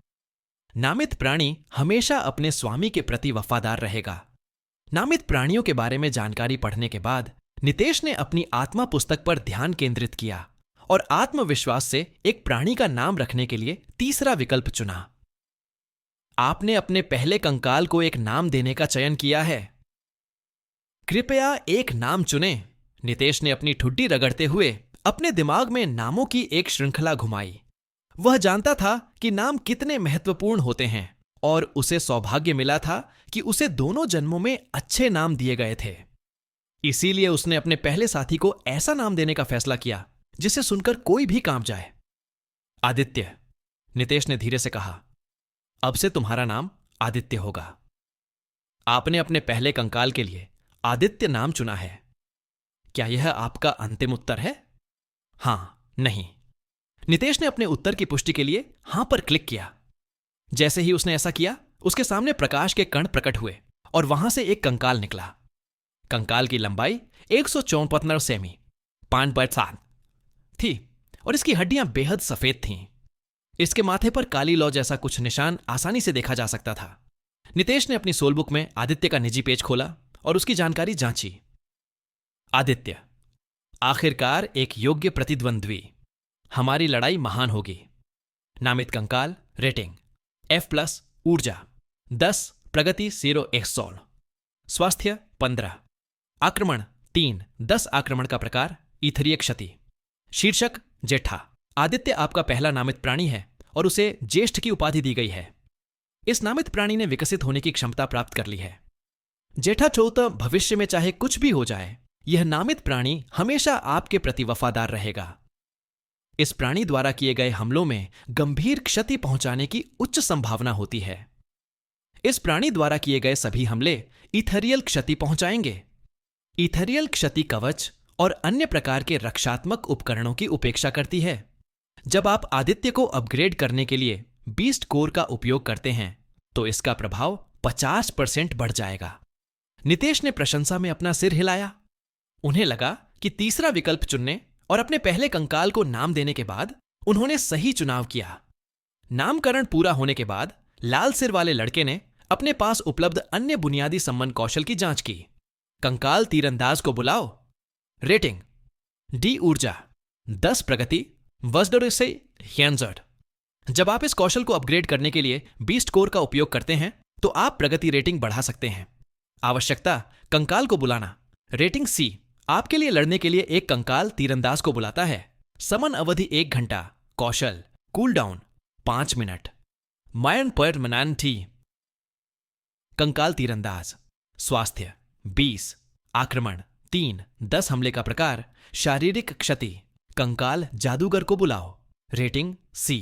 नामित प्राणी हमेशा अपने स्वामी के प्रति वफादार रहेगा। नामित प्राणियों के बारे में जानकारी पढ़ने के बाद नितेश ने अपनी आत्मा पुस्तक पर ध्यान केंद्रित किया और आत्मविश्वास से एक प्राणी का नाम रखने के लिए तीसरा विकल्प चुना। आपने अपने पहले कंकाल को एक नाम देने का चयन किया है। कृपया एक नाम चुनें। नितेश ने अपनी ठुड्डी रगड़ते हुए अपने दिमाग में नामों की एक श्रृंखला घुमाई। वह जानता था कि नाम कितने महत्वपूर्ण होते हैं और उसे सौभाग्य मिला था कि उसे दोनों जन्मों में अच्छे नाम दिए गए थे। इसीलिए उसने अपने पहले साथी को ऐसा नाम देने का फैसला किया जिसे सुनकर कोई भी कांप जाए। आदित्य, नितेश ने धीरे से कहा, अब से तुम्हारा नाम आदित्य होगा। आपने अपने पहले कंकाल के लिए आदित्य नाम चुना है। क्या यह आपका अंतिम उत्तर है? हां, नहीं। नितेश ने अपने उत्तर की पुष्टि के लिए हां पर क्लिक किया। जैसे ही उसने ऐसा किया, उसके सामने प्रकाश के कण प्रकट हुए और वहां से एक कंकाल निकला। कंकाल की लंबाई 154 सेमी 5/7 थी और इसकी हड्डियां बेहद सफेद थीं। इसके माथे पर काली लौ जैसा कुछ निशान आसानी से देखा जा सकता था। नितेश ने अपनी सोलबुक में आदित्य का निजी पेज खोला और उसकी जानकारी जांची। आदित्य, आखिरकार एक योग्य प्रतिद्वंद्वी। हमारी लड़ाई महान होगी। नामित कंकाल, रेटिंग F+, ऊर्जा 10, प्रगति 0/100, स्वास्थ्य 15, आक्रमण 3, 10 आक्रमण का प्रकार ईथरीय क्षति। शीर्षक जेठा। आदित्य आपका पहला नामित प्राणी है और उसे ज्येष्ठ की उपाधि दी गई है। इस नामित प्राणी ने विकसित होने की क्षमता प्राप्त कर ली है। जेठा चौथा, भविष्य में चाहे कुछ भी हो जाए, यह नामित प्राणी हमेशा आपके प्रति वफादार रहेगा। इस प्राणी द्वारा किए गए हमलों में गंभीर क्षति पहुंचाने की उच्च संभावना होती है। इस प्राणी द्वारा किए गए सभी हमले ईथरियल क्षति पहुंचाएंगे। ईथरियल क्षति कवच और अन्य प्रकार के रक्षात्मक उपकरणों की उपेक्षा करती है। जब आप आदित्य को अपग्रेड करने के लिए बीस्ट कोर का उपयोग करते हैं तो इसका प्रभाव 50% बढ़ जाएगा। नितेश ने प्रशंसा में अपना सिर हिलाया। उन्हें लगा कि तीसरा विकल्प चुनने और अपने पहले कंकाल को नाम देने के बाद उन्होंने सही चुनाव किया। नामकरण पूरा होने के बाद लाल सिर वाले लड़के ने अपने पास उपलब्ध अन्य बुनियादी सम्मन कौशल की जांच की। कंकाल तीरंदाज को बुलाओ। रेटिंग: डी ऊर्जा 10 प्रगति वज्र से ह्यांजर्ड। जब आप इस कौशल को अपग्रेड करने के लिए बीस्ट कोर का उपयोग करते हैं तो आप प्रगति रेटिंग बढ़ा सकते हैं। आवश्यकता: कंकाल को बुलाना। रेटिंग सी: आपके लिए लड़ने के लिए एक कंकाल तीरंदाज को बुलाता है। समन अवधि 1 घंटा। कौशल: कूल डाउन 5 मिनट। मायन परमानेंटी। कंकाल तीरंदाज। स्वास्थ्य 20, आक्रमण 3, 10 हमले का प्रकार, शारीरिक क्षति। कंकाल जादूगर को बुलाओ। रेटिंग सी।